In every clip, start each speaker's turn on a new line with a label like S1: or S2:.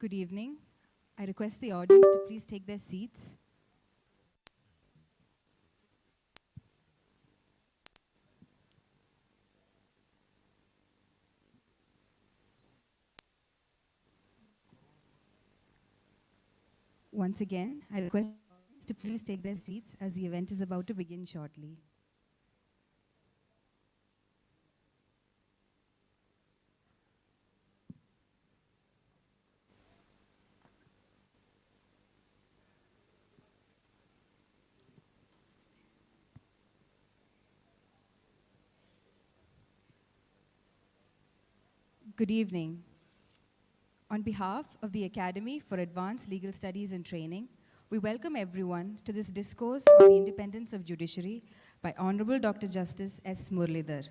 S1: Good evening. I request the audience to please take their seats. Once again, I request the audience to please take their seats as the event is about to begin shortly. Good evening. On behalf of the Academy for Advanced Legal Studies and Training, we welcome everyone to this discourse on the independence of judiciary by Honorable Dr. Justice S. Muralidhar.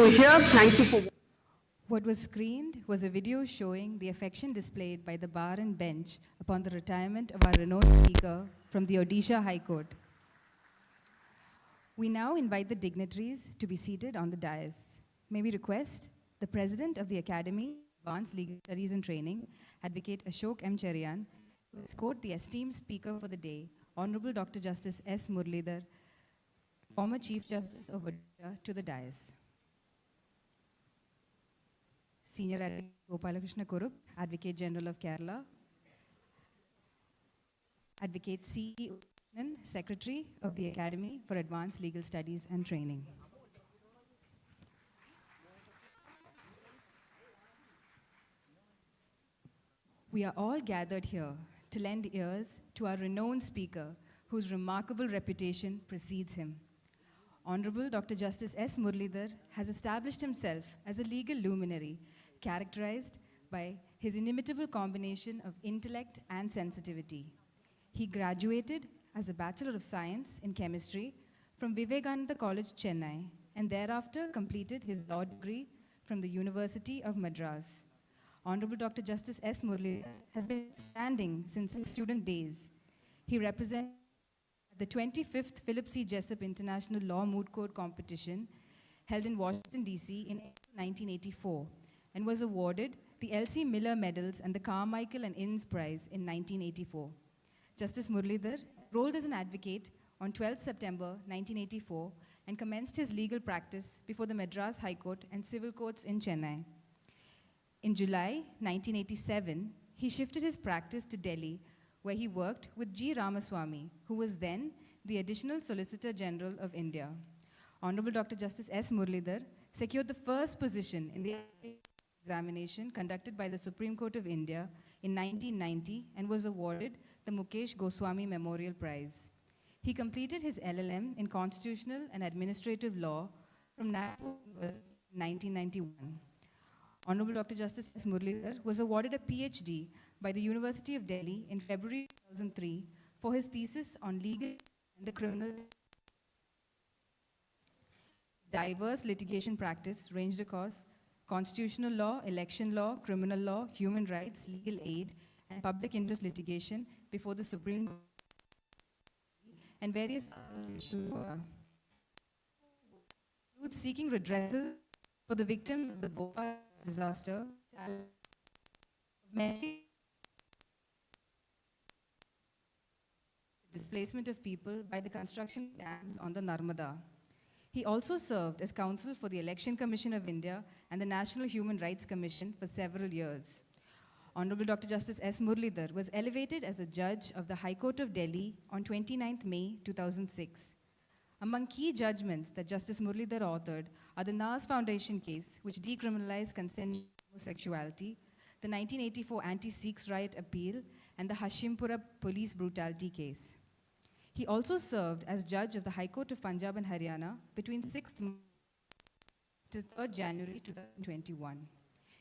S2: Here, thank you for.
S1: What was screened was a video showing the affection displayed by the bar and bench upon the retirement of our renowned speaker from the Odisha High Court. We now invite the dignitaries to be seated on the dais. May we request the President of the Academy of Advanced Legal Studies and Training, Advocate Ashok M. Cherian, to escort the esteemed speaker for the day, Honorable Dr. Justice S. Muralidhar, former Chief Justice of Odisha, to the dais. Senior Advocate Gopalakrishna Kurup, Advocate General of Kerala. Advocate C. Krishnan, Secretary of the Academy for Advanced Legal Studies and Training. We are all gathered here to lend ears to our renowned speaker, whose remarkable reputation precedes him. Honorable Dr. Justice S. Muralidhar has established himself as a legal luminary characterized by his inimitable combination of intellect and sensitivity. He graduated as a Bachelor of Science in Chemistry from Vivekananda College, Chennai, and thereafter completed his law degree from the University of Madras. Honorable Dr. Justice S. Muralidhar has been standing since his student days. He represents the 25th Philip C. Jessup International Law Moot Court Competition held in Washington, D.C. in 1984, and was awarded the L.C. Miller Medals and the Carmichael and Innes Prize in 1984. Justice Muralidhar enrolled as an advocate on 12 September 1984 and commenced his legal practice before the Madras High Court and civil courts in Chennai. In July 1987, he shifted his practice to Delhi, where he worked with G. Ramaswamy, who was then the Additional Solicitor General of India. Honorable Dr. Justice S. Muralidhar secured the first position in the examination conducted by the Supreme Court of India in 1990 and was awarded the Mukesh Goswami Memorial Prize. He completed his LLM in Constitutional and Administrative Law from Nagpur University in 1991. Honorable Dr. Justice S. Muralidhar was awarded a PhD by the University of Delhi in February 2003 for his thesis on legal and the criminal. Diverse litigation practice ranged across constitutional law, election law, criminal law, human rights, legal aid, and public interest litigation before the Supreme Court and various seeking redressal for the victims of the Bhopal disaster, displacement of people by the construction of dams on the Narmada. He also served as counsel for the Election Commission of India and the National Human Rights Commission for several years. Honorable Dr. Justice S. Muralidhar was elevated as a judge of the High Court of Delhi on 29th May 2006. Among key judgments that Justice Muralidhar authored are the Nas Foundation case, which decriminalized consensual homosexuality, the 1984 anti-Sikhs riot appeal, and the Hashimpura police brutality case. He also served as judge of the High Court of Punjab and Haryana between 6th March to 3rd January 2021.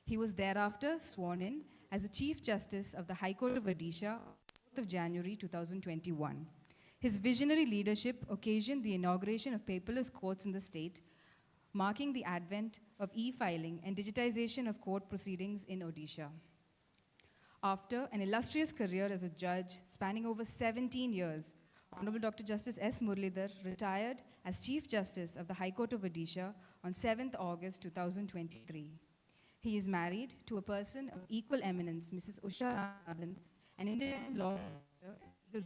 S1: He was thereafter sworn in as the Chief Justice of the High Court of Odisha on 4th of January 2021. His visionary leadership occasioned the inauguration of paperless courts in the state, marking the advent of e-filing and digitization of court proceedings in Odisha. After an illustrious career as a judge spanning over 17 years, Honorable Dr. Justice S. Muralidhar retired as Chief Justice of the High Court of Odisha on 7th August 2023. He is married to a person of equal eminence, Mrs. Usha Ramanathan, an independent law professor.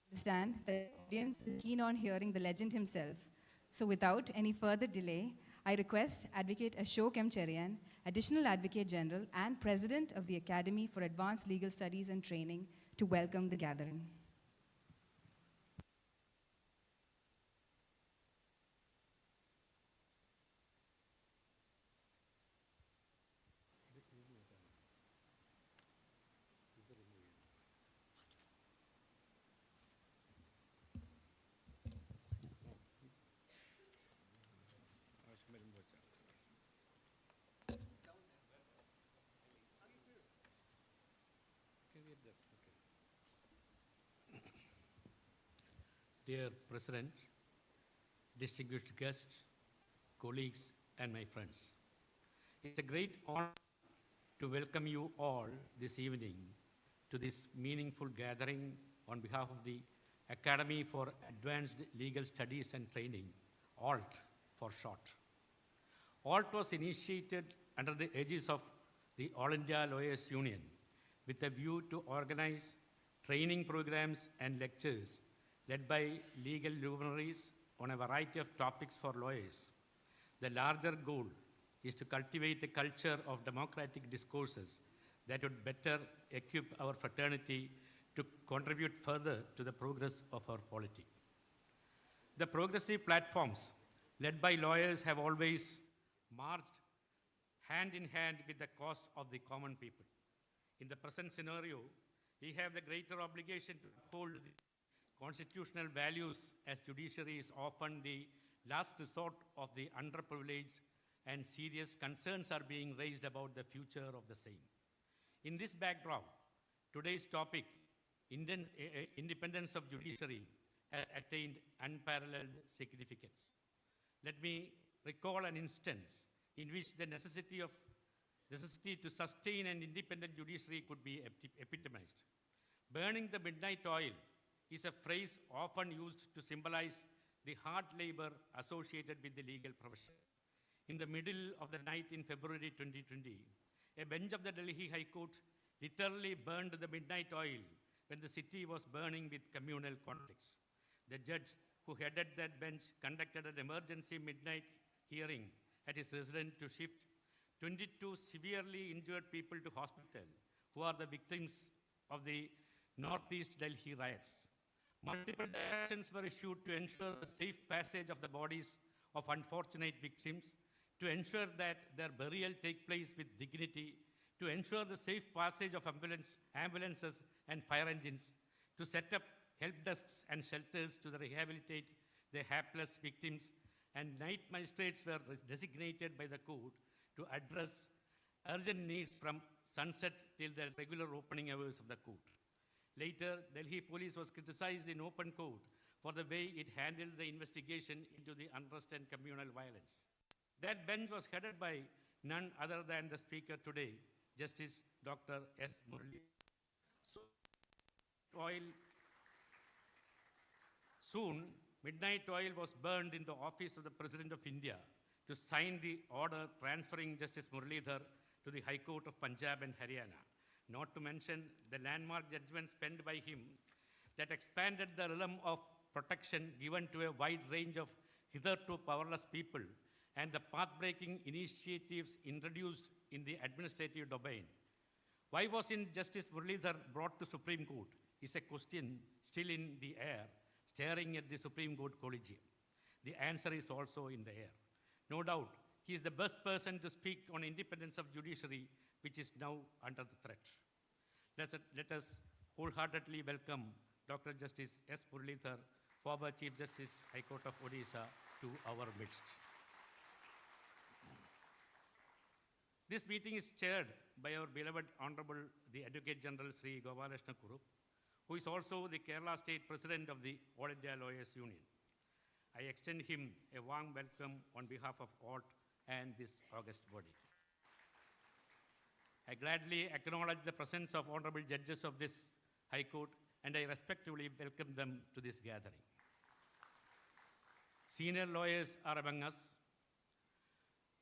S1: Understand that the audience is keen on hearing the legend himself. So without any further delay, I request Advocate Ashok M. Cherian, Additional Advocate General and President of the Academy for Advanced Legal Studies and Training, to welcome the gathering.
S3: Dear President, distinguished guests, colleagues, and my friends, it's a great honor to welcome you all this evening to this meaningful gathering on behalf of the Academy for Advanced Legal Studies and Training, ALT for short. ALT was initiated under the aegis of the All India Lawyers Union with a view to organize training programs and lectures led by legal luminaries on a variety of topics for lawyers. The larger goal is to cultivate a culture of democratic discourses that would better equip our fraternity to contribute further to the progress of our polity. The progressive platforms led by lawyers have always marched hand in hand with the cause of the common people. In the present scenario, we have the greater obligation to uphold the constitutional values, as judiciary is often the last resort of the underprivileged, and serious concerns are being raised about the future of the same. In this backdrop, today's topic, independence of judiciary, has attained unparalleled significance. Let me recall an instance in which the necessity to sustain an independent judiciary could be epitomized. Burning the midnight oil is a phrase often used to symbolize the hard labor associated with the legal profession. In the middle of the night in February 2020, A bench of the Delhi High Court literally burned the midnight oil when the city was burning with communal conflicts. The judge who headed that bench conducted an emergency midnight hearing at his residence to shift 22 severely injured people to hospital who are the victims of the Northeast Delhi riots. Multiple directions were issued to ensure the safe passage of the bodies of unfortunate victims, to ensure that their burial take place with dignity, to ensure the safe passage of ambulances and fire engines, to set up help desks and shelters to rehabilitate the hapless victims, and night magistrates were designated by the court to address urgent needs from sunset till the regular opening hours of the court. Later, Delhi police was criticized in open court for the way it handled the investigation into the unrest and communal violence. That bench was headed by none other than the speaker today, Justice Dr. S. Muralidhar'S. Soon, midnight oil was burned in the office of the President of India to sign the order transferring Justice Muralidhar to the High Court of Punjab and Haryana, not to mention the landmark judgments penned by him that expanded the realm of protection given to a wide range of hitherto powerless people and the path-breaking initiatives introduced in the administrative domain. Why wasn't Justice Muralidhar brought to Supreme Court is a question still in the air, staring at the Supreme Court Collegium. The answer is also in the air. No doubt, he is the best person to speak on independence of judiciary, which is now under the threat. Let us wholeheartedly welcome Dr. Justice S. Muralidhar, former Chief Justice, High Court of Odisha, to our midst. This meeting is chaired by our beloved Honorable the Advocate General Sri Gopalakrishna Kurup, who is also the Kerala State President of the All India Lawyers Union. I extend him a warm welcome on behalf of Alt and this august body. I gladly acknowledge the presence of honorable judges of this High Court, and I respectfully welcome them to this gathering. Senior lawyers are among us.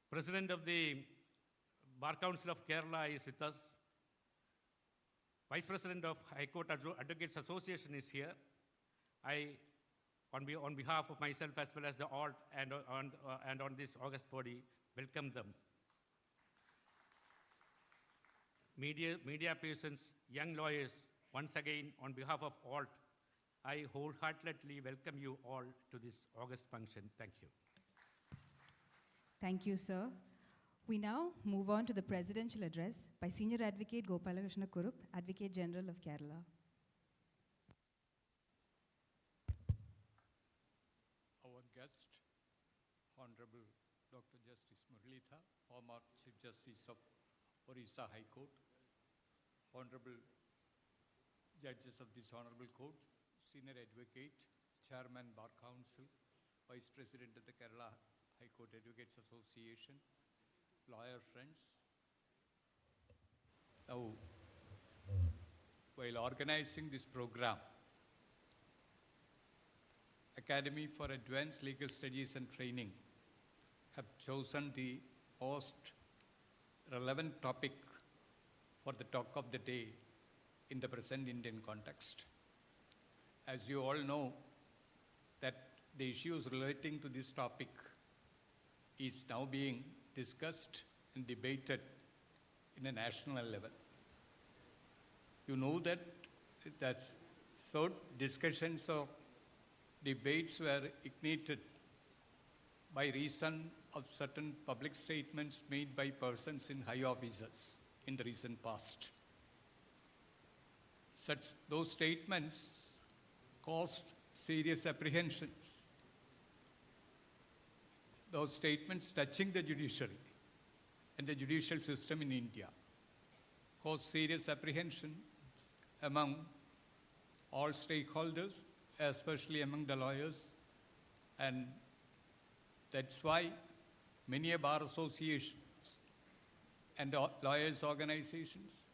S3: President of the Bar Council of Kerala is with us. Vice President of High Court Advocates Association is here. I, on behalf of myself as well as the Alt and on this august body, welcome them. Media persons, young lawyers, once again, on behalf of Alt, I wholeheartedly welcome you all to this august function. Thank you.
S1: Thank you, sir. We now move on to the presidential address by Senior Advocate Gopalakrishna Kurup, Advocate General of Kerala.
S4: Our guest, Honorable Dr. Justice Muralidhar, former Chief Justice of Odisha High Court, Honorable Judges of this Honorable Court, Senior Advocate, Chairman Bar Council, Vice President of the Kerala High Court Advocates Association, lawyer friends. Now, while organizing this program, Academy for Advanced Legal Studies and Training have chosen the most relevant topic for the talk of the day in the present Indian context. As you all know, that the issues relating to this topic is now being discussed and debated in a national level. You know that discussions of debates were ignited by reason of certain public statements made by persons in high offices in the recent past. Those statements caused serious apprehensions. Those statements touching the judiciary and the judicial system in India caused serious apprehension among all stakeholders, especially among the lawyers, and that's why many bar associations and lawyers' organizations,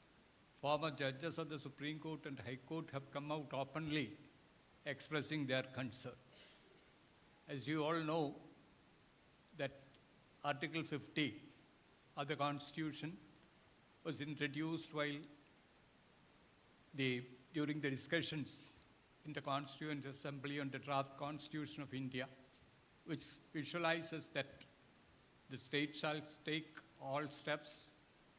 S4: former judges of the Supreme Court and High Court have come out openly expressing their concern. As you all know, that Article 50 of the Constitution was introduced during the discussions in the Constituent Assembly on the draft Constitution of India, which visualizes that the state shall take all steps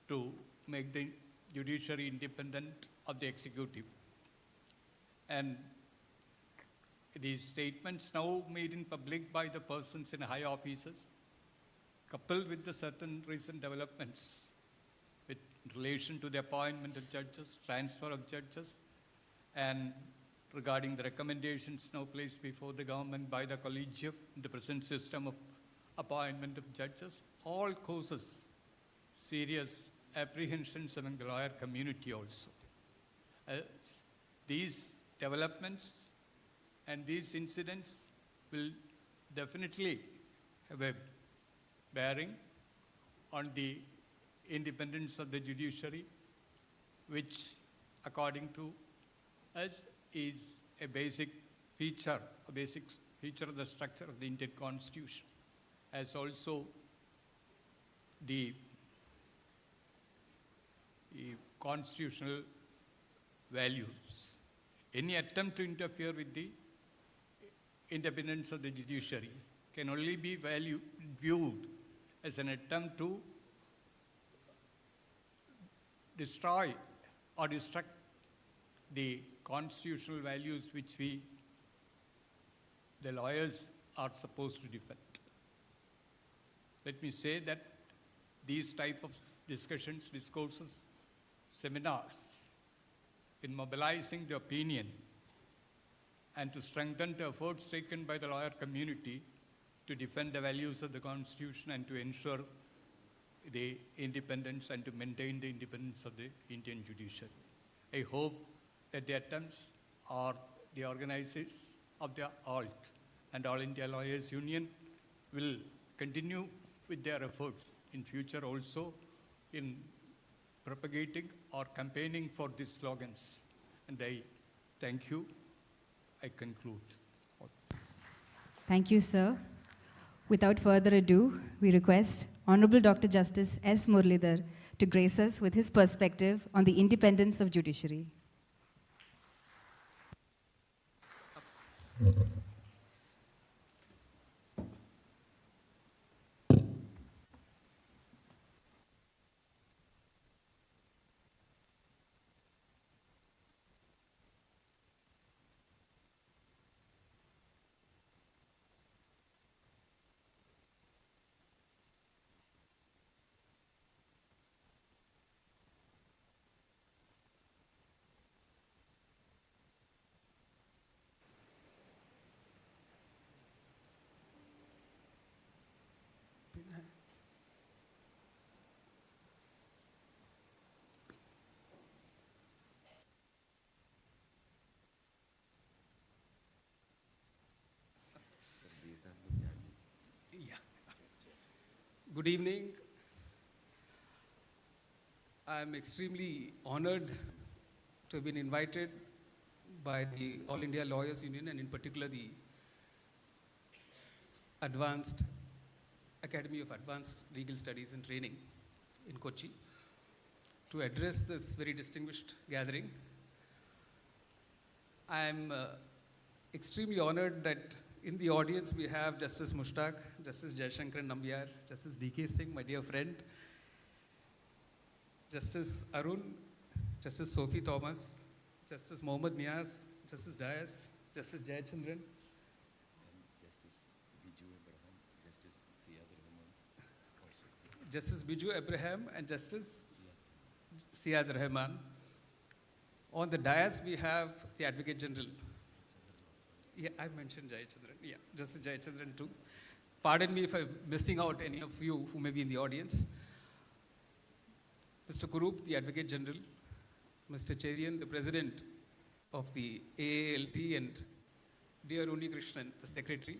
S4: to make the judiciary independent of the executive. And these statements now made in public by the persons in high offices, coupled with the certain recent developments with relation to the appointment of judges, transfer of judges, and regarding the recommendations now placed before the government by the Collegium in the present system of appointment of judges, all causes serious apprehensions among the lawyer community also. These developments and these incidents will definitely have a bearing on the independence of the judiciary, which according to us is a basic feature of the structure of the Indian Constitution, as also the constitutional values. Any attempt to interfere with the independence of the judiciary can only be viewed as an attempt to destroy or destruct the constitutional values which the lawyers are supposed to defend. Let me say that these type of discussions, discourses, seminars, in mobilizing the opinion and to strengthen the efforts taken by the lawyer community to defend the values of the Constitution and to ensure the independence and to maintain the independence of the Indian judiciary. I hope that the attempts or the organizers of the Alt and All India Lawyers Union will continue with their efforts in future also in propagating or campaigning for these slogans. And I thank you. I conclude.
S1: Thank you, sir. Without further ado, we request Honorable Dr. Justice S. Muralidhar to grace us with his perspective on the independence of judiciary.
S5: Good evening. I'm extremely honored to have been invited by the All India Lawyers Union and in particular the Academy of Advanced Legal Studies and Training in Kochi to address this very distinguished gathering. I'm extremely honored that in the audience we have Justice Mushtaq, Justice Jayashankaran Nambiar, Justice D.K. Singh, my dear friend, Justice Arun, Justice Sophie Thomas, Justice Mohammad Niaz, Justice Dias, Justice Jayachandran, Justice Biju Abraham and Justice Siad Rahman. On the dais we have the Advocate General. Yeah, I mentioned Jayachandran. Yeah, Justice Jayachandran too. Pardon me if I'm missing out any of you who may be in the audience. Mr. Kurup, the Advocate General, Mr. Cherian, the President of the AALT, and dear Uni Krishnan, the Secretary,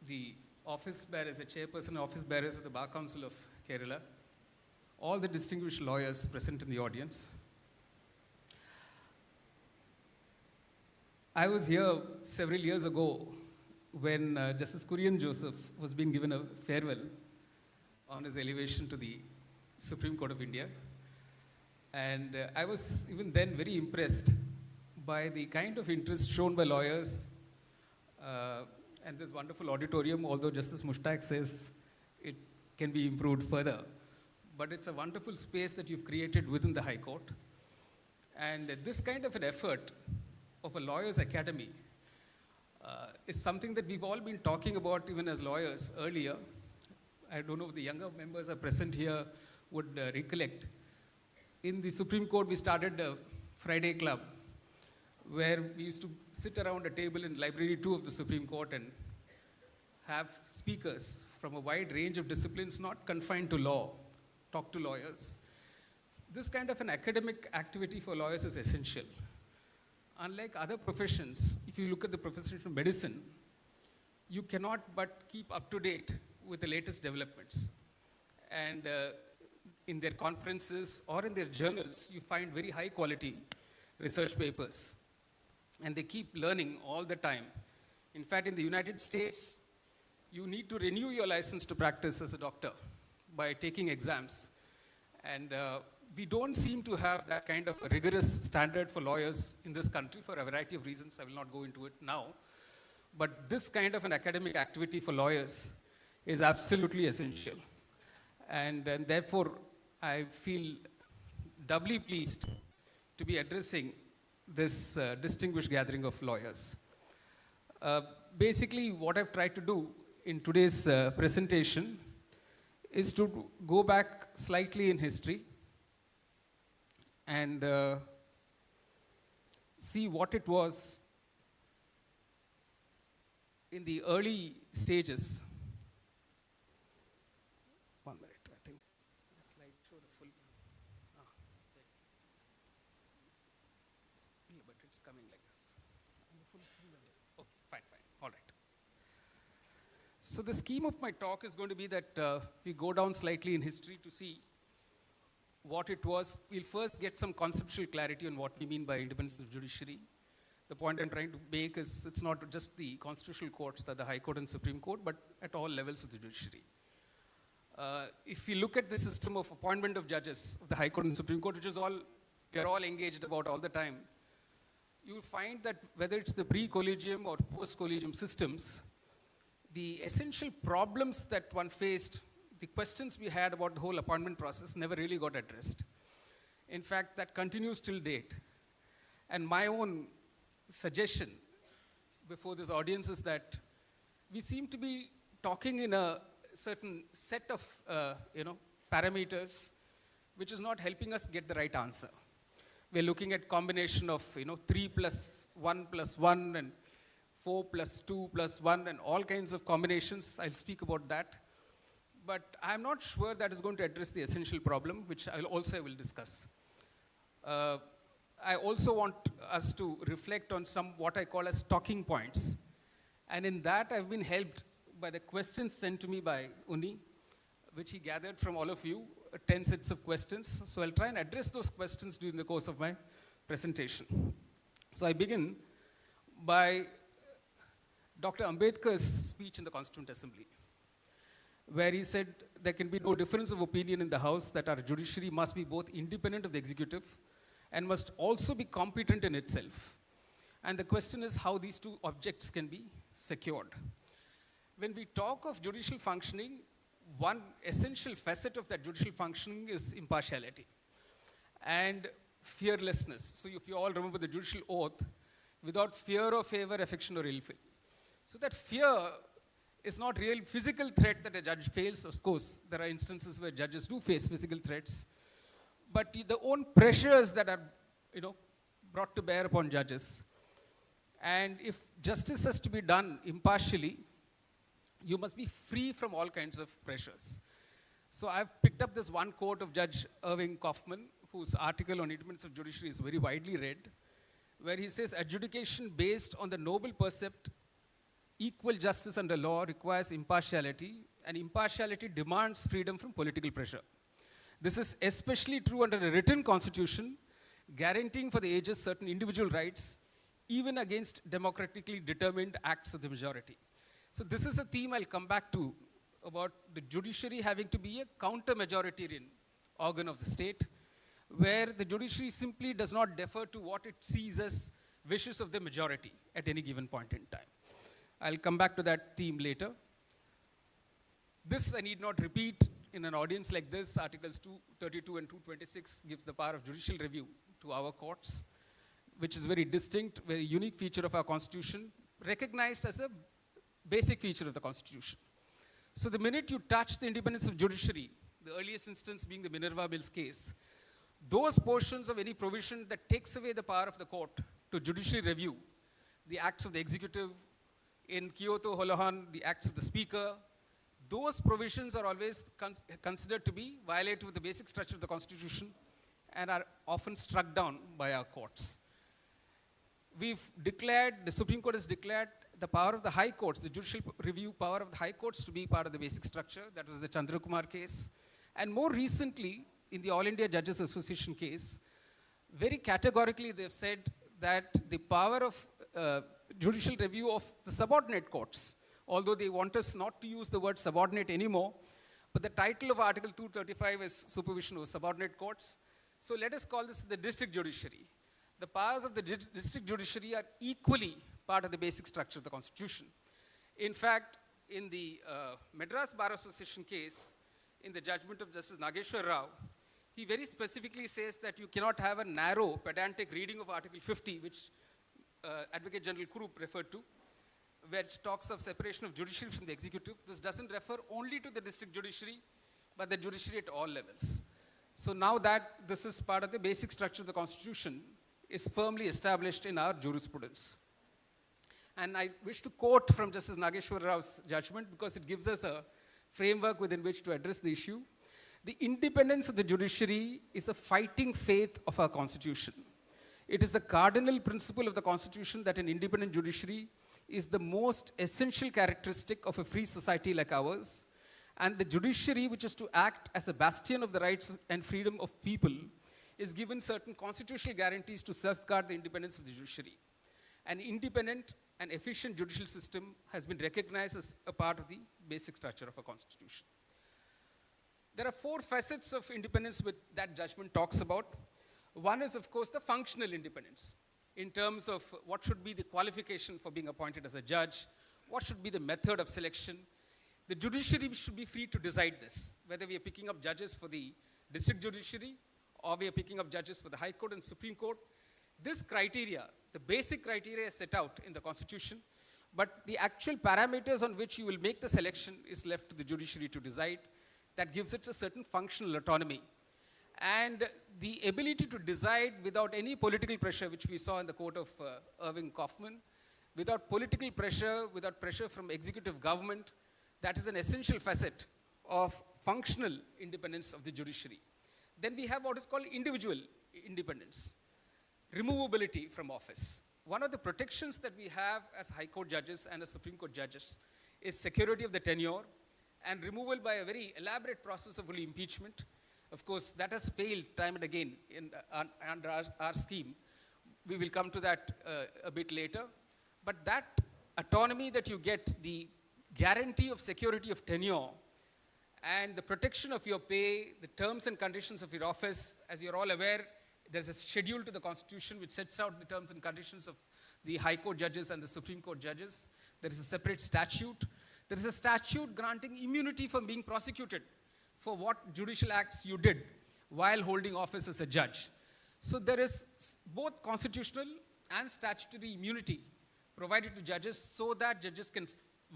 S5: the office bearers, the Chairperson office bearers of the Bar Council of Kerala, all the distinguished lawyers present in the audience. I was here several years ago when Justice Kurian Joseph was being given a farewell on his elevation to the Supreme Court of India. And I was even then very impressed by the kind of interest shown by lawyers and this wonderful auditorium, although Justice Mushtaq says it can be improved further. But it's a wonderful space that you've created within the High Court. And this kind of an effort of a lawyer's academy is something that we've all been talking about even as lawyers earlier. I don't know if the younger members are present here would recollect. In the Supreme Court, we started a Friday club where we used to sit around a table in Library 2 of the Supreme Court and have speakers from a wide range of disciplines, not confined to law, talk to lawyers. This kind of an academic activity for lawyers is essential. Unlike other professions, if you look at the profession of medicine, you cannot but keep up to date with the latest developments. And in their conferences or in their journals, you find very high quality research papers. And they keep learning all the time. In fact, in the United States, you need to renew your license to practice as a doctor by taking exams. And we don't seem to have that kind of a rigorous standard for lawyers in this country for a variety of reasons. I will not go into it now. But this kind of an academic activity for lawyers is absolutely essential. And therefore, I feel doubly pleased to be addressing this distinguished gathering of lawyers. Basically, what I've tried to do in today's presentation is to go back slightly in history and see what it was in the early stages. One minute, I think the slide showed a full. Yeah, but it's coming like this. Okay, fine, all right. So the scheme of my talk is going to be that we go down slightly in history to see what it was. We'll first get some conceptual clarity on what we mean by independence of judiciary. The point I'm trying to make is it's not just the constitutional courts, the High Court and Supreme Court, but at all levels of the judiciary. If you look at the system of appointment of judges of the High Court and Supreme Court, which is all, we are all engaged about all the time, you'll find that whether it's the pre-Collegium or post-Collegium systems, the essential problems that one faced, the questions we had about the whole appointment process never really got addressed. In fact, that continues till date. And my own suggestion before this audience is that we seem to be talking in a certain set of parameters which is not helping us get the right answer. We're looking at combination of 3 plus 1 plus 1 and 4 plus 2 plus 1 and all kinds of combinations. I'll speak about that. But I'm not sure that is going to address the essential problem, which I will discuss. I also want us to reflect on some what I call as talking points. And in that, I've been helped by the questions sent to me by Uni, which he gathered from all of you, 10 sets of questions. So I'll try and address those questions during the course of my presentation. So I begin by Dr. Ambedkar's speech in the Constituent Assembly, where he said there can be no difference of opinion in the House that our judiciary must be both independent of the executive and must also be competent in itself. And the question is how these two objects can be secured. When we talk of judicial functioning, one essential facet of that judicial functioning is impartiality and fearlessness. So if you all remember the judicial oath, without fear or favor, affection or ill will. So that fear is not real physical threat that a judge faces. Of course, there are instances where judges do face physical threats, but the own pressures that are, brought to bear upon judges. And if justice has to be done impartially, you must be free from all kinds of pressures. So I've picked up this one quote of Judge Irving Kaufman, whose article on independence of judiciary is very widely read, where he says, adjudication based on the noble percept equal justice under law requires impartiality, and impartiality demands freedom from political pressure. This is especially true under a written constitution, guaranteeing for the ages certain individual rights, even against democratically determined acts of the majority. So this is a theme I'll come back to about the judiciary having to be a counter-majoritarian organ of the state, where the judiciary simply does not defer to what it sees as wishes of the majority at any given point in time. I'll come back to that theme later. This I need not repeat. In an audience like this, Articles 232 and 226 gives the power of judicial review to our courts, which is very distinct, very unique feature of our Constitution, recognized as a basic feature of the Constitution. So the minute you touch the independence of judiciary, the earliest instance being the Minerva Bills case, those portions of any provision that takes away the power of the court to judicially review the acts of the executive, in Kyoto Holohan, the acts of the speaker, those provisions are always considered to be violative of the basic structure of the Constitution and are often struck down by our courts. We've declared, the Supreme Court has declared the power of the high courts, the judicial review power of the high courts to be part of the basic structure. That was the Chandrakumar case. And more recently, in the All India Judges Association case, very categorically they've said that the power of judicial review of the subordinate courts, although they want us not to use the word subordinate anymore, but the title of Article 235 is supervision of subordinate courts. So let us call this the district judiciary. The powers of the district judiciary are equally part of the basic structure of the Constitution. In fact, in the Madras Bar Association case, in the judgment of Justice Nageshwar Rao, he very specifically says that you cannot have a narrow, pedantic reading of Article 50, which Advocate General Krupp referred to, which talks of separation of judiciary from the executive. This doesn't refer only to the district judiciary, but the judiciary at all levels. So now that this is part of the basic structure of the Constitution, is firmly established in our jurisprudence. And I wish to quote from Justice Nageshwar Rao's judgment because it gives us a framework within which to address the issue. The independence of the judiciary is a fighting faith of our Constitution. It is the cardinal principle of the Constitution that an independent judiciary is the most essential characteristic of a free society like ours. And the judiciary, which is to act as a bastion of the rights and freedom of people, is given certain constitutional guarantees to safeguard the independence of the judiciary. An independent and efficient judicial system has been recognized as a part of the basic structure of a Constitution. There are 4 facets of independence which that judgment talks about. One is, of course, the functional independence in terms of what should be the qualification for being appointed as a judge, what should be the method of selection. The judiciary should be free to decide this, whether we are picking up judges for the district judiciary or we are picking up judges for the High Court and Supreme Court. This criteria, the basic criteria is set out in the Constitution, but the actual parameters on which you will make the selection is left to the judiciary to decide. That gives it a certain functional autonomy. And the ability to decide without any political pressure, which we saw in the court of Irving Kaufman, without political pressure, without pressure from executive government, that is an essential facet of functional independence of the judiciary. Then we have what is called individual independence, removability from office. One of the protections that we have as High Court judges and as Supreme Court judges is security of the tenure and removal by a very elaborate process of impeachment. Of course, that has failed time and again under our scheme. We will come to that a bit later. But that autonomy that you get, the guarantee of security of tenure, and the protection of your pay, the terms and conditions of your office, as you're all aware, there's a schedule to the Constitution which sets out the terms and conditions of the High Court judges and the Supreme Court judges. There is a separate statute. There is a statute granting immunity from being prosecuted for what judicial acts you did while holding office as a judge. So there is both constitutional and statutory immunity provided to judges so that judges can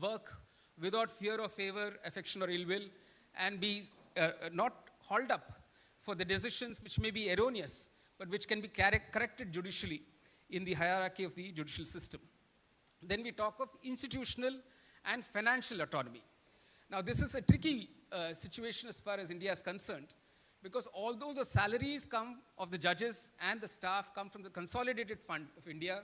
S5: work without fear or favor, affection or ill will, and be not hauled up for the decisions which may be erroneous, but which can be corrected judicially in the hierarchy of the judicial system. Then we talk of institutional and financial autonomy. Now this is a tricky situation as far as India is concerned, because although the salaries come of the judges and the staff come from the Consolidated Fund of India,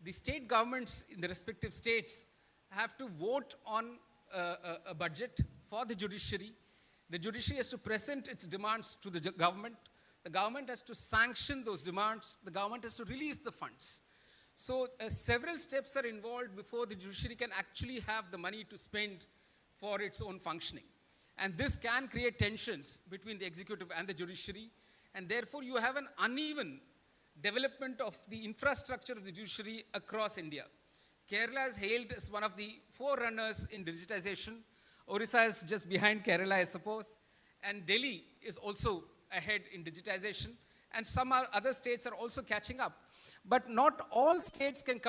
S5: the state governments in the respective states have to vote on a budget for the judiciary. The judiciary has to present its demands to the government. The government has to sanction those demands. The government has to release the funds. So several steps are involved before the judiciary can actually have the money to spend for its own functioning. And this can create tensions between the executive and the judiciary. And therefore, you have an uneven development of the infrastructure of the judiciary across India. Kerala is hailed as one of the forerunners in digitization. Orissa is just behind Kerala, I suppose. And Delhi is also ahead in digitization. And some other states are also catching up. But not all states can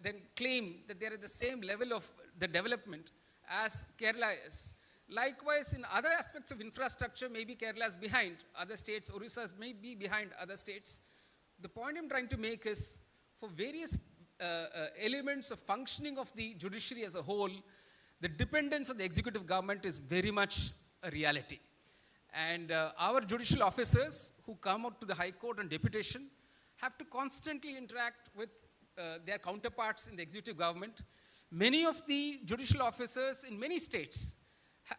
S5: then claim that they are at the same level of the development as Kerala is. Likewise, in other aspects of infrastructure, maybe Kerala is behind other states, Orissa may be behind other states. The point I'm trying to make is, for various elements of functioning of the judiciary as a whole, the dependence of the executive government is very much a reality. And our judicial officers who come out to the High Court on deputation have to constantly interact with their counterparts in the executive government. Many of the judicial officers in many states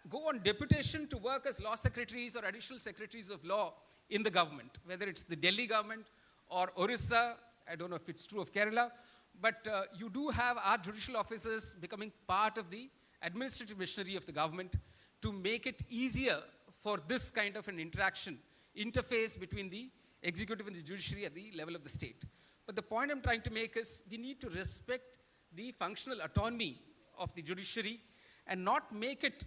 S5: go on deputation to work as law secretaries or additional secretaries of law in the government, whether it's the Delhi government or Orissa. I don't know if it's true of Kerala, but you do have our judicial officers becoming part of the administrative machinery of the government to make it easier for this kind of an interface between the executive and the judiciary at the level of the state. But the point I'm trying to make is we need to respect the functional autonomy of the judiciary and not make it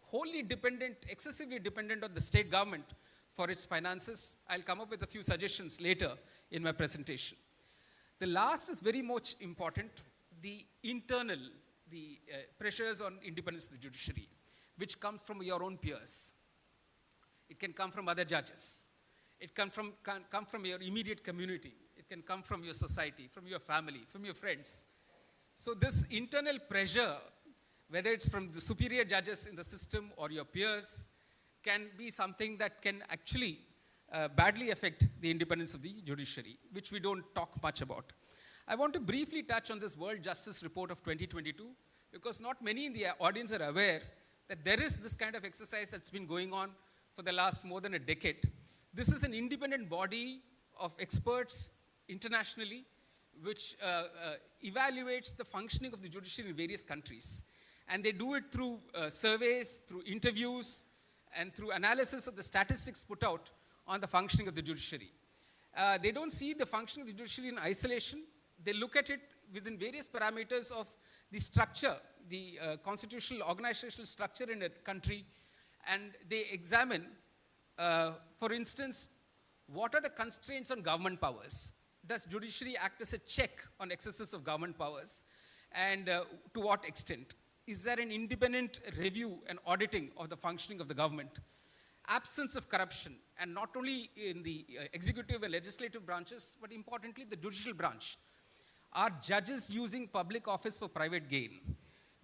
S5: wholly dependent, excessively dependent on the state government for its finances. I'll come up with a few suggestions later in my presentation. The last is very much important, the internal, pressures on independence of the judiciary, which comes from your own peers. It can come from other judges. It can come from your immediate community. It can come from your society, from your family, from your friends. So this internal pressure, whether it's from the superior judges in the system or your peers, can be something that can actually badly affect the independence of the judiciary, which we don't talk much about. I want to briefly touch on this World Justice Report of 2022, because not many in the audience are aware that there is this kind of exercise that's been going on for the last more than a decade. This is an independent body of experts internationally, which evaluates the functioning of the judiciary in various countries. And they do it through surveys, through interviews, and through analysis of the statistics put out on the functioning of the judiciary. They don't see the functioning of the judiciary in isolation. They look at it within various parameters of the structure, the constitutional organizational structure in a country, and they examine, for instance, what are the constraints on government powers? Does judiciary act as a check on excesses of government powers? And to what extent? Is there an independent review and auditing of the functioning of the government? Absence of corruption, and not only in the executive and legislative branches, but importantly the judicial branch. Are judges using public office for private gain?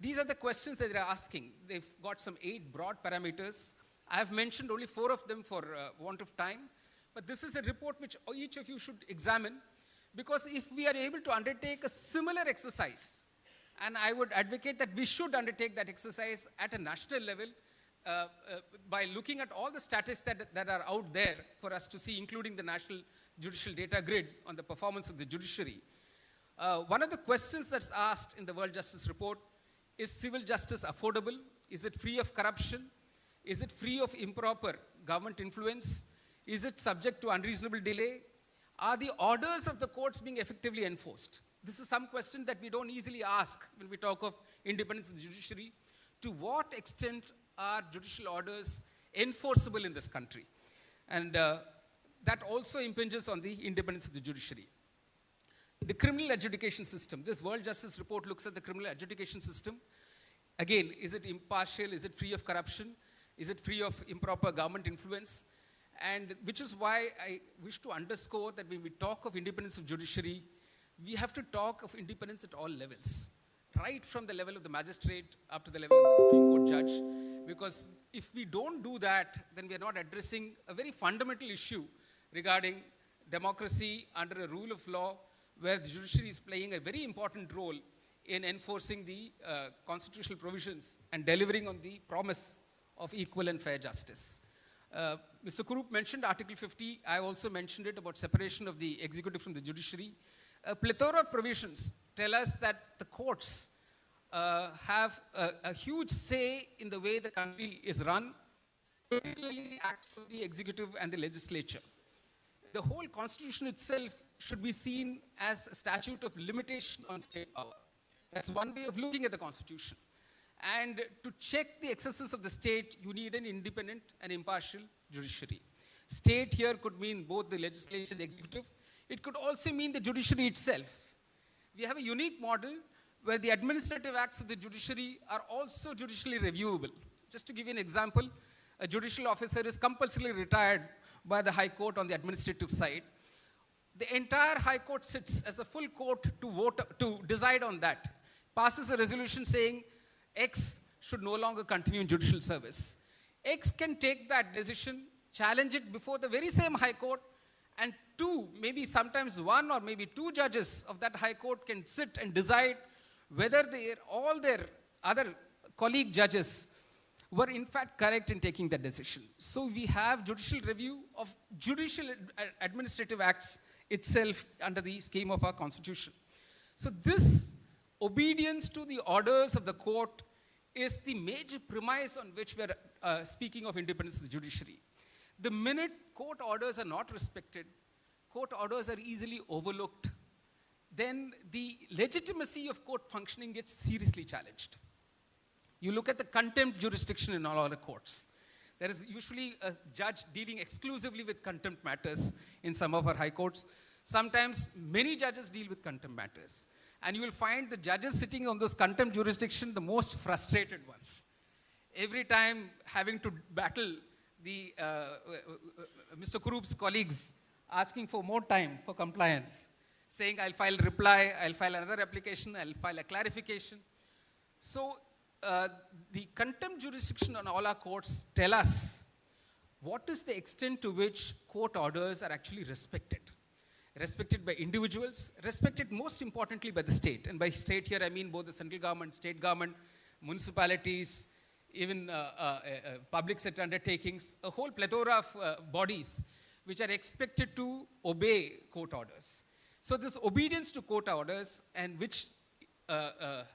S5: These are the questions that they're asking. They've got some 8 broad parameters. I've mentioned only 4 of them for want of time, but this is a report which each of you should examine, because if we are able to undertake a similar exercise, and I would advocate that we should undertake that exercise at a national level by looking at all the statistics that are out there for us to see, including the National Judicial Data Grid on the performance of the judiciary. One of the questions that's asked in the World Justice Report is civil justice affordable? Is it free of corruption? Is it free of improper government influence? Is it subject to unreasonable delay? Are the orders of the courts being effectively enforced? This is some question that we don't easily ask when we talk of independence of the judiciary. To what extent are judicial orders enforceable in this country? And that also impinges on the independence of the judiciary. The criminal adjudication system. This World Justice Report looks at the criminal adjudication system. Again, is it impartial? Is it free of corruption? Is it free of improper government influence? And which is why I wish to underscore that when we talk of independence of judiciary, we have to talk of independence at all levels, right from the level of the magistrate up to the level of the Supreme Court judge. Because if we don't do that, then we are not addressing a very fundamental issue regarding democracy under a rule of law, where the judiciary is playing a very important role in enforcing the constitutional provisions and delivering on the promise of equal and fair justice. Mr. Kurup mentioned Article 50. I also mentioned it about separation of the executive from the judiciary. A plethora of provisions tell us that the courts have a huge say in the way the country is run, particularly the acts of the executive and the legislature. The whole constitution itself should be seen as a statute of limitation on state power. That's one way of looking at the constitution. And to check the excesses of the state, you need an independent and impartial judiciary. State here could mean both the legislature and the executive. It could also mean the judiciary itself. We have a unique model where the administrative acts of the judiciary are also judicially reviewable. Just to give you an example, a judicial officer is compulsorily retired by the High Court on the administrative side. The entire High Court sits as a full court to decide on that, passes a resolution saying X should no longer continue in judicial service. X can take that decision, challenge it before the very same High Court, and two, maybe sometimes one or maybe two judges of that High Court can sit and decide whether all their other colleague judges were in fact correct in taking that decision. So we have judicial review of judicial administrative acts itself under the scheme of our constitution. So this obedience to the orders of the court is the major premise on which we are speaking of independence of the judiciary. The minute court orders are not respected, court orders are easily overlooked, then the legitimacy of court functioning gets seriously challenged. You look at the contempt jurisdiction in all other courts. There is usually a judge dealing exclusively with contempt matters in some of our high courts. Sometimes many judges deal with contempt matters. And you will find the judges sitting on those contempt jurisdiction the most frustrated ones. Every time having to battle the Mr. Kurup's colleagues asking for more time for compliance, saying I'll file a reply, I'll file another application, I'll file a clarification. So the contempt jurisdiction on all our courts tell us what is the extent to which court orders are actually respected. Respected by individuals, respected most importantly by the state. And by state here I mean both the central government, state government, municipalities, even public sector undertakings, a whole plethora of bodies which are expected to obey court orders. So this obedience to court orders, and which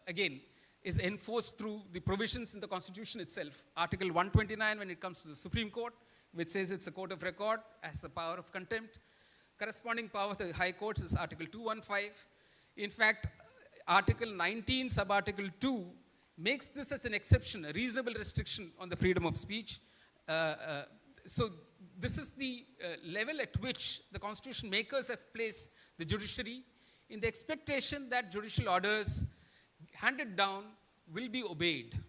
S5: again is enforced through the provisions in the Constitution itself. Article 129 when it comes to the Supreme Court, which says it's a court of record, has the power of contempt. Corresponding power of the High Courts is Article 215. In fact, Article 19, Sub-Article 2, makes this as an exception, a reasonable restriction on the freedom of speech. So this is the level at which the Constitution makers have placed the judiciary in the expectation that judicial orders handed down will be obeyed.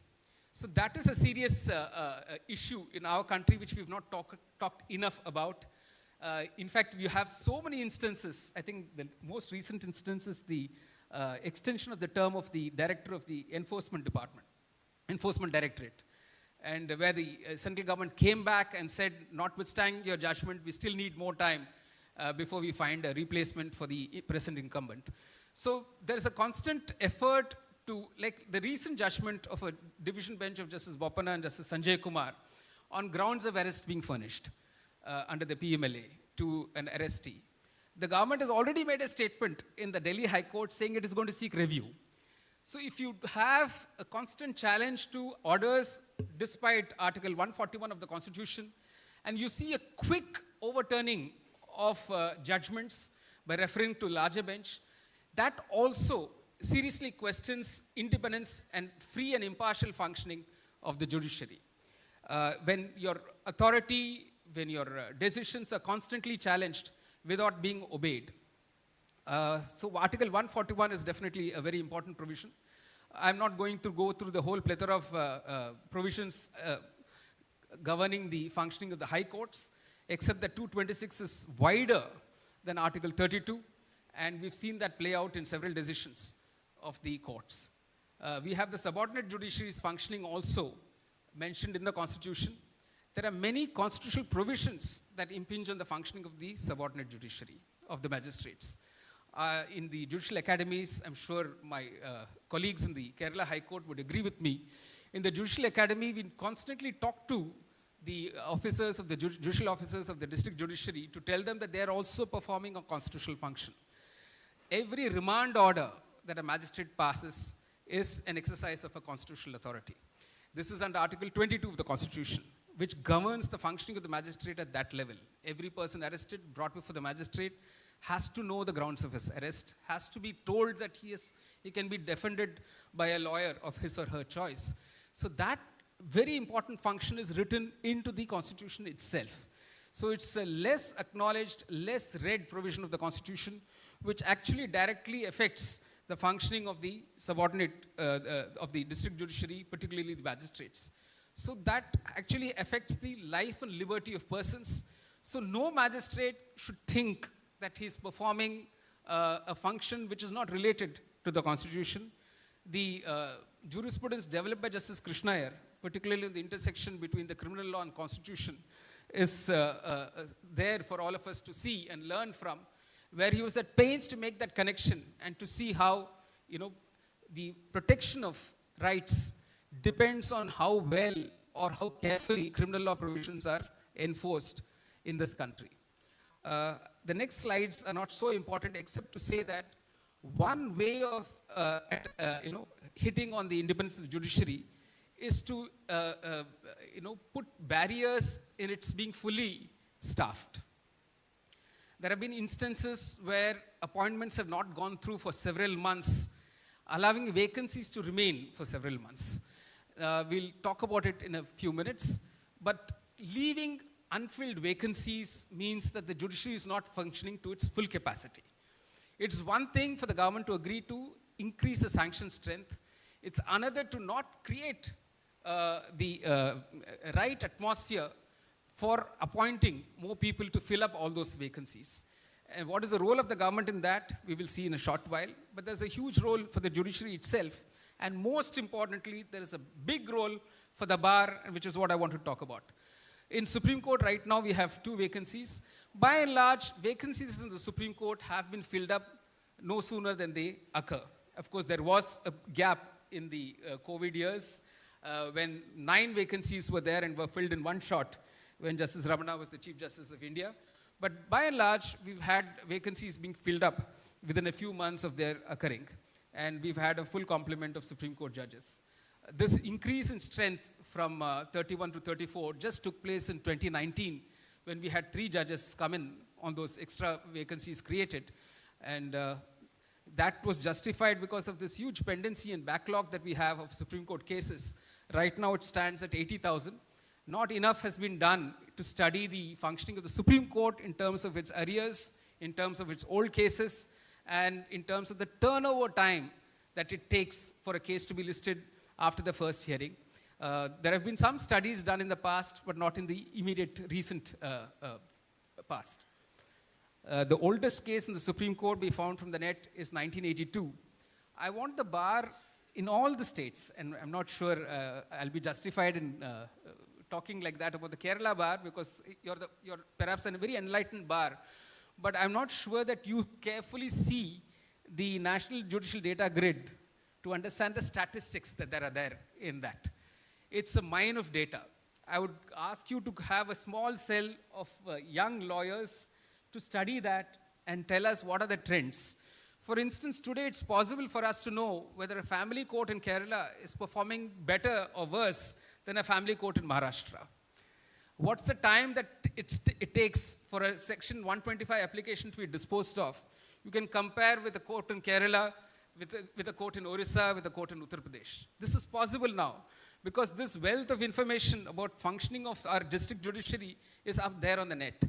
S5: So that is a serious issue in our country which we've not talked enough about. In fact, we have so many instances. I think the most recent instance is the extension of the term of the director of the Enforcement Directorate, and where the central government came back and said, notwithstanding your judgment, we still need more time before we find a replacement for the present incumbent. So there is a constant effort to, like the recent judgment of a division bench of Justice Boppana and Justice Sanjay Kumar on grounds of arrest being furnished under the PMLA to an arrestee. The government has already made a statement in the Delhi High Court saying it is going to seek review. So if you have a constant challenge to orders despite Article 141 of the Constitution, and you see a quick overturning of judgments by referring to larger bench, that also seriously questions independence and free and impartial functioning of the judiciary. When your authority, when your decisions are constantly challenged without being obeyed. So Article 141 is definitely a very important provision. I'm not going to go through the whole plethora of provisions governing the functioning of the high courts, except that 226 is wider than Article 32, and we've seen that play out in several decisions of the courts. We have the subordinate judiciaries functioning also mentioned in the Constitution. There are many constitutional provisions that impinge on the functioning of the subordinate judiciary, of the magistrates. In the judicial academies, I'm sure my colleagues in the Kerala High Court would agree with me. In the judicial academy, we constantly talk to the officers of the judicial officers of the district judiciary to tell them that they are also performing a constitutional function. Every remand order that a magistrate passes is an exercise of a constitutional authority. This is under Article 22 of the Constitution, which governs the functioning of the magistrate at that level. Every person arrested, brought before the magistrate, has to know the grounds of his arrest, has to be told that he can be defended by a lawyer of his or her choice. So that very important function is written into the Constitution itself. So it's a less acknowledged, less read provision of the Constitution, which actually directly affects the functioning of the subordinate, of the district judiciary, particularly the magistrates. So that actually affects the life and liberty of persons. So no magistrate should think that he's performing a function which is not related to the Constitution. The jurisprudence developed by Justice Krishna Iyer, particularly in the intersection between the criminal law and Constitution, is there for all of us to see and learn from, where he was at pains to make that connection and to see how, the protection of rights depends on how well or how carefully criminal law provisions are enforced in this country. The next slides are not so important except to say that one way of hitting on the independence of the judiciary is to put barriers in its being fully staffed. There have been instances where appointments have not gone through for several months, allowing vacancies to remain for several months. We'll talk about it in a few minutes, but leaving unfilled vacancies means that the judiciary is not functioning to its full capacity. It's one thing for the government to agree to increase the sanction strength. It's another to not create the right atmosphere for appointing more people to fill up all those vacancies. And what is the role of the government in that, we will see in a short while. But there's a huge role for the judiciary itself. And most importantly, there is a big role for the bar, which is what I want to talk about. In Supreme Court right now, we have 2 vacancies. By and large, vacancies in the Supreme Court have been filled up no sooner than they occur. Of course, there was a gap in the COVID years when 9 vacancies were there and were filled in one shot when Justice Ramana was the Chief Justice of India. But by and large, we've had vacancies being filled up within a few months of their occurring. And we've had a full complement of Supreme Court judges. This increase in strength from 31 to 34 just took place in 2019 when we had 3 judges come in on those extra vacancies created. And that was justified because of this huge pendency and backlog that we have of Supreme Court cases. Right now it stands at 80,000. Not enough has been done to study the functioning of the Supreme Court in terms of its arrears, in terms of its old cases, and in terms of the turnover time that it takes for a case to be listed after the first hearing. There have been some studies done in the past, but not in the immediate recent past. The oldest case in the Supreme Court we found from the net is 1982. I want the bar in all the states, and I'm not sure I'll be justified in talking like that about the Kerala bar because you're perhaps a very enlightened bar, but I'm not sure that you carefully see the National Judicial Data Grid to understand the statistics that there are there in that. It's a mine of data. I would ask you to have a small cell of young lawyers to study that and tell us what are the trends. For instance, today it's possible for us to know whether a family court in Kerala is performing better or worse than a family court in Maharashtra. What's the time that it takes for a Section 125 application to be disposed of? You can compare with a court in Kerala, with a court in Orissa, with a court in Uttar Pradesh. This is possible now because this wealth of information about functioning of our district judiciary is up there on the net.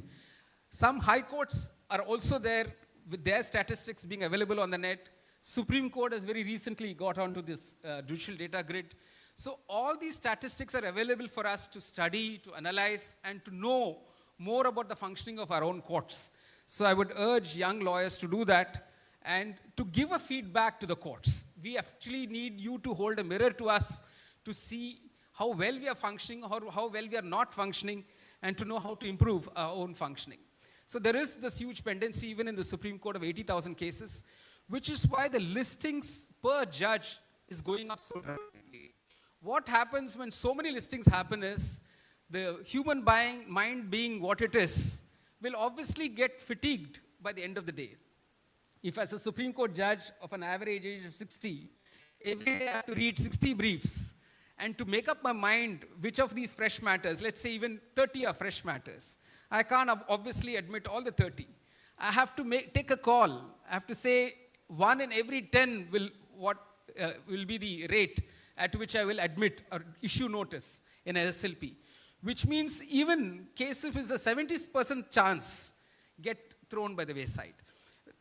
S5: Some high courts are also there with their statistics being available on the net. Supreme Court has very recently got onto this judicial data grid. So all these statistics are available for us to study, to analyze, and to know more about the functioning of our own courts. So I would urge young lawyers to do that and to give a feedback to the courts. We actually need you to hold a mirror to us to see how well we are functioning, how well we are not functioning, and to know how to improve our own functioning. So there is this huge pendency even in the Supreme Court of 80,000 cases, which is why the listings per judge is going up so rapidly. What happens when so many listings happen is the human mind being what it is will obviously get fatigued by the end of the day. If as a Supreme Court judge of an average age of 60, Every day I have to read 60 briefs. And to make up my mind which of these fresh matters, let's say even 30 are fresh matters. I can't obviously admit all the 30. I have to take a call. I have to say 1 in every 10 will be the rate at which I will admit or issue notice in a SLP. Which means even cases with a 70% chance get thrown by the wayside.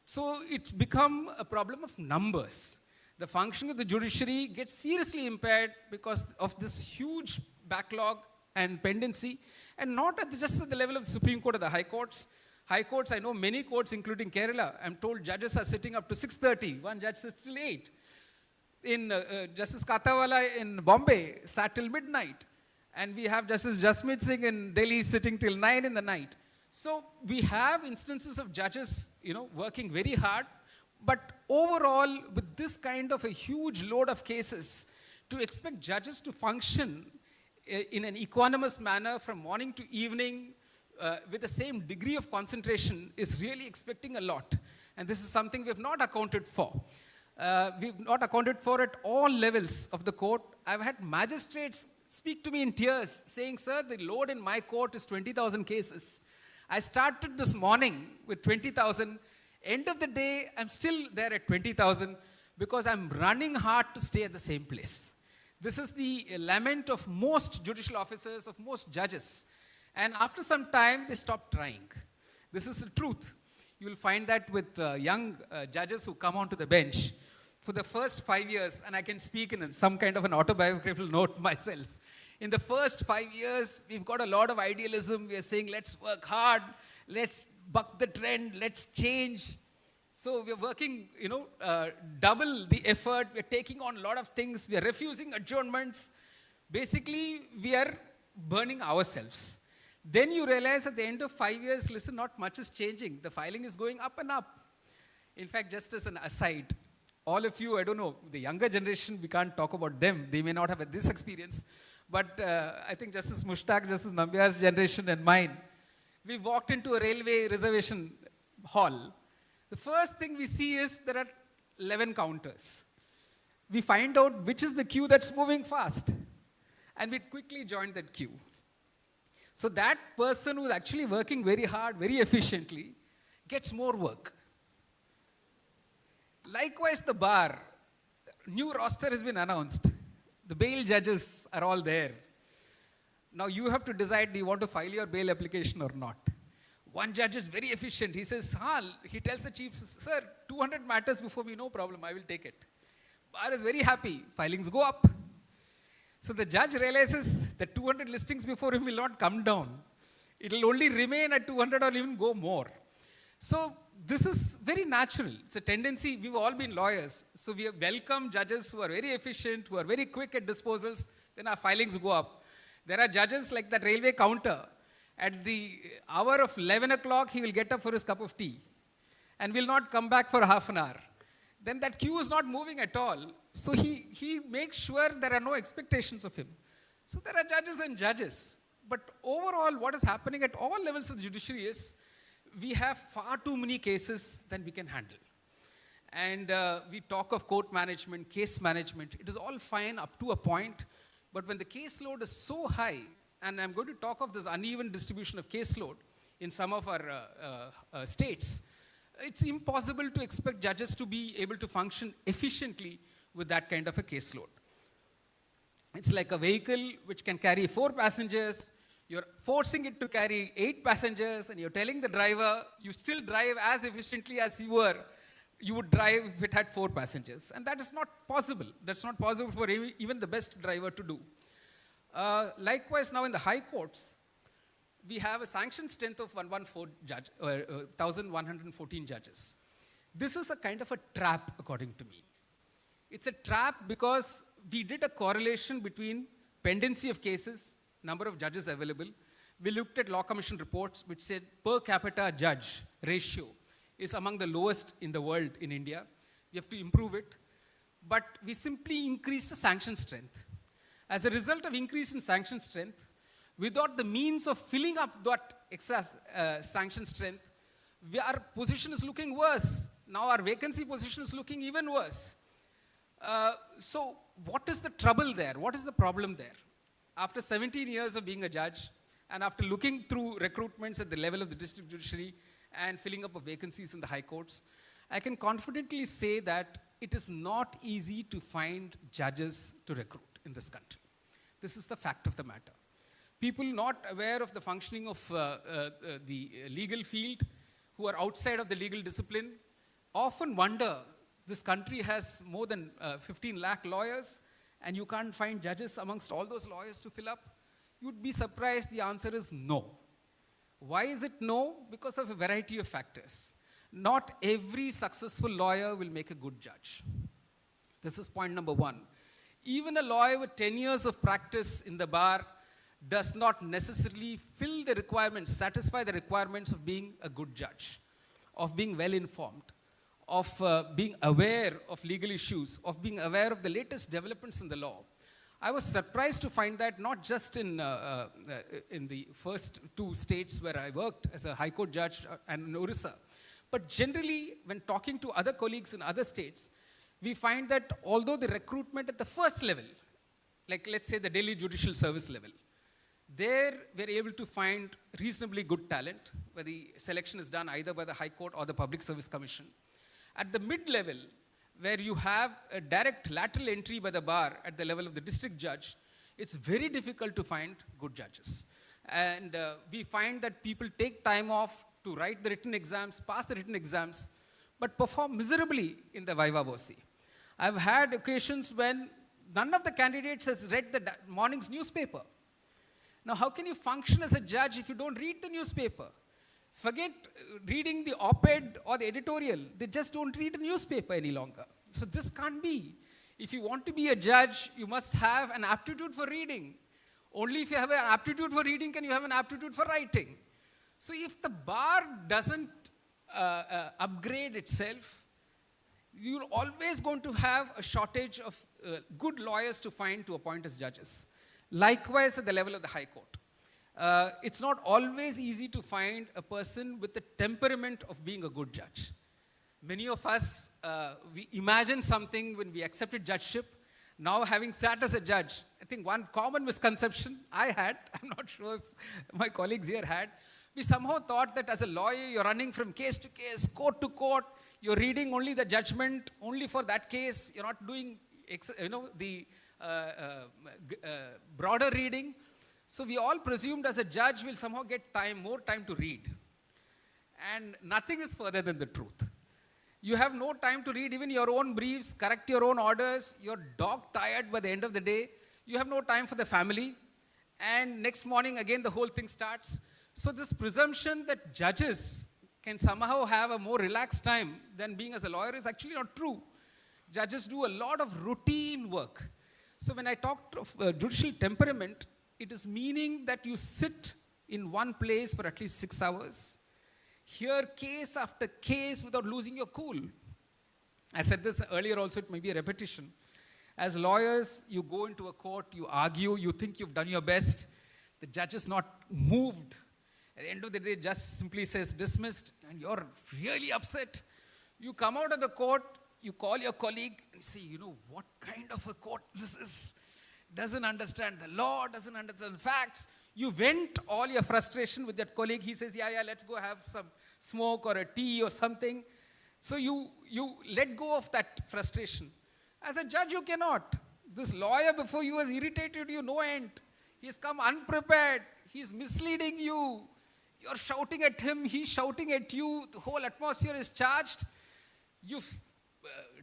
S5: So it's become a problem of numbers. The functioning of the judiciary gets seriously impaired because of this huge backlog and pendency, and not just at the level of the Supreme Court or the High Courts. High Courts, I know many courts, including Kerala, I'm told judges are sitting up to 6:30. One judge sits till 8. In Justice Katawala in Bombay sat till midnight. And we have Justice Jasmeet Singh in Delhi sitting till 9 in the night. So we have instances of judges, working very hard. But overall, with this kind of a huge load of cases, to expect judges to function in an equanimous manner from morning to evening with the same degree of concentration is really expecting a lot. And this is something we have not accounted for. We've not accounted for at all levels of the court. I've had magistrates speak to me in tears saying, sir, the load in my court is 20,000 cases. I started this morning with 20,000. End of the day, I'm still there at 20,000 because I'm running hard to stay at the same place. This is the lament of most judicial officers, of most judges. And after some time, they stop trying. This is the truth. You'll find that with young judges who come onto the bench. For the first 5 years, and I can speak in some kind of an autobiographical note myself. In the first 5 years, we've got a lot of idealism. We are saying, let's work hard. Let's buck the trend. Let's change. So we're working, double the effort. We're taking on a lot of things. We are refusing adjournments. Basically, we are burning ourselves. Then you realize at the end of 5 years, listen, not much is changing. The filing is going up and up. In fact, just as an aside, all of you, I don't know, the younger generation, we can't talk about them. They may not have had this experience. But I think Justice Mushtaq, Justice Nambiar's generation and mine, we walked into a railway reservation hall. The first thing we see is there are 11 counters. We find out which is the queue that's moving fast. And we quickly joined that queue. So that person who's actually working very hard, very efficiently, gets more work. Likewise, the bar, new roster has been announced. The bail judges are all there. Now you have to decide, do you want to file your bail application or not? One judge is very efficient. He says, he tells the chief, sir, 200 matters before me, no problem, I will take it. Bar is very happy. Filings go up. So the judge realizes that 200 listings before him will not come down. It will only remain at 200 or even go more. So this is very natural. It's a tendency. We've all been lawyers. So we welcome judges who are very efficient, who are very quick at disposals. Then our filings go up. There are judges like that railway counter. At the hour of 11 o'clock, he will get up for his cup of tea and will not come back for half an hour. Then that queue is not moving at all. So he makes sure there are no expectations of him. So there are judges and judges. But overall, what is happening at all levels of the judiciary is we have far too many cases than we can handle. And we talk of court management, case management. It is all fine up to a point. But when the caseload is so high, and I'm going to talk of this uneven distribution of caseload in some of our states, it's impossible to expect judges to be able to function efficiently with that kind of a caseload. It's like a vehicle which can carry 4 passengers. You're forcing it to carry 8 passengers, and you're telling the driver, you still drive as efficiently as you would drive if it had 4 passengers. And that is not possible. That's not possible for even the best driver to do. Likewise, now in the high courts, we have a sanction strength of 1,114 judges. This is a kind of a trap, according to me. It's a trap because we did a correlation between pendency of cases, number of judges available. We looked at Law Commission reports which said per capita judge ratio is among the lowest in the world in India. We have to improve it. But we simply increased the sanction strength. As a result of increase in sanction strength, without the means of filling up that excess sanction strength, our position is looking worse. Now our vacancy position is looking even worse. So what is the trouble there? What is the problem there? After 17 years of being a judge, and after looking through recruitments at the level of the district judiciary and filling up of vacancies in the high courts, I can confidently say that it is not easy to find judges to recruit in this country. This is the fact of the matter. People not aware of the functioning of the legal field, who are outside of the legal discipline, often wonder, this country has more than 15 lakh lawyers, and you can't find judges amongst all those lawyers to fill up. You'd be surprised the answer is no. Why is it no? Because of a variety of factors. Not every successful lawyer will make a good judge. This is point number one. Even a lawyer with 10 years of practice in the bar does not necessarily fill the requirements, satisfy the requirements of being a good judge, of being well informed, of being aware of legal issues, of being aware of the latest developments in the law. I was surprised to find that not just in the first two states where I worked as a high court judge and in Orissa, but generally when talking to other colleagues in other states, we find that although the recruitment at the first level, like let's say the Delhi Judicial Service level, there we're able to find reasonably good talent, where the selection is done either by the High Court or the Public Service Commission. At the mid-level, where you have a direct lateral entry by the bar at the level of the district judge, it's very difficult to find good judges. And we find that people take time off to write the written exams, pass the written exams, but perform miserably in the viva voce. I've had occasions when none of the candidates has read the morning's newspaper. Now, how can you function as a judge if you don't read the newspaper? Forget reading the op-ed or the editorial. They just don't read a newspaper any longer. So this can't be. If you want to be a judge, you must have an aptitude for reading. Only if you have an aptitude for reading can you have an aptitude for writing. So if the bar doesn't upgrade itself, you're always going to have a shortage of good lawyers to find to appoint as judges. Likewise, at the level of the High Court. It's not always easy to find a person with the temperament of being a good judge. Many of us, we imagine something when we accepted judgeship. Now, having sat as a judge, I think one common misconception I had, I'm not sure if my colleagues here had, we somehow thought that as a lawyer, you're running from case to case, court to court, you're reading only the judgment, only for that case, you're not doing, the broader reading. So we all presumed as a judge will somehow get more time to read. And nothing is further than the truth. You have no time to read even your own briefs, correct your own orders, you're dog-tired by the end of the day, you have no time for the family, and next morning again the whole thing starts. So this presumption that judges can somehow have a more relaxed time than being as a lawyer is actually not true. Judges do a lot of routine work. So when I talk of judicial temperament, it is meaning that you sit in one place for at least 6 hours, hear case after case without losing your cool. I said this earlier also, it may be a repetition. As lawyers, you go into a court, you argue, you think you've done your best. The judge is not moved. At the end of the day, just simply says dismissed, and you're really upset. You come out of the court, you call your colleague and say, what kind of a court this is? Doesn't understand the law, doesn't understand the facts. You vent all your frustration with that colleague. He says, yeah, let's go have some smoke or a tea or something. So you let go of that frustration. As a judge, you cannot. This lawyer before you has irritated you no end. He's come unprepared. He's misleading you. You're shouting at him. He's shouting at you. The whole atmosphere is charged. You've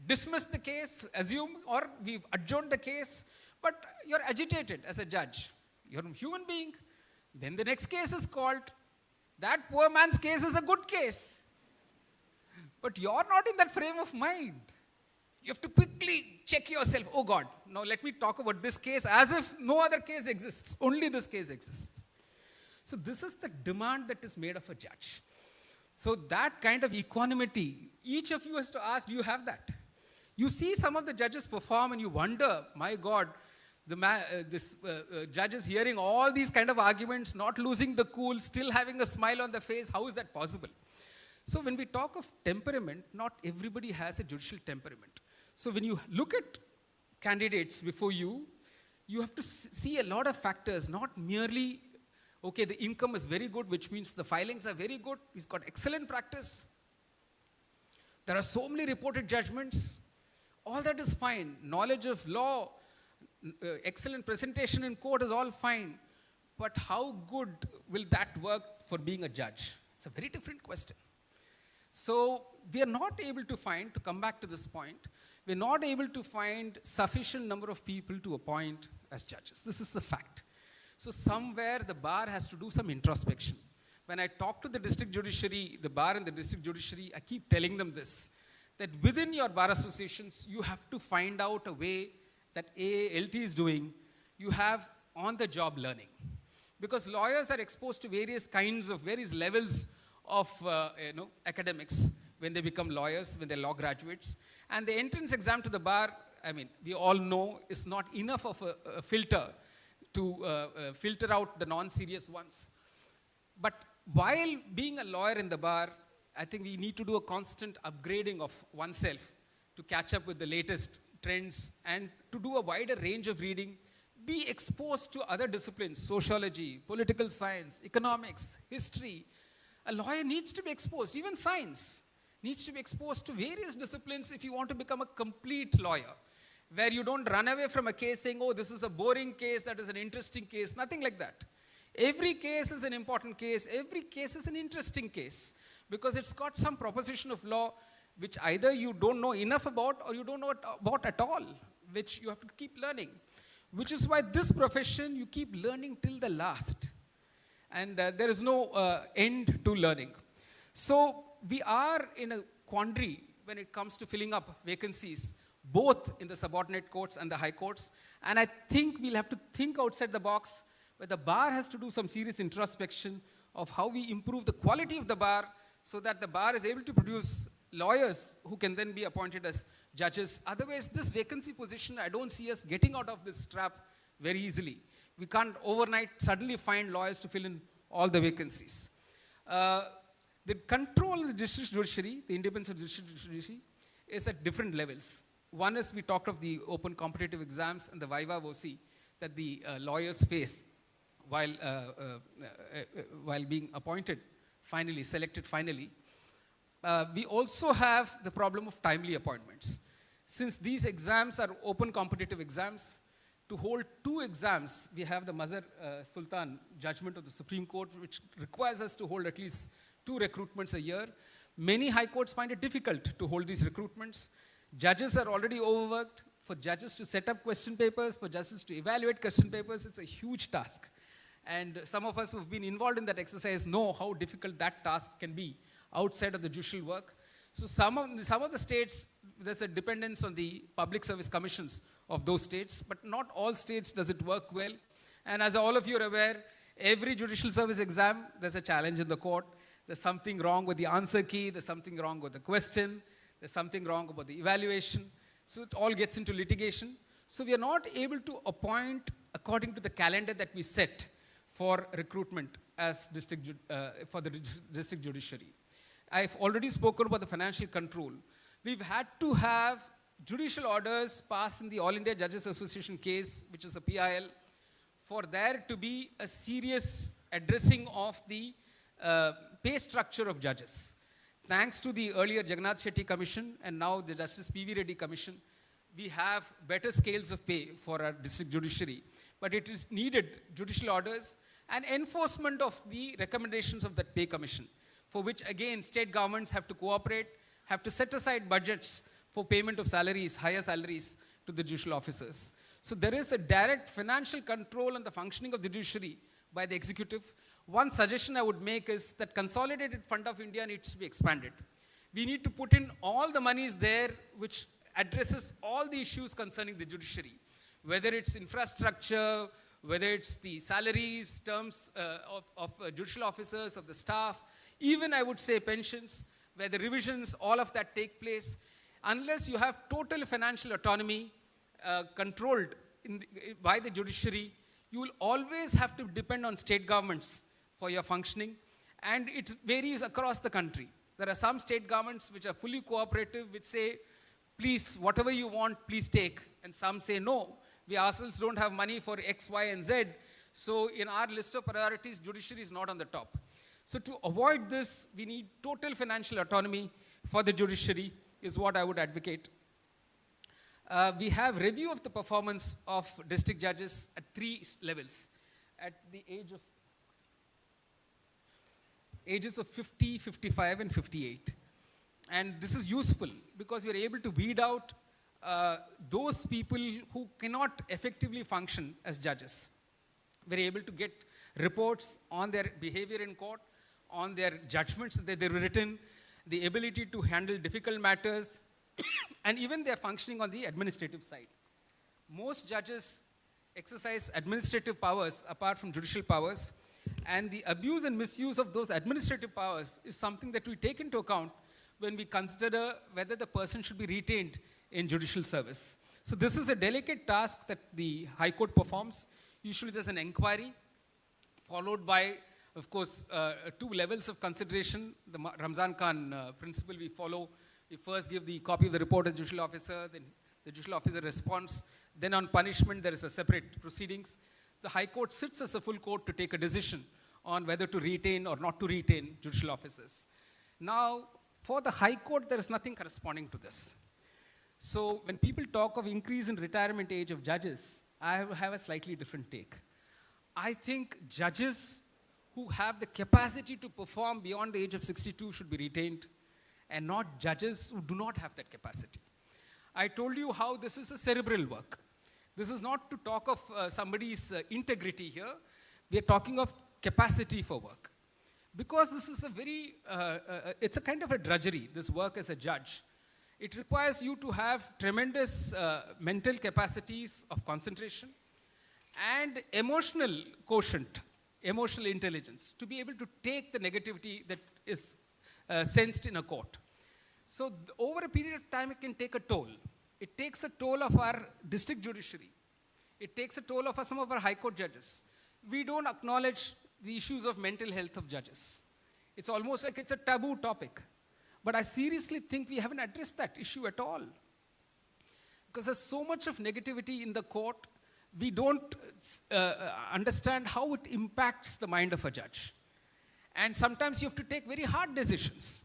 S5: dismissed the case, assume, or we've adjourned the case. But you're agitated as a judge. You're a human being. Then the next case is called. That poor man's case is a good case. But you're not in that frame of mind. You have to quickly check yourself. Oh God, now let me talk about this case as if no other case exists. Only this case exists. So this is the demand that is made of a judge. So that kind of equanimity, each of you has to ask, do you have that? You see some of the judges perform and you wonder, my God, this judge is hearing all these kind of arguments, not losing the cool, still having a smile on the face. How is that possible? So when we talk of temperament, not everybody has a judicial temperament. So when you look at candidates before you, you have to see a lot of factors, not merely, okay, the income is very good, which means the filings are very good, he's got excellent practice. There are so many reported judgments. All that is fine. Knowledge of law, excellent presentation in court is all fine. But how good will that work for being a judge? It's a very different question. So we are not able to find, to come back to this point, we're not able to find sufficient number of people to appoint as judges. This is the fact. So somewhere the bar has to do some introspection. When I talk to the district judiciary, the bar and the district judiciary, I keep telling them this, that within your bar associations, you have to find out a way that AALT is doing, you have on-the-job learning. Because lawyers are exposed to various levels of academics when they become lawyers, when they're law graduates. And the entrance exam to the bar, I mean, we all know is not enough of a filter to filter out the non-serious ones. But while being a lawyer in the bar, I think we need to do a constant upgrading of oneself to catch up with the latest trends and to do a wider range of reading, be exposed to other disciplines, sociology, political science, economics, history. A lawyer needs to be exposed, even science needs to be exposed to various disciplines if you want to become a complete lawyer, where you don't run away from a case saying, oh, this is a boring case, that is an interesting case, nothing like that. Every case is an important case. Every case is an interesting case because it's got some proposition of law which either you don't know enough about or you don't know about at all, which you have to keep learning. Which is why this profession, you keep learning till the last. And there is no end to learning. So we are in a quandary when it comes to filling up vacancies, both in the subordinate courts and the high courts. And I think we'll have to think outside the box, where the bar has to do some serious introspection of how we improve the quality of the bar so that the bar is able to produce lawyers who can then be appointed as judges. Otherwise, this vacancy position, I don't see us getting out of this trap very easily. We can't overnight suddenly find lawyers to fill in all the vacancies. The control of the district judiciary, the independence of the district judiciary, is at different levels. One is we talked of the open competitive exams and the Viva VOC that the lawyers face while being appointed, finally, selected finally. We also have the problem of timely appointments. Since these exams are open competitive exams, to hold 2 exams, we have the Mazhar Sultan judgment of the Supreme Court, which requires us to hold at least 2 recruitments a year. Many high courts find it difficult to hold these recruitments. Judges are already overworked. For judges to set up question papers, for judges to evaluate question papers, it's a huge task. And some of us who've been involved in that exercise know how difficult that task can be outside of the judicial work. So some of the states, there's a dependence on the public service commissions of those states, but not all states does it work well. And as all of you are aware, every judicial service exam, there's a challenge in the court. There's something wrong with the answer key, there's something wrong with the question, there's something wrong about the evaluation. So it all gets into litigation. So we are not able to appoint according to the calendar that we set for recruitment as for the district judiciary. I've already spoken about the financial control. We've had to have judicial orders passed in the All India Judges Association case, which is a PIL, for there to be a serious addressing of the pay structure of judges. Thanks to the earlier Jagannath Shetty Commission and now the Justice Pvt Ltd Commission, we have better scales of pay for our district judiciary. But it is needed judicial orders and enforcement of the recommendations of that pay commission, for which again state governments have to cooperate, have to set aside budgets for payment of salaries, higher salaries to the judicial officers. So there is a direct financial control on the functioning of the judiciary by the executive. One suggestion I would make is that Consolidated Fund of India needs to be expanded. We need to put in all the monies there which addresses all the issues concerning the judiciary, whether it's infrastructure, whether it's the salaries, terms of judicial officers, of the staff, even I would say pensions, where the revisions, all of that take place. Unless you have total financial autonomy controlled by the judiciary, you will always have to depend on state governments for your functioning, and it varies across the country. There are some state governments which are fully cooperative, which say, please, whatever you want, please take. And some say, no, we ourselves don't have money for X, Y, and Z. So in our list of priorities, judiciary is not on the top. So to avoid this, we need total financial autonomy for the judiciary, is what I would advocate. We have review of the performance of district judges at 3 levels. At the ages of 50, 55, and 58. And this is useful because we are able to weed out those people who cannot effectively function as judges. We're able to get reports on their behavior in court, on their judgments that they've written, the ability to handle difficult matters, and even their functioning on the administrative side. Most judges exercise administrative powers apart from judicial powers, and the abuse and misuse of those administrative powers is something that we take into account when we consider whether the person should be retained in judicial service. So this is a delicate task that the High Court performs. Usually there's an inquiry, followed by, of course, 2 levels of consideration. The Ramzan Khan principle we follow. We first give the copy of the report to the judicial officer, then the judicial officer responds. Then on punishment, there is a separate proceedings. The High Court sits as a full court to take a decision on whether to retain or not to retain judicial officers. Now, for the High Court, there is nothing corresponding to this. So when people talk of increase in retirement age of judges, I have a slightly different take. I think judges who have the capacity to perform beyond the age of 62 should be retained, and not judges who do not have that capacity. I told you how this is a cerebral work. This is not to talk of somebody's integrity here. We are talking of capacity for work. Because this is a very, it's a kind of a drudgery, this work as a judge. It requires you to have tremendous mental capacities of concentration and emotional quotient, emotional intelligence, to be able to take the negativity that is sensed in a court. So over a period of time, it can take a toll. It takes a toll of our district judiciary. It takes a toll of some of our High Court judges. We don't acknowledge the issues of mental health of judges. It's almost like it's a taboo topic. But I seriously think we haven't addressed that issue at all. Because there's so much of negativity in the court, we don't understand how it impacts the mind of a judge. And sometimes you have to take very hard decisions.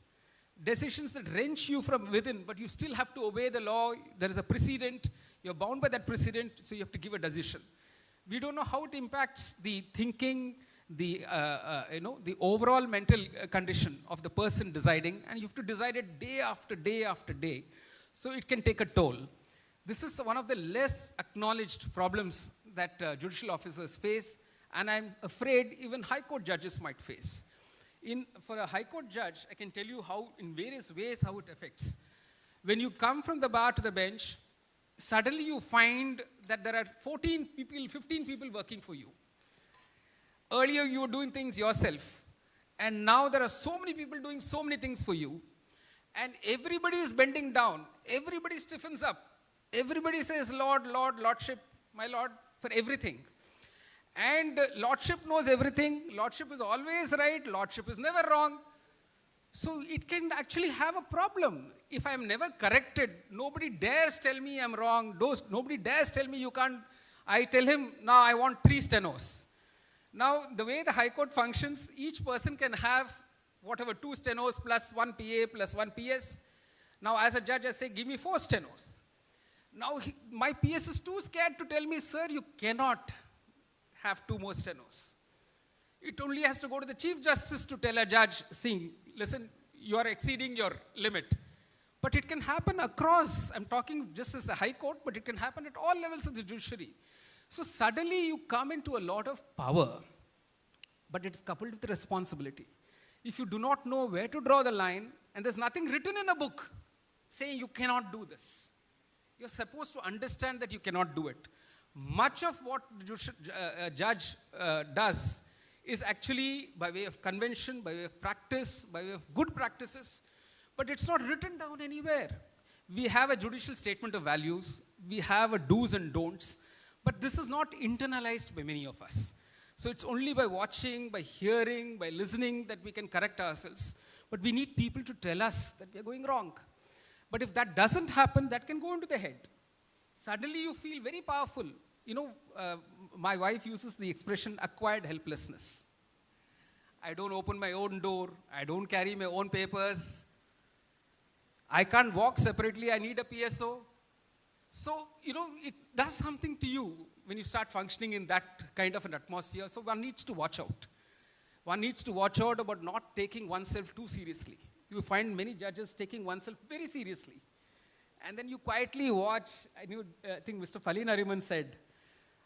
S5: Decisions that wrench you from within, but you still have to obey the law. There is a precedent. You're bound by that precedent, so you have to give a decision. We don't know how it impacts the thinking, the overall mental condition of the person deciding, and you have to decide it day after day after day. So it can take a toll. This is one of the less acknowledged problems that judicial officers face, and I'm afraid even High Court judges might face. For a High Court judge, I can tell you how, in various ways, how it affects. When you come from the bar to the bench, suddenly you find that there are 14 people, 15 people working for you. Earlier, you were doing things yourself. And now there are so many people doing so many things for you. And everybody is bending down. Everybody stiffens up. Everybody says, Lord, Lord, Lordship, my Lord, for everything. And Lordship knows everything. Lordship is always right. Lordship is never wrong. So it can actually have a problem. If I'm never corrected, nobody dares tell me I'm wrong. Nobody dares tell me you can't. I tell him, now I want 3 stenos. Now, the way the High Court functions, each person can have whatever 2 stenos plus 1 PA plus 1 PS. Now, as a judge, I say, give me 4 stenos. Now, my PS is too scared to tell me, sir, you cannot have 2 more stenos. It only has to go to the Chief Justice to tell a judge, see, listen, you are exceeding your limit. But it can happen across, I'm talking just as the High Court, but it can happen at all levels of the judiciary. So suddenly you come into a lot of power, but it's coupled with responsibility. If you do not know where to draw the line, and there's nothing written in a book saying you cannot do this, you're supposed to understand that you cannot do it. Much of what the judge does is actually by way of convention, by way of practice, by way of good practices, but it's not written down anywhere. We have a judicial statement of values, we have a do's and don'ts, but this is not internalized by many of us. So it's only by watching, by hearing, by listening that we can correct ourselves. But we need people to tell us that we are going wrong. But if that doesn't happen, that can go into the head. Suddenly you feel very powerful. You know, my wife uses the expression acquired helplessness. I don't open my own door. I don't carry my own papers. I can't walk separately. I need a PSO. So, you know, it does something to you when you start functioning in that kind of an atmosphere. So one needs to watch out. One needs to watch out about not taking oneself too seriously. You find many judges taking oneself very seriously. And then you quietly watch. I think Mr. Fali Nariman said,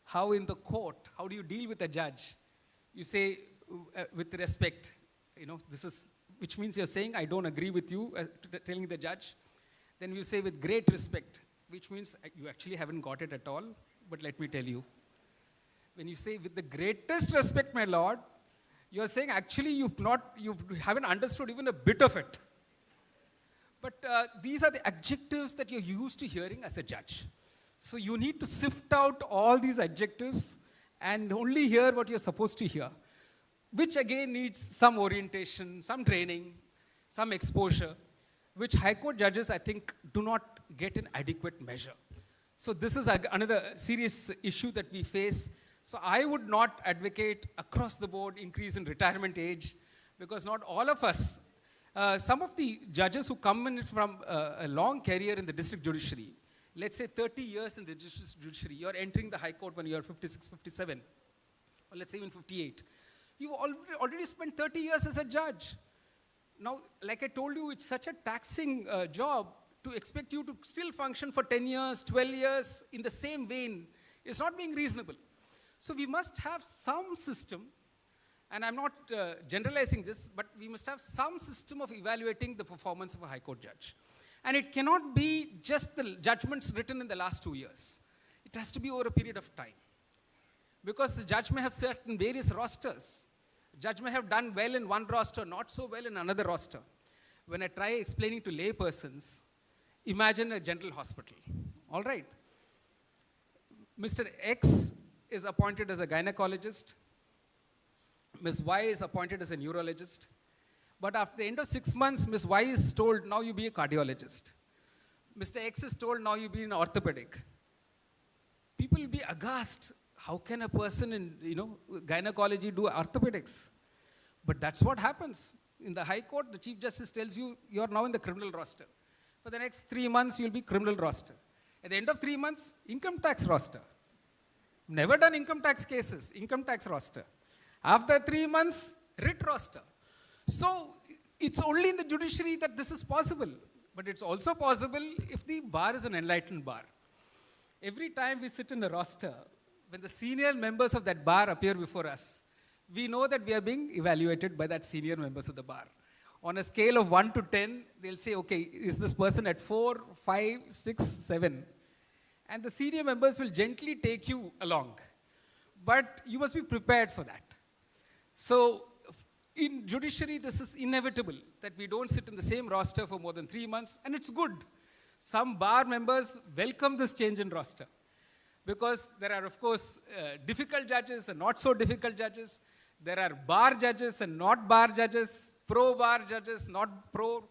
S5: how in the court, how do you deal with a judge? You say, with respect, you know, this is, which means you're saying, I don't agree with you, telling the judge. Then you say, with great respect, which means you actually haven't got it at all, but let me tell you. When you say, with the greatest respect, my lord, you're saying, actually, you haven't understood even a bit of it. But these are the adjectives that you're used to hearing as a judge. So you need to sift out all these adjectives and only hear what you're supposed to hear, which again needs some orientation, some training, some exposure, which High Court judges, I think, do not get in adequate measure. So this is another serious issue that we face. So I would not advocate across the board increase in retirement age, because not all of us, some of the judges who come in from a long career in the district judiciary, let's say 30 years in the district judiciary, you're entering the High Court when you're 56, 57, or let's say even 58. You already spent 30 years as a judge. Now, like I told you, it's such a taxing job to expect you to still function for 10 years, 12 years in the same vein. It's not being reasonable. So we must have some system, and I'm not generalizing this, but we must have some system of evaluating the performance of a High Court judge. And it cannot be just the judgments written in the last 2 years. It has to be over a period of time. Because the judge may have certain various rosters. Judge may have done well in one roster, not so well in another roster. When I try explaining to lay persons, imagine a general hospital, all right? Mr. X is appointed as a gynecologist. Ms. Y is appointed as a neurologist. But after the end of 6 months, Ms. Y is told, now you be a cardiologist. Mr. X is told, now you be an orthopedic. People will be aghast. How can a person in gynecology do orthopedics? But that's what happens. In the High Court, the Chief Justice tells you, you are now in the criminal roster. For the next 3 months, you'll be criminal roster. At the end of 3 months, income tax roster. Never done income tax cases, income tax roster. After 3 months, writ roster. So it's only in the judiciary that this is possible. But it's also possible if the bar is an enlightened bar. Every time we sit in a roster, when the senior members of that bar appear before us, we know that we are being evaluated by that senior members of the bar. On a scale of 1 to 10, they'll say, okay, is this person at 4, 5, 6, 7? And the senior members will gently take you along. But you must be prepared for that. So in judiciary, this is inevitable, that we don't sit in the same roster for more than 3 months, and it's good. Some bar members welcome this change in roster. Because there are, of course, difficult judges and not so difficult judges. There are bar judges and not bar judges, pro-bar judges, not pro.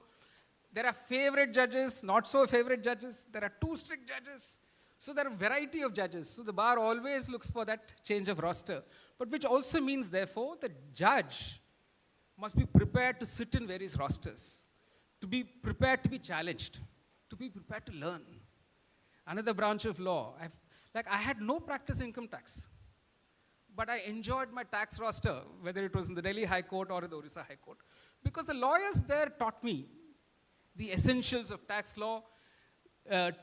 S5: There are favorite judges, not so favorite judges. There are too strict judges. So there are a variety of judges. So the bar always looks for that change of roster. But which also means, therefore, the judge must be prepared to sit in various rosters, to be prepared to be challenged, to be prepared to learn. Another branch of law. I had no practice in income tax, but I enjoyed my tax roster, whether it was in the Delhi High Court or the Orissa High Court, because the lawyers there taught me the essentials of tax law,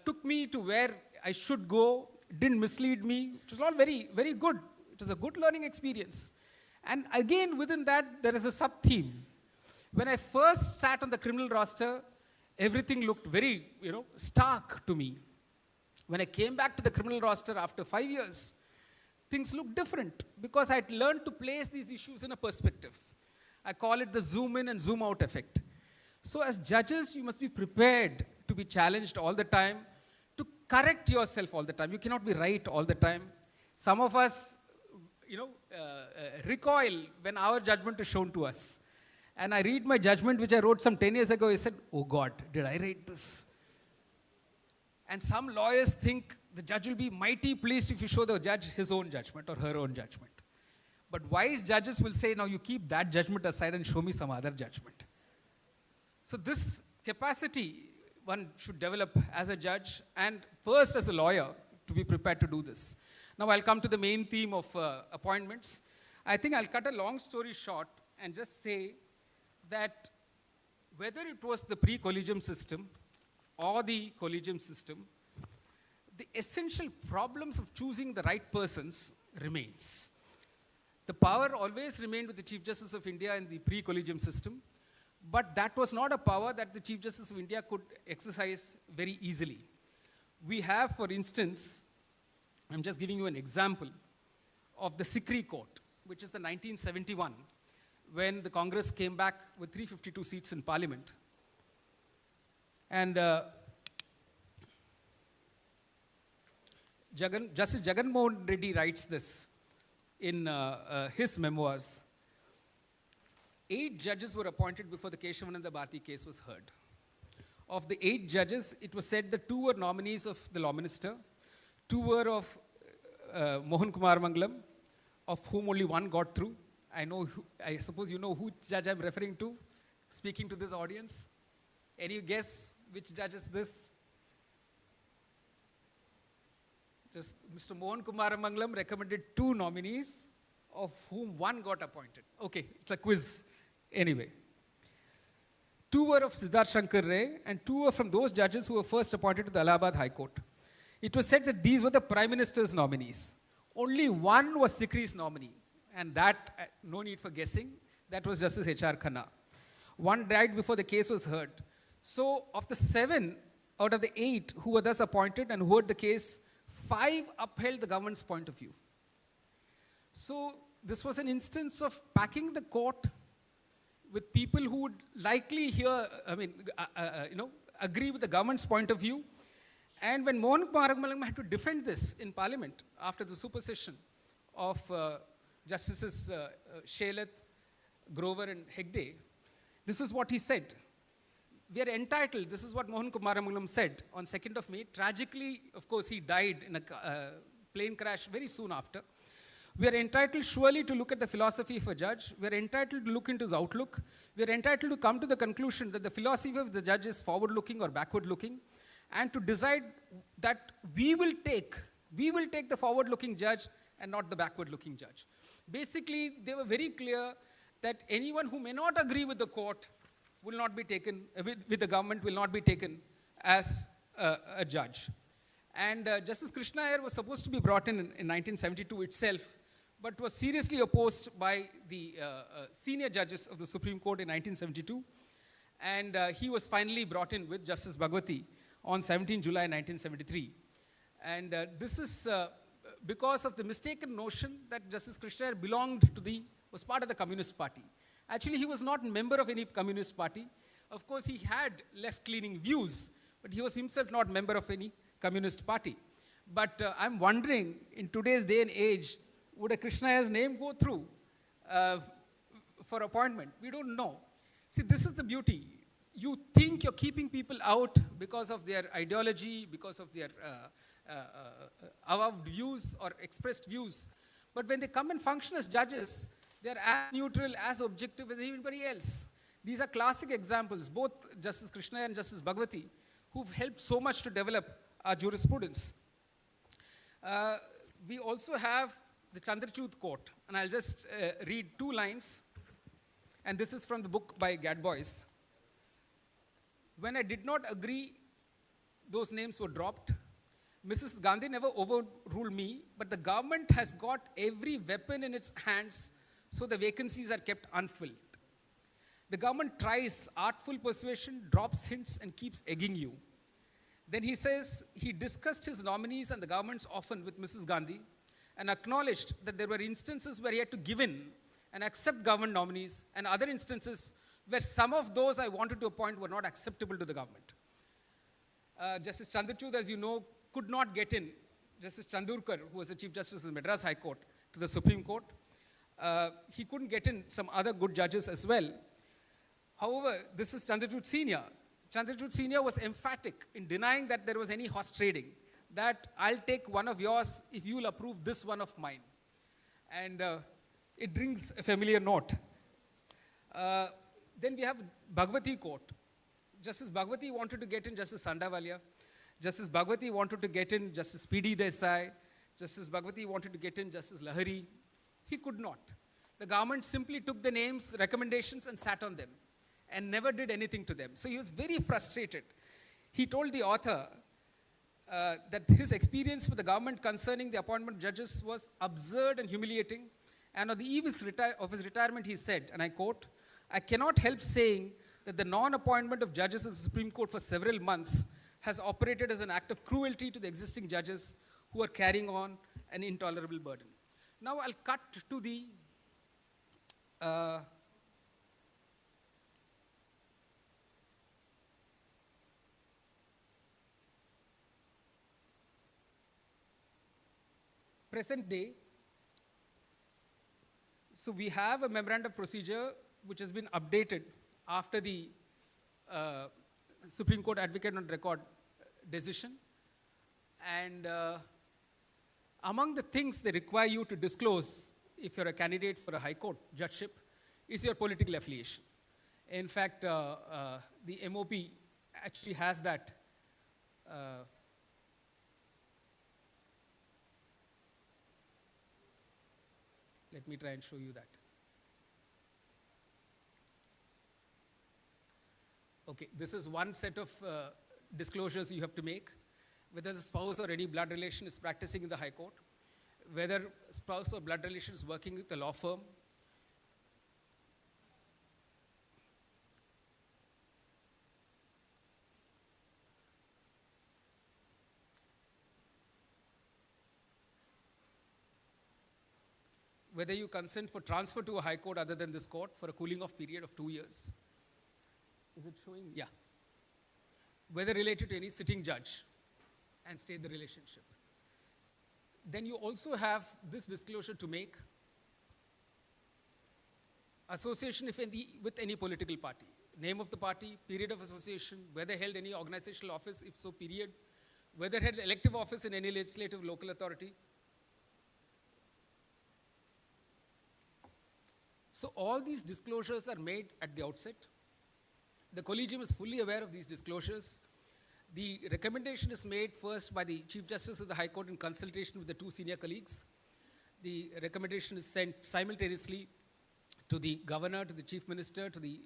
S5: took me to where I should go, didn't mislead me. It was all very, very good. It was a good learning experience. And again, within that, there is a sub-theme. When I first sat on the criminal roster, everything looked very, stark to me. When I came back to the criminal roster after 5 years, things looked different because I had learned to place these issues in a perspective. I call it the zoom in and zoom out effect. So as judges, you must be prepared to be challenged all the time, to correct yourself all the time. You cannot be right all the time. Some of us, recoil when our judgment is shown to us. And I read my judgment, which I wrote some 10 years ago. I said, oh God, did I write this? And some lawyers think the judge will be mighty pleased if you show the judge his own judgment or her own judgment. But wise judges will say, now you keep that judgment aside and show me some other judgment. So this capacity one should develop as a judge and first as a lawyer to be prepared to do this. Now I'll come to the main theme of appointments. I think I'll cut a long story short and just say that whether it was the pre-Collegium system or the Collegium system, the essential problems of choosing the right persons remains. The power always remained with the Chief Justice of India in the pre-Collegium system, but that was not a power that the Chief Justice of India could exercise very easily. We have, for instance, I'm just giving you an example of the Sikri Court, which is the 1971, when the Congress came back with 352 seats in Parliament. And Justice Jagan Mohan Reddy writes this in his memoirs. 8 judges were appointed before the Keshavananda Bharati case was heard. Of the 8 judges, it was said that 2 were nominees of the law minister, 2 were of Mohan Kumar Mangalam, of whom only 1 got through. I suppose you know who judge I'm referring to, speaking to this audience. Any guess which judge is this? Just Mr. Mohan Kumar Mangalam recommended 2 nominees, of whom 1 got appointed. Okay, it's a quiz. Anyway. 2 were of Siddharth Shankar Ray, and 2 were from those judges who were first appointed to the Allahabad High Court. It was said that these were the Prime Minister's nominees. Only 1 was Sikri's nominee, and that, no need for guessing, that was Justice H.R. Khanna. 1 died before the case was heard. So, of the 7 out of the 8 who were thus appointed and who heard the case, 5 upheld the government's point of view. So, this was an instance of packing the court with people who would likely agree with the government's point of view. And when Mohan Kumar Mangalam had to defend this in Parliament after the supersession of Justices Shelath, Grover and Hegde, this is what he said. We are entitled, this is what Mohan Kumar Mangalam said on 2nd of May. Tragically, of course, he died in a plane crash very soon after. We are entitled surely to look at the philosophy of a judge. We are entitled to look into his outlook. We are entitled to come to the conclusion that the philosophy of the judge is forward-looking or backward-looking, and to decide that we will take the forward-looking judge and not the backward-looking judge. Basically, they were very clear that anyone who may not agree with the court will not be taken, with the government will not be taken as a judge. And Justice Krishna Iyer was supposed to be brought in 1972 itself, but was seriously opposed by the senior judges of the Supreme Court in 1972. And he was finally brought in with Justice Bhagwati on 17 July 1973. And this is because of the mistaken notion that Justice Krishna Iyer was part of the Communist Party. Actually, he was not a member of any Communist Party. Of course, he had left-leaning views, but he was himself not a member of any Communist Party. But I'm wondering, in today's day and age, would a Krishna Iyer's name go through for appointment? We don't know. See, this is the beauty. You think you're keeping people out because of their ideology, because of their avowed views or expressed views. But when they come and function as judges, they're as neutral, as objective as anybody else. These are classic examples, both Justice Krishna Iyer and Justice Bhagwati, who've helped so much to develop our jurisprudence. We also have the Chandrachud Court, and I'll just read 2 lines, and this is from the book by Gadbois. When I did not agree, those names were dropped. Mrs. Gandhi never overruled me, but the government has got every weapon in its hands, so the vacancies are kept unfilled. The government tries artful persuasion, drops hints, and keeps egging you. Then he says he discussed his nominees and the government's often with Mrs. Gandhi and acknowledged that there were instances where he had to give in and accept government nominees, and other instances where some of those I wanted to appoint were not acceptable to the government. Justice Chandrachud, as you know, could not get in. Justice Chandurkar, who was the Chief Justice of the Madras High Court, to the Supreme Court, he couldn't get in some other good judges as well. However, this is Chandrachud Senior. Chandrachud Senior was emphatic in denying that there was any horse trading, that I'll take one of yours if you'll approve this one of mine. And it rings a familiar note. Then we have Bhagwati Court. Justice Bhagwati wanted to get in Justice Sandavalia. Justice Bhagwati wanted to get in Justice P.D. Desai. Justice Bhagwati wanted to get in Justice Lahari. He could not. The government simply took the names, recommendations, and sat on them, and never did anything to them. So he was very frustrated. He told the author that his experience with the government concerning the appointment of judges was absurd and humiliating. And on the eve of his retirement, he said, and I quote, "I cannot help saying that the non-appointment of judges in the Supreme Court for several months has operated as an act of cruelty to the existing judges who are carrying on an intolerable burden." Now I'll cut to the present day. So we have a memorandum of procedure which has been updated after the Supreme Court Advocate on Record decision. And among the things they require you to disclose if you're a candidate for a High Court judgeship is your political affiliation. In fact, the MOP actually has that let me try and show you that. Okay, this is one set of disclosures you have to make. Whether the spouse or any blood relation is practicing in the High Court, whether spouse or blood relation is working with a law firm, whether you consent for transfer to a High Court other than this court for a cooling off period of 2 years. Is it showing? Yeah. Whether related to any sitting judge and state the relationship. Then you also have this disclosure to make. Association with any political party. Name of the party, period of association, whether held any organizational office, if so, period. Whether held elective office in any legislative local authority. So all these disclosures are made at the outset. The Collegium is fully aware of these disclosures. The recommendation is made first by the Chief Justice of the High Court in consultation with the two senior colleagues. The recommendation is sent simultaneously to the Governor, to the Chief Minister, to the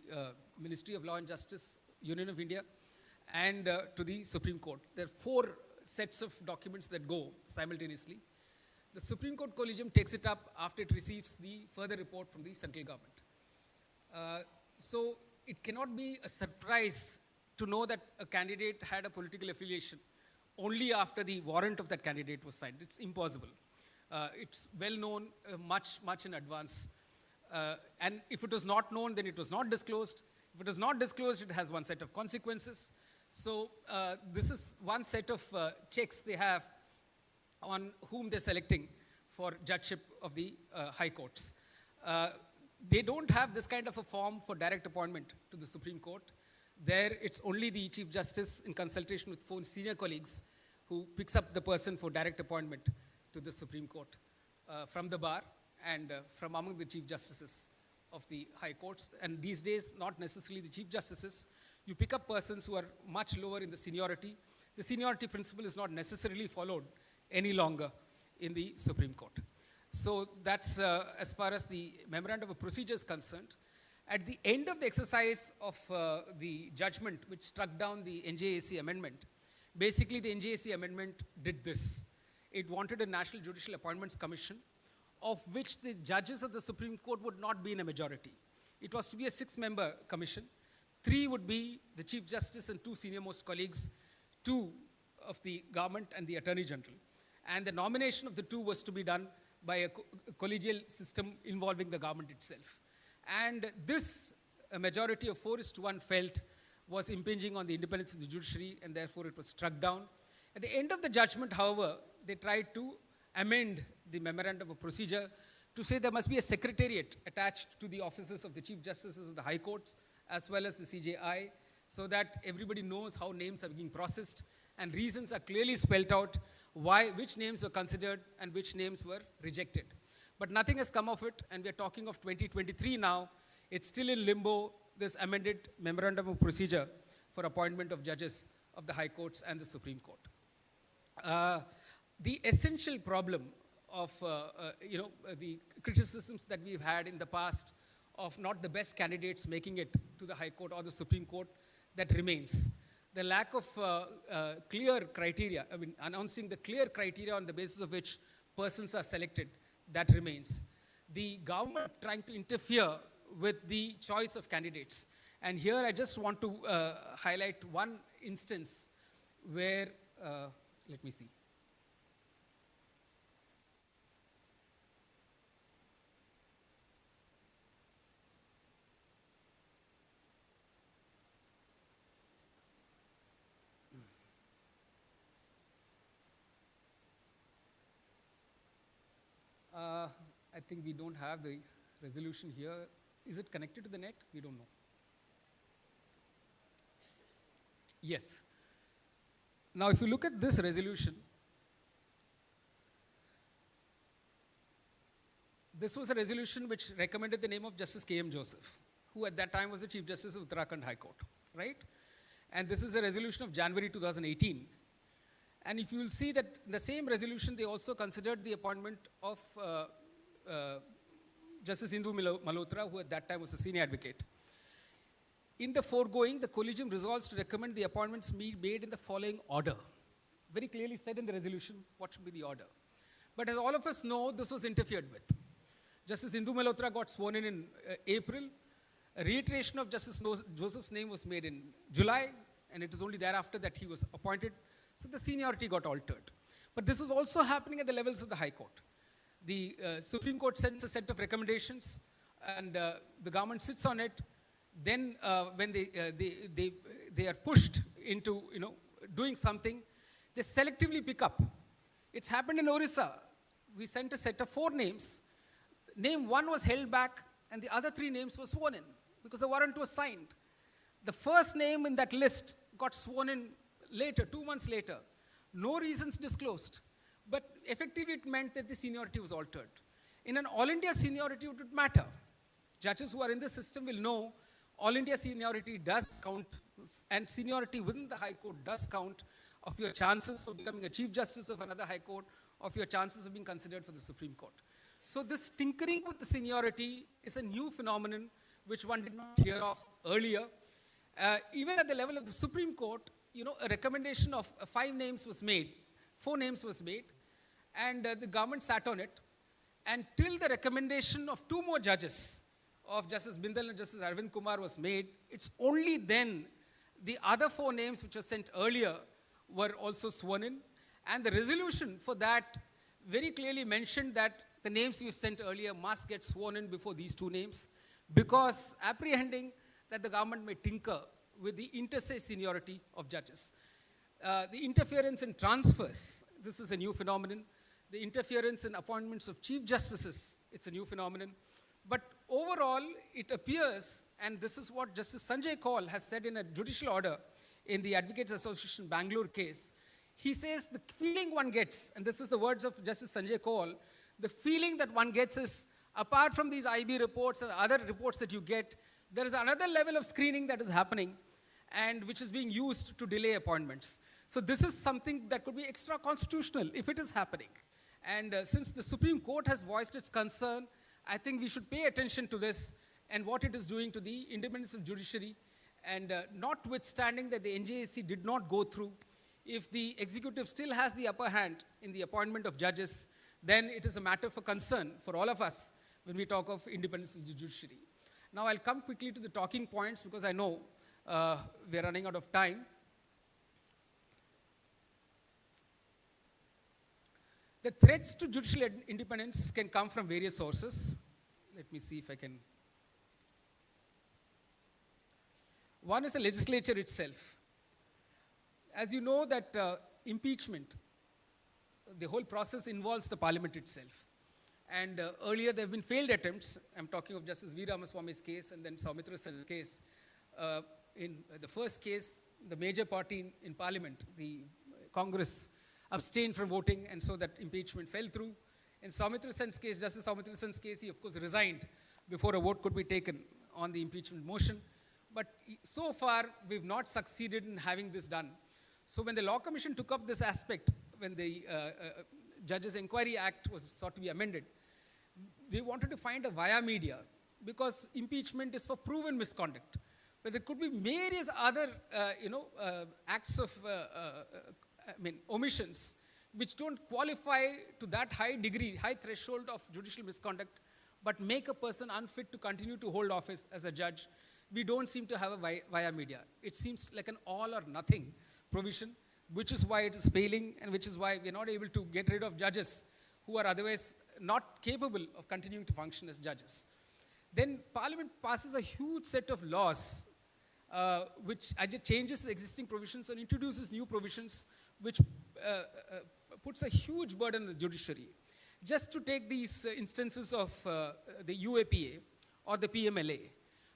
S5: Ministry of Law and Justice, Union of India, and to the Supreme Court. There are 4 sets of documents that go simultaneously. The Supreme Court Collegium takes it up after it receives the further report from the central government. So it cannot be a surprise to know that a candidate had a political affiliation only after the warrant of that candidate was signed. It's impossible. It's well known much in advance. And if it was not known, then it was not disclosed. If it is not disclosed, it has one set of consequences. So this is one set of checks they have on whom they're selecting for judgeship of the high courts. They don't have this kind of a form for direct appointment to the Supreme Court. There, it's only the Chief Justice in consultation with 4 senior colleagues who picks up the person for direct appointment to the Supreme Court from the bar and from among the Chief Justices of the High Courts. And these days, not necessarily the Chief Justices. You pick up persons who are much lower in the seniority. The seniority principle is not necessarily followed any longer in the Supreme Court. So that's as far as the memorandum of procedure is concerned. At the end of the exercise of the judgment which struck down the NJAC amendment, basically the NJAC amendment did this. It wanted a National Judicial Appointments Commission of which the judges of the Supreme Court would not be in a majority. It was to be a 6-member commission. 3 would be the Chief Justice and 2 senior-most colleagues, 2 of the government and the Attorney General. And the nomination of the 2 was to be done by a collegial system involving the government itself. And this, a majority of 4:1 felt, was impinging on the independence of the judiciary, and therefore it was struck down. At the end of the judgment, however, they tried to amend the memorandum of procedure to say there must be a secretariat attached to the offices of the Chief Justices of the High Courts, as well as the CJI, so that everybody knows how names are being processed and reasons are clearly spelled out which names were considered and which names were rejected. But nothing has come of it, and we are talking of 2023 now. It's still in limbo, this amended memorandum of procedure for appointment of judges of the High Courts and the Supreme Court. The essential problem of the criticisms that we've had in the past of not the best candidates making it to the High Court or the Supreme Court, that remains. The lack of clear criteria, announcing the clear criteria on the basis of which persons are selected, that remains. The government trying to interfere with the choice of candidates. And here I just want to highlight one instance where, let me see. I think we don't have the resolution here. Is it connected to the net? We don't know. Yes. Now, if you look at this resolution, this was a resolution which recommended the name of Justice K.M. Joseph, who at that time was the Chief Justice of Uttarakhand High Court, right? And this is a resolution of January 2018. And if you will see that in the same resolution, they also considered the appointment of Justice Indu Malhotra, who at that time was a senior advocate. In the foregoing, the Collegium resolves to recommend the appointments made in the following order. Very clearly said in the resolution what should be the order. But as all of us know, this was interfered with. Justice Indu Malhotra got sworn in April. A reiteration of Justice Joseph's name was made in July, and it is only thereafter that he was appointed. So the seniority got altered. But this is also happening at the levels of the High Court. The Supreme Court sends a set of recommendations, and the government sits on it. Then when they are pushed into doing something, they selectively pick up. It's happened in Orissa. We sent a set of 4 names. Name 1 was held back, and the other 3 names were sworn in because the warrant was signed. The first name in that list got sworn in later, 2 months later. No reasons disclosed. But effectively it meant that the seniority was altered. In an all India seniority, it would matter. Judges who are in the system will know all India seniority does count, and seniority within the High Court does count of your chances of becoming a Chief Justice of another High Court, of your chances of being considered for the Supreme Court. So this tinkering with the seniority is a new phenomenon which one did not hear of earlier. Even at the level of the Supreme Court, a recommendation of 5 names was made, 4 names was made, and the government sat on it. And till the recommendation of 2 more judges, of Justice Bindal and Justice Arvind Kumar was made, it's only then the other 4 names which were sent earlier were also sworn in. And the resolution for that very clearly mentioned that the names we've sent earlier must get sworn in before these 2 names, because apprehending that the government may tinker with the inter se seniority of judges. The interference in transfers, this is a new phenomenon. The interference in appointments of Chief Justices, it's a new phenomenon. But overall, it appears, and this is what Justice Sanjay Kaul has said in a judicial order in the Advocates Association Bangalore case. He says the feeling one gets, and this is the words of Justice Sanjay Kaul, the feeling that one gets is, apart from these IB reports and other reports that you get, there is another level of screening that is happening and which is being used to delay appointments. So this is something that could be extra constitutional if it is happening. And since the Supreme Court has voiced its concern, I think we should pay attention to this and what it is doing to the independence of judiciary. And notwithstanding that the NJAC did not go through, if the executive still has the upper hand in the appointment of judges, then it is a matter for concern for all of us when we talk of independence of the judiciary. Now I'll come quickly to the talking points because I know we're running out of time. The threats to judicial independence can come from various sources. Let me see if I can. One is the legislature itself. As you know that impeachment, the whole process involves the parliament itself. And earlier there have been failed attempts. I'm talking of Justice V. Ramaswamy's case and then Soumitra Sen's case. in the first case, the major party in Parliament, the Congress, abstained from voting, and so that impeachment fell through. In Soumitra Sen's case, Justice Soumitra Sen's case, he of course resigned before a vote could be taken on the impeachment motion. But so far, we've not succeeded in having this done. So when the Law Commission took up this aspect, when the Judges Inquiry Act was sought to be amended, they wanted to find a via media, because impeachment is for proven misconduct. But there could be various other, acts of, omissions, which don't qualify to that high degree, high threshold of judicial misconduct, but make a person unfit to continue to hold office as a judge. We don't seem to have a via media. It seems like an all or nothing provision, which is why it is failing, and which is why we're not able to get rid of judges who are otherwise not capable of continuing to function as judges. Then Parliament passes a huge set of laws which changes the existing provisions and introduces new provisions, which puts a huge burden on the judiciary. Just to take these instances of the UAPA or the PMLA,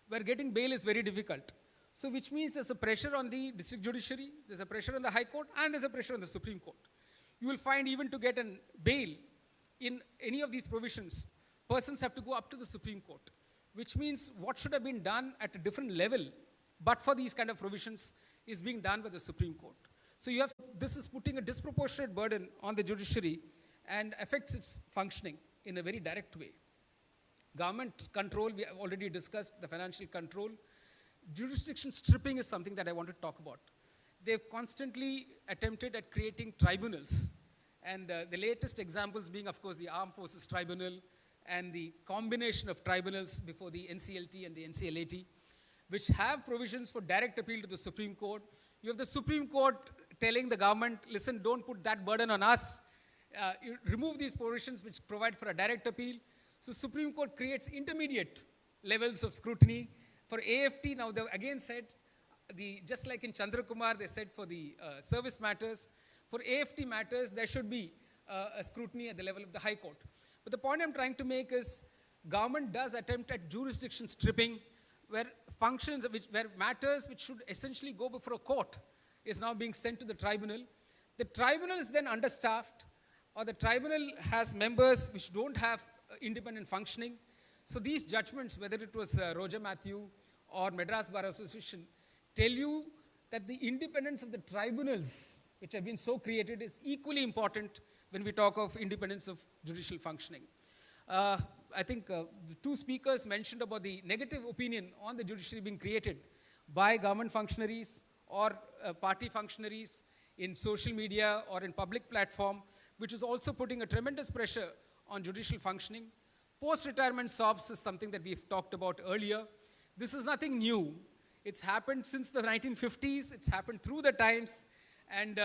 S5: where getting bail is very difficult. So which means there's a pressure on the district judiciary, there's a pressure on the High Court, and there's a pressure on the Supreme Court. You will find even to get a bail in any of these provisions, persons have to go up to the Supreme Court, which means what should have been done at a different level, but for these kind of provisions, is being done by the Supreme Court. So you have, this is putting a disproportionate burden on the judiciary and affects its functioning in a very direct way. Government control, we have already discussed the financial control. Jurisdiction stripping is something that I want to talk about. They've constantly attempted at creating tribunals. And the latest examples being, of course, the Armed Forces Tribunal and the combination of tribunals before the NCLT and the NCLAT, which have provisions for direct appeal to the Supreme Court. You have the Supreme Court telling the government, listen, don't put that burden on us. You remove these provisions which provide for a direct appeal. So Supreme Court creates intermediate levels of scrutiny. For AFT, now they've again said, just like in Chandrakumar, they said for the service matters, for AFT matters, there should be a scrutiny at the level of the High Court. But the point I'm trying to make is, government does attempt at jurisdiction stripping, where functions, where matters which should essentially go before a court is now being sent to the tribunal. The tribunal is then understaffed, or the tribunal has members which don't have independent functioning. So these judgments, whether it was Roger Matthew or Madras Bar Association, tell you that the independence of the tribunals, which have been so created, is equally important when we talk of independence of judicial functioning. I think the two speakers mentioned about the negative opinion on the judiciary being created by government functionaries or party functionaries in social media or in public platform, which is also putting a tremendous pressure on judicial functioning. Post-retirement Sops is something that we've talked about earlier. This is nothing new. It's happened since the 1950s. It's happened through the times. And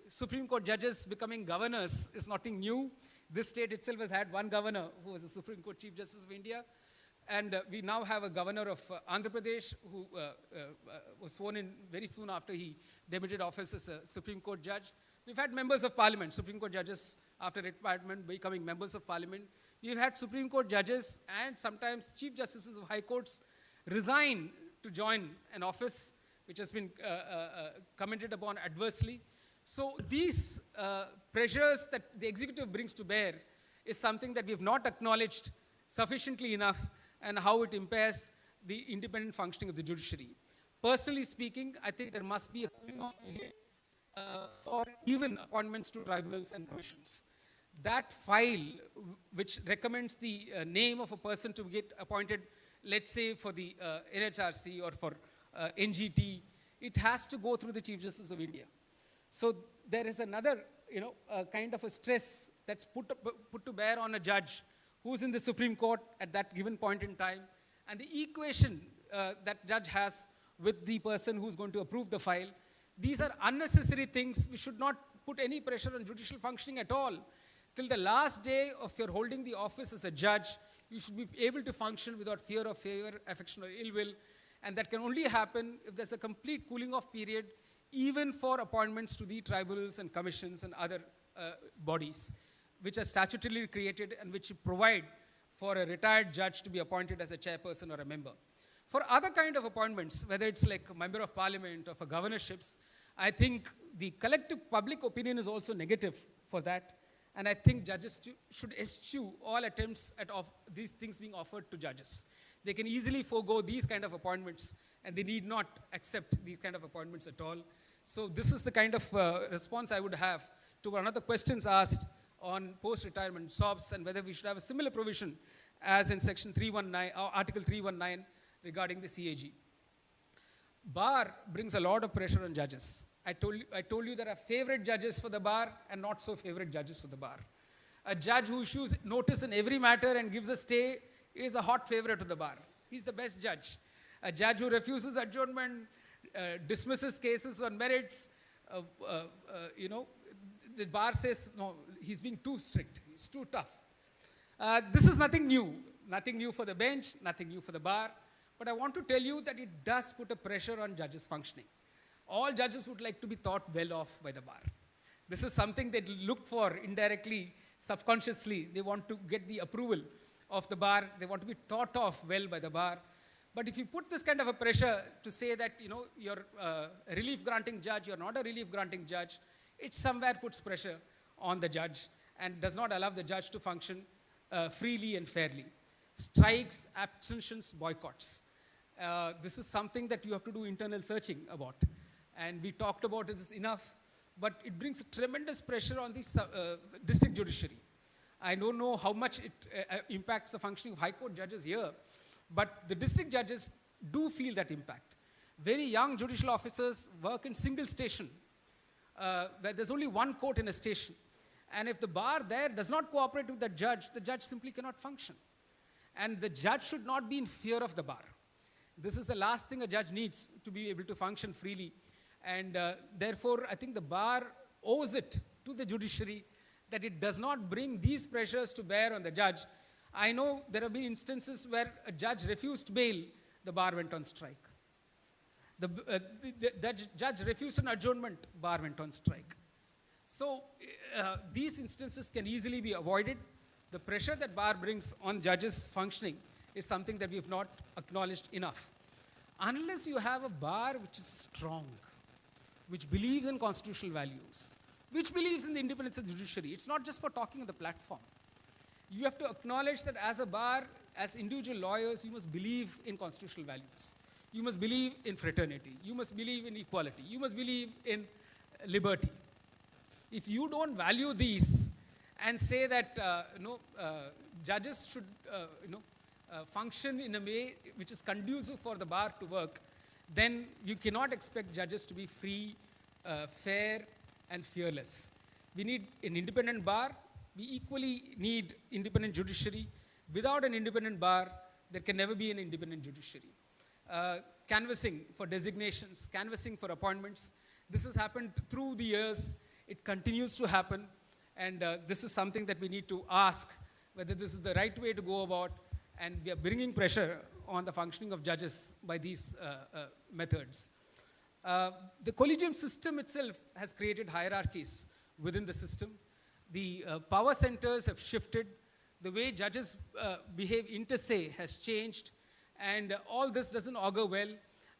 S5: Supreme Court judges becoming governors is nothing new. This state itself has had one governor who was the Supreme Court Chief Justice of India. And we now have a governor of Andhra Pradesh who was sworn in very soon after he debuted office as a Supreme Court judge. We've had members of parliament, Supreme Court judges after retirement becoming members of parliament. We've had Supreme Court judges and sometimes Chief Justices of High Courts resign to join an office which has been commented upon adversely. So these pressures that the executive brings to bear is something that we have not acknowledged sufficiently enough, and how it impairs the independent functioning of the judiciary. Personally speaking, I think there must be a cooling off period for even appointments to tribunals and commissions. That file which recommends the name of a person to get appointed, let's say for the NHRC or for NGT, it has to go through the Chief Justice of India. So there is another, kind of a stress that's put to bear on a judge who's in the Supreme Court at that given point in time, and the equation that judge has with the person who's going to approve the file. These are unnecessary things. We should not put any pressure on judicial functioning at all. Till the last day of your holding the office as a judge, you should be able to function without fear of favor, affection, or ill will. And that can only happen if there's a complete cooling off period, even for appointments to the tribunals and commissions and other bodies, which are statutorily created and which provide for a retired judge to be appointed as a chairperson or a member. For other kind of appointments, whether it's like a member of parliament or for governorships, I think the collective public opinion is also negative for that. And I think judges should eschew all attempts at these things being offered to judges. They can easily forego these kind of appointments, and they need not accept these kind of appointments at all. So this is the kind of response I would have to one of the questions asked on post-retirement Sops, and whether we should have a similar provision as in Section 319, or Article 319 regarding the CAG. Bar brings a lot of pressure on judges. I told you there are favorite judges for the bar and not so favorite judges for the bar. A judge who issues notice in every matter and gives a stay is a hot favorite of the bar. He's the best judge. A judge who refuses adjournment, dismisses cases on merits, the bar says, no, he's being too strict, he's too tough. This is nothing new for the bench, nothing new for the bar. But I want to tell you that it does put a pressure on judges' functioning. All judges would like to be thought well of by the bar. This is something they look for indirectly, subconsciously. They want to get the approval of the bar. They want to be thought of well by the bar. But if you put this kind of a pressure to say that, you're a relief-granting judge, you're not a relief-granting judge, it somewhere puts pressure on the judge and does not allow the judge to function freely and fairly. Strikes, abstentions, boycotts. This is something that you have to do internal searching about. And we talked about this enough, but it brings tremendous pressure on the district judiciary. I don't know how much it impacts the functioning of high court judges here, but the district judges do feel that impact. Very young judicial officers work in single station, where there's only one court in a station. And if the bar there does not cooperate with the judge simply cannot function. And the judge should not be in fear of the bar. This is the last thing a judge needs to be able to function freely. And therefore, I think the bar owes it to the judiciary that it does not bring these pressures to bear on the judge. I know there have been instances where a judge refused bail, the bar went on strike. The judge refused an adjournment, bar went on strike. So these instances can easily be avoided. The pressure that bar brings on judges' functioning is something that we have not acknowledged enough. Unless you have a bar which is strong, which believes in constitutional values, which believes in the independence of the judiciary, it's not just for talking on the platform. You have to acknowledge that as a bar, as individual lawyers, you must believe in constitutional values. You must believe in fraternity. You must believe in equality. You must believe in liberty. If you don't value these and say that judges should function in a way which is conducive for the bar to work, then you cannot expect judges to be free, fair, and fearless. We need an independent bar. We equally need independent judiciary. Without an independent bar, there can never be an independent judiciary. Canvassing for designations, canvassing for appointments. This has happened through the years. It continues to happen. And this is something that we need to ask whether this is the right way to go about. And we are bringing pressure on the functioning of judges by these methods. The Collegium system itself has created hierarchies within the system. The power centers have shifted. The way judges behave inter se has changed. And all this doesn't augur well.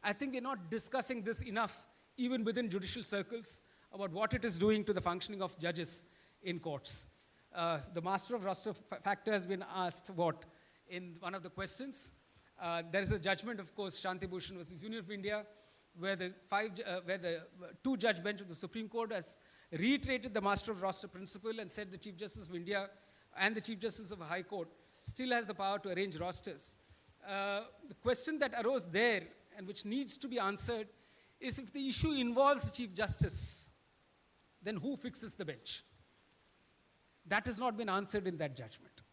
S5: I think we're not discussing this enough, even within judicial circles, about what it is doing to the functioning of judges in courts. The master of roster factor has been asked what in one of the questions. There is a judgment, of course, Shanti Bhushan versus Union of India, where the two-judge bench of the Supreme Court has reiterated the master of roster principle and said the Chief Justice of India and the Chief Justice of a High Court still has the power to arrange rosters. The question that arose there and which needs to be answered is if the issue involves the Chief Justice, then who fixes the bench? That has not been answered in that judgment.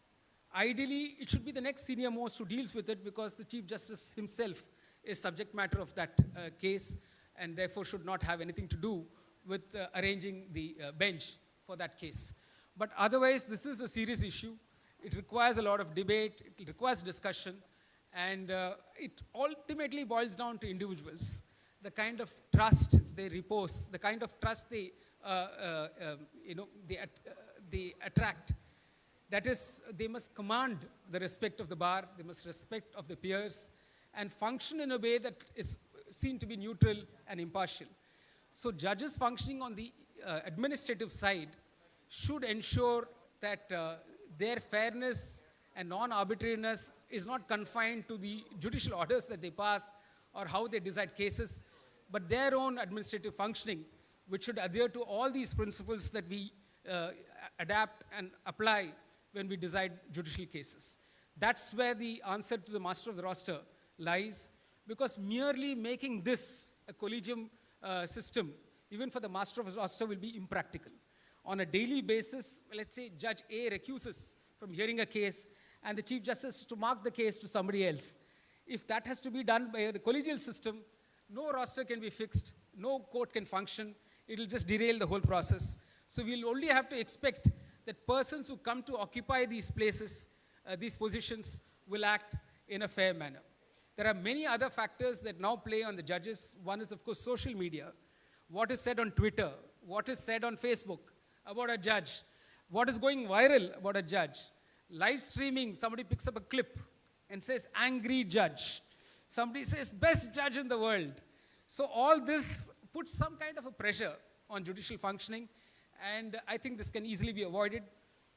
S5: Ideally, it should be the next senior most who deals with it because the Chief Justice himself is subject matter of that case and therefore should not have anything to do with arranging the bench for that case. But otherwise, this is a serious issue. It requires a lot of debate. It requires discussion. And it ultimately boils down to individuals. The kind of trust they repose, the kind of trust they attract. That is, they must command the respect of the bar. They must respect of the peers. and function in a way that is seen to be neutral and impartial. So judges functioning on the administrative side should ensure that their fairness and non-arbitrariness is not confined to the judicial orders that they pass or how they decide cases, but their own administrative functioning, which should adhere to all these principles that we adapt and apply when we decide judicial cases. That's where the answer to the master of the roster lies, because merely making this a collegium system, even for the master of the roster, will be impractical. On a daily basis, let's say Judge A recuses from hearing a case, and the Chief Justice to mark the case to somebody else. If that has to be done by a collegial system, no roster can be fixed, no court can function, it will just derail the whole process. So we'll only have to expect that persons who come to occupy these places, these positions, will act in a fair manner. There are many other factors that now play on the judges. One is, of course, social media. What is said on Twitter? What is said on Facebook about a judge? What is going viral about a judge? Live streaming, somebody picks up a clip and says, angry judge. Somebody says, best judge in the world. So all this puts some kind of a pressure on judicial functioning, and I think this can easily be avoided.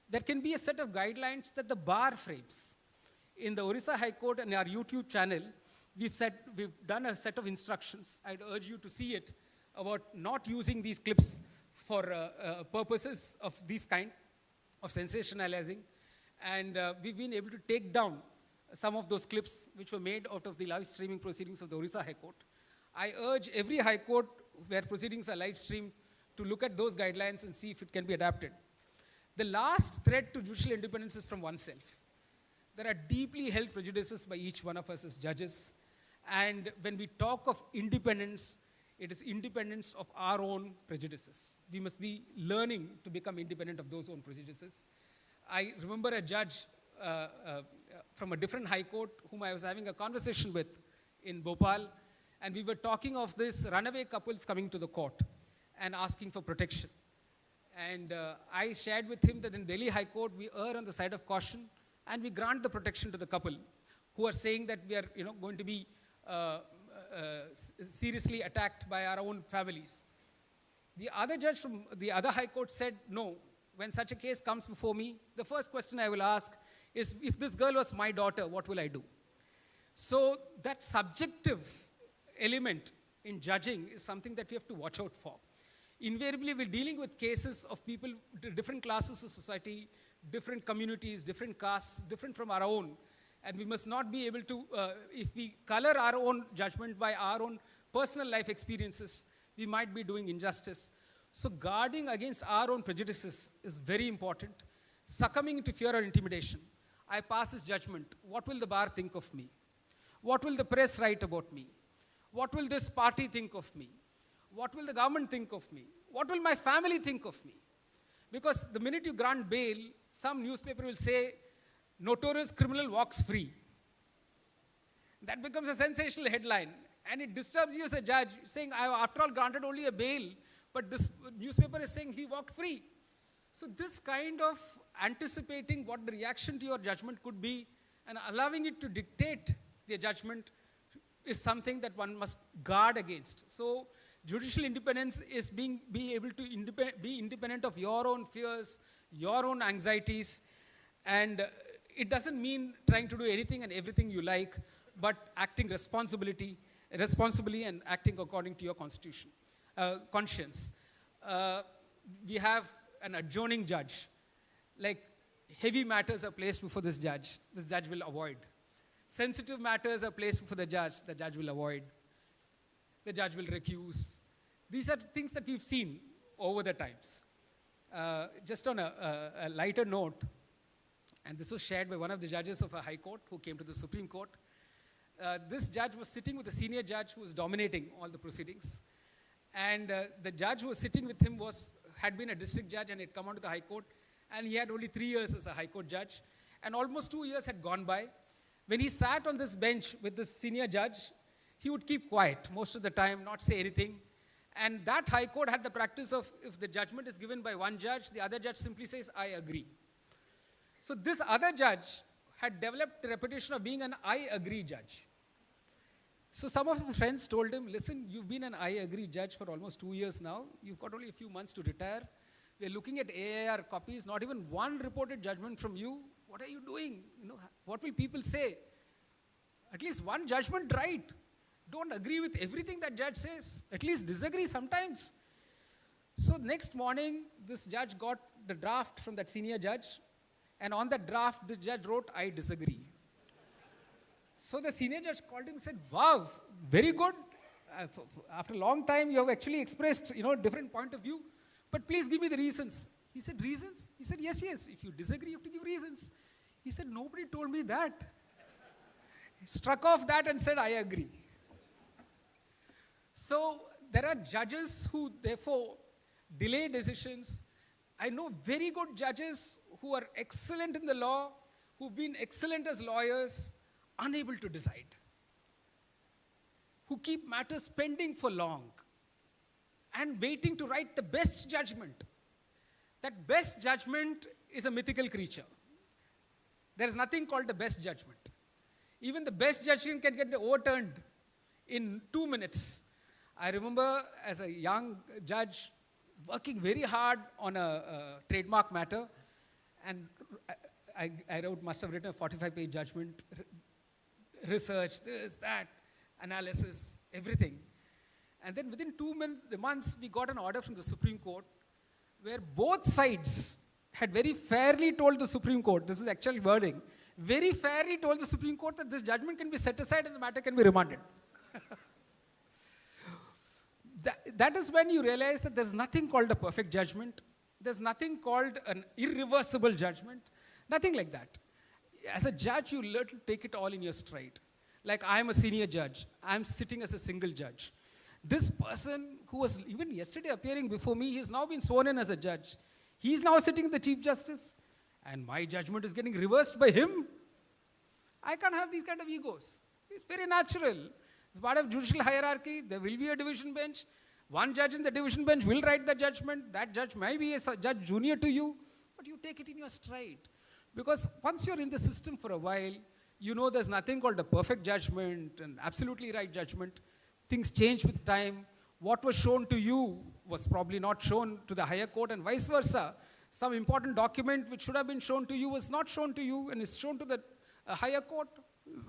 S5: There can be a set of guidelines that the bar frames. In the Orissa High Court and our YouTube channel, we've done a set of instructions. I'd urge you to see it, about not using these clips for purposes of this kind of sensationalizing. And we've been able to take down some of those clips which were made out of the live streaming proceedings of the Orissa High Court. I urge every High Court where proceedings are live streamed to look at those guidelines and see if it can be adapted. The last threat to judicial independence is from oneself. There are deeply held prejudices by each one of us as judges. And when we talk of independence, it is independence of our own prejudices. We must be learning to become independent of those own prejudices. I remember a judge from a different high court whom I was having a conversation with in Bhopal, and we were talking of this runaway couples coming to the court and asking for protection. And I shared with him that in Delhi High Court, we err on the side of caution, and we grant the protection to the couple who are saying that we are going to be seriously attacked by our own families. The other judge from the other high court said, no, when such a case comes before me, the first question I will ask is, if this girl was my daughter, what will I do? So that subjective element in judging is something that we have to watch out for. Invariably, we're dealing with cases of people, different classes of society, different communities, different castes, different from our own. And we must not be able to, if we color our own judgment by our own personal life experiences, we might be doing injustice. So guarding against our own prejudices is very important. Succumbing to fear or intimidation. I pass this judgment. What will the bar think of me? What will the press write about me? What will this party think of me? What will the government think of me? What will my family think of me? Because the minute you grant bail, some newspaper will say, notorious criminal walks free. That becomes a sensational headline, and it disturbs you as a judge, saying, I have after all granted only a bail, but this newspaper is saying he walked free. So this kind of anticipating what the reaction to your judgment could be and allowing it to dictate the judgment is something that one must guard against. So judicial independence is being able to be independent of your own fears, your own anxieties, and it doesn't mean trying to do anything and everything you like, but acting responsibly and acting according to your constitution, conscience. We have an adjourning judge. Like, heavy matters are placed before this judge will avoid. Sensitive matters are placed before the judge will avoid. The judge will recuse. These are things that we've seen over the times. Just on a lighter note, and this was shared by one of the judges of a high court who came to the Supreme Court. This judge was sitting with a senior judge who was dominating all the proceedings. And the judge who was sitting with him had been a district judge and had come onto the high court. And he had only 3 years as a high court judge. And almost 2 years had gone by. When he sat on this bench with this senior judge, he would keep quiet most of the time, not say anything. And that high court had the practice of, if the judgment is given by one judge, the other judge simply says, I agree. So this other judge had developed the reputation of being an I agree judge. So some of the friends told him, listen, you've been an I agree judge for almost 2 years now. You've got only a few months to retire. We're looking at AIR copies, not even one reported judgment from you. What are you doing? What will people say? At least one judgment write. Don't agree with everything that judge says. At least disagree sometimes. So next morning, this judge got the draft from that senior judge. And on that draft, the judge wrote, I disagree. So the senior judge called him and said, wow, very good. After a long time, you have actually expressed, a different point of view. But please give me the reasons. He said, reasons? He said, yes. If you disagree, you have to give reasons. He said, nobody told me that. He struck off that and said, I agree. So there are judges who, therefore, delay decisions. I know very good judges who are excellent in the law, who've been excellent as lawyers, unable to decide, who keep matters pending for long and waiting to write the best judgment. That best judgment is a mythical creature. There is nothing called the best judgment. Even the best judgment can get overturned in 2 minutes. I remember as a young judge working very hard on a trademark matter, and I must have written a 45-page judgment, research, this, that, analysis, everything. And then within 2 months, we got an order from the Supreme Court where both sides had very fairly told the Supreme Court, this is actual wording, very fairly told the Supreme Court that this judgment can be set aside and the matter can be remanded. That is when you realize that there's nothing called a perfect judgment. There's nothing called an irreversible judgment. Nothing like that. As a judge, you learn to take it all in your stride. Like I'm a senior judge. I'm sitting as a single judge. This person who was even yesterday appearing before me, he's now been sworn in as a judge. He's now sitting in the Chief Justice, and my judgment is getting reversed by him. I can't have these kind of egos. It's very natural. It's part of judicial hierarchy. There will be a division bench. One judge in the division bench will write the judgment. That judge may be a judge junior to you, but you take it in your stride. Because once you're in the system for a while, you know there's nothing called a perfect judgment and absolutely right judgment. Things change with time. What was shown to you was probably not shown to the higher court and vice versa. Some important document which should have been shown to you was not shown to you and is shown to the higher court.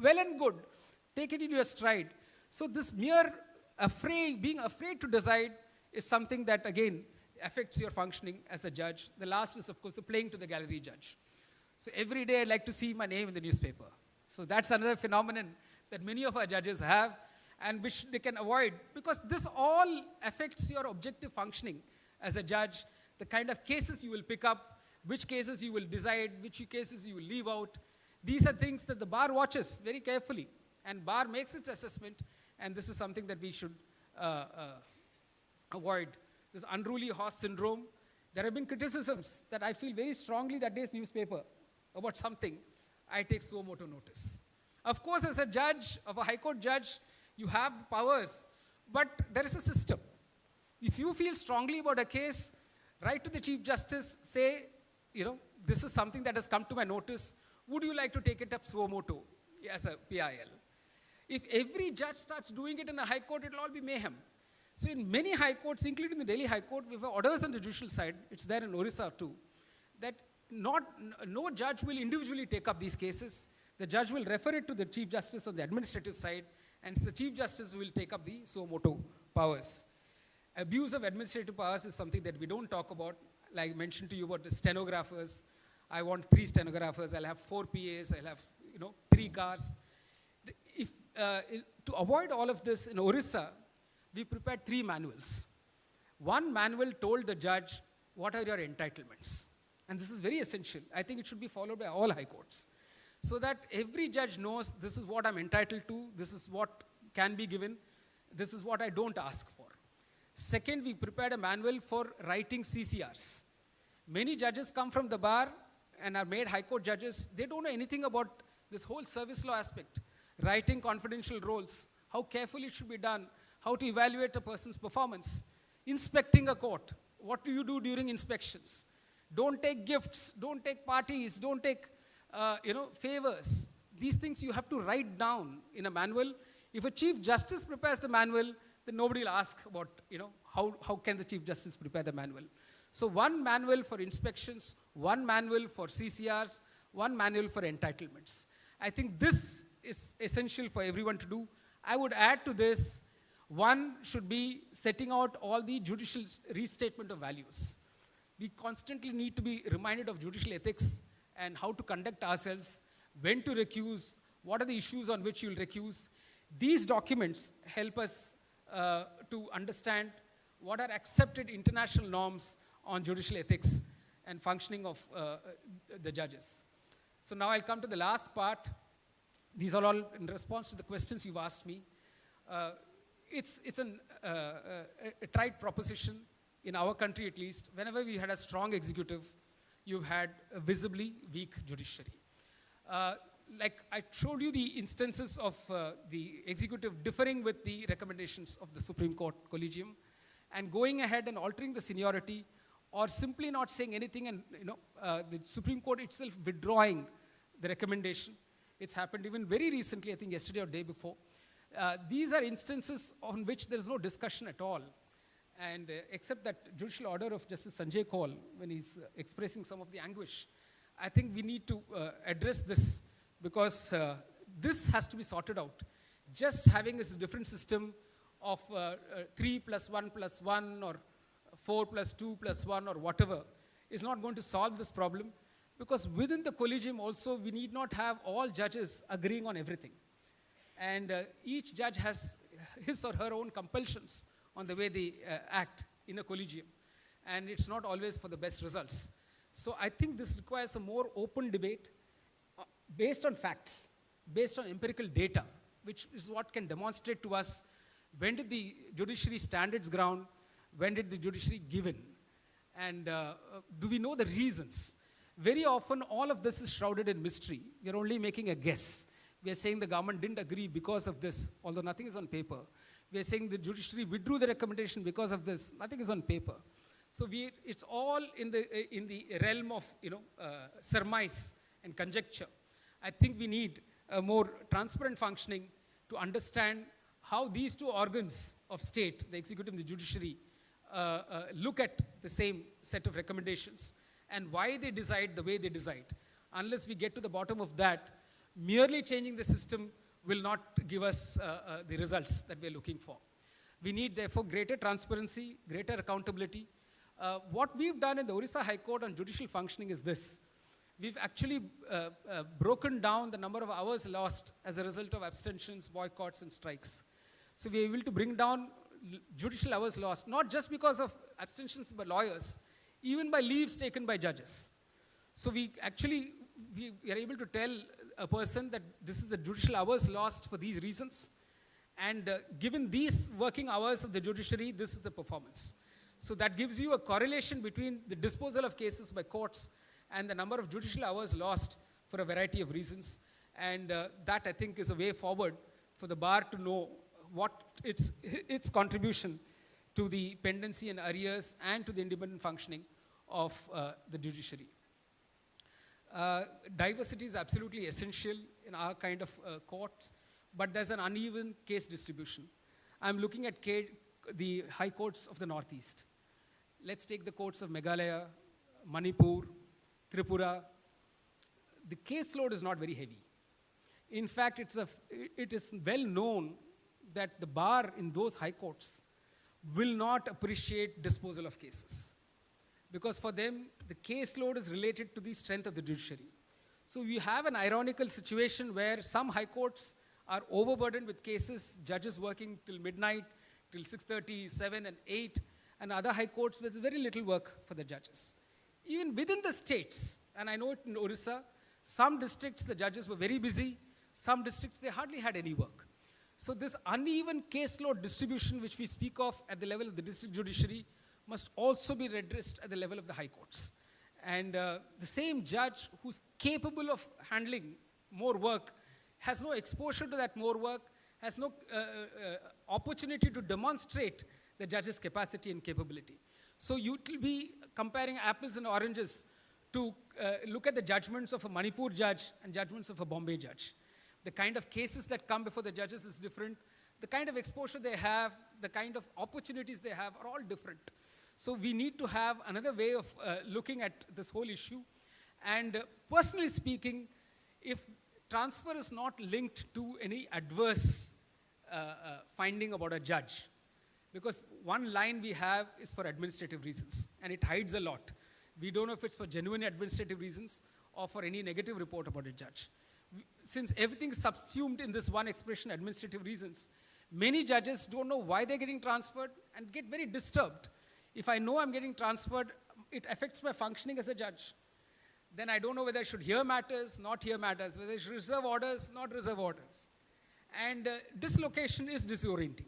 S5: Well and good. Take it in your stride. So this mere being afraid to decide is something that, again, affects your functioning as a judge. The last is, of course, the playing to the gallery judge. So every day I'd like to see my name in the newspaper. So that's another phenomenon that many of our judges have and which they can avoid, because this all affects your objective functioning as a judge, the kind of cases you will pick up, which cases you will decide, which cases you will leave out. These are things that the bar watches very carefully, and bar makes its assessment, and this is something that we should avoid. This unruly horse syndrome. There have been criticisms that I feel very strongly that day's newspaper about something. I take suo motu notice. Of course, as a judge, of a high court judge, you have powers, but there is a system. If you feel strongly about a case, write to the Chief Justice, say, this is something that has come to my notice. Would you like to take it up suo motu as a PIL? If every judge starts doing it in a high court, it will all be mayhem. So in many high courts, including the Delhi High Court, we have orders on the judicial side, it's there in Orissa too, that no judge will individually take up these cases. The judge will refer it to the Chief Justice on the administrative side, and the Chief Justice will take up the suo motu powers. Abuse of administrative powers is something that we don't talk about. Like I mentioned to you about the stenographers. I want 3 stenographers. I'll have 4 PAs. I'll have 3 cars. To avoid all of this in Orissa, we prepared 3 manuals. One manual told the judge what are your entitlements. And this is very essential. I think it should be followed by all high courts. So that every judge knows this is what I'm entitled to, this is what can be given, this is what I don't ask for. Second, we prepared a manual for writing CCRs. Many judges come from the bar and are made high court judges. They don't know anything about this whole service law aspect. Writing confidential roles, how carefully it should be done, how to evaluate a person's performance. Inspecting a court, what do you do during inspections? Don't take gifts, don't take parties, don't take favors. These things you have to write down in a manual. If a Chief Justice prepares the manual, then nobody will ask about, how can the Chief Justice prepare the manual? So one manual for inspections, one manual for CCRs, one manual for entitlements. I think this is essential for everyone to do. I would add to this, one should be setting out all the judicial restatement of values. We constantly need to be reminded of judicial ethics and how to conduct ourselves, when to recuse, what are the issues on which you'll recuse. These documents help us to understand what are accepted international norms on judicial ethics and functioning of the judges. So now I'll come to the last part. These are all in response to the questions you've asked me. It's a trite proposition, in our country at least. Whenever we had a strong executive, you've had a visibly weak judiciary. Like I showed you the instances of the executive differing with the recommendations of the Supreme Court Collegium and going ahead and altering the seniority, or simply not saying anything and the Supreme Court itself withdrawing the recommendation. It's happened even very recently, I think yesterday or day before. These are instances on which there is no discussion at all. And except that judicial order of Justice Sanjay Kaul, when he's expressing some of the anguish, I think we need to address this, because this has to be sorted out. Just having this different system of 3 plus 1 plus 1 or 4 plus 2 plus 1 or whatever is not going to solve this problem, because within the Collegium also we need not have all judges agreeing on everything. And each judge has his or her own compulsions on the way they act in a Collegium. And it's not always for the best results. So I think this requires a more open debate based on facts, based on empirical data, which is what can demonstrate to us when did the judiciary stand its ground, when did the judiciary give in, and do we know the reasons? Very often all of this is shrouded in mystery. You're only making a guess. We are saying the government didn't agree because of this, although nothing is on paper. We are saying the judiciary withdrew the recommendation because of this, nothing is on paper. So it's all in the realm of surmise and conjecture. I think we need a more transparent functioning to understand how these two organs of state, the executive and the judiciary, look at the same set of recommendations and why they decide the way they decide. Unless we get to the bottom of that, merely changing the system will not give us the results that we are looking for. We need, therefore, greater transparency, greater accountability. What we've done in the Orissa High Court on judicial functioning is this. We've actually broken down the number of hours lost as a result of abstentions, boycotts, and strikes. So we're able to bring down judicial hours lost, not just because of abstentions by lawyers, even by leaves taken by judges. So we are able to tell a person that this is the judicial hours lost for these reasons, and given these working hours of the judiciary, this is the performance. So that gives you a correlation between the disposal of cases by courts and the number of judicial hours lost for a variety of reasons. And that, I think, is a way forward for the bar to know what its contribution to the pendency and arrears and to the independent functioning of the judiciary. Diversity is absolutely essential in our kind of courts, but there's an uneven case distribution. I'm looking at the high courts of the Northeast. Let's take the courts of Meghalaya, Manipur, Tripura. The caseload is not very heavy. In fact, it is well known that the bar in those high courts will not appreciate disposal of cases, because for them, the caseload is related to the strength of the judiciary. So we have an ironical situation where some high courts are overburdened with cases, judges working till midnight, till 6:30, 7 and 8, and other high courts with very little work for the judges. Even within the states, and I know it in Orissa, some districts the judges were very busy, some districts they hardly had any work. So this uneven caseload distribution which we speak of at the level of the district judiciary must also be redressed at the level of the high courts. And the same judge who's capable of handling more work has no exposure to that more work, has no opportunity to demonstrate the judge's capacity and capability. So you will be comparing apples and oranges to look at the judgments of a Manipur judge and judgments of a Bombay judge. The kind of cases that come before the judges is different. The kind of exposure they have, the kind of opportunities they have are all different. So we need to have another way of looking at this whole issue. And personally speaking, if transfer is not linked to any adverse finding about a judge, because one line we have is for administrative reasons, and it hides a lot. We don't know if it's for genuine administrative reasons or for any negative report about a judge. Since everything is subsumed in this one expression, administrative reasons, many judges don't know why they're getting transferred and get very disturbed. If I know I'm getting transferred, it affects my functioning as a judge. Then I don't know whether I should hear matters, not hear matters, whether I should reserve orders, not reserve orders. And dislocation is disorienting.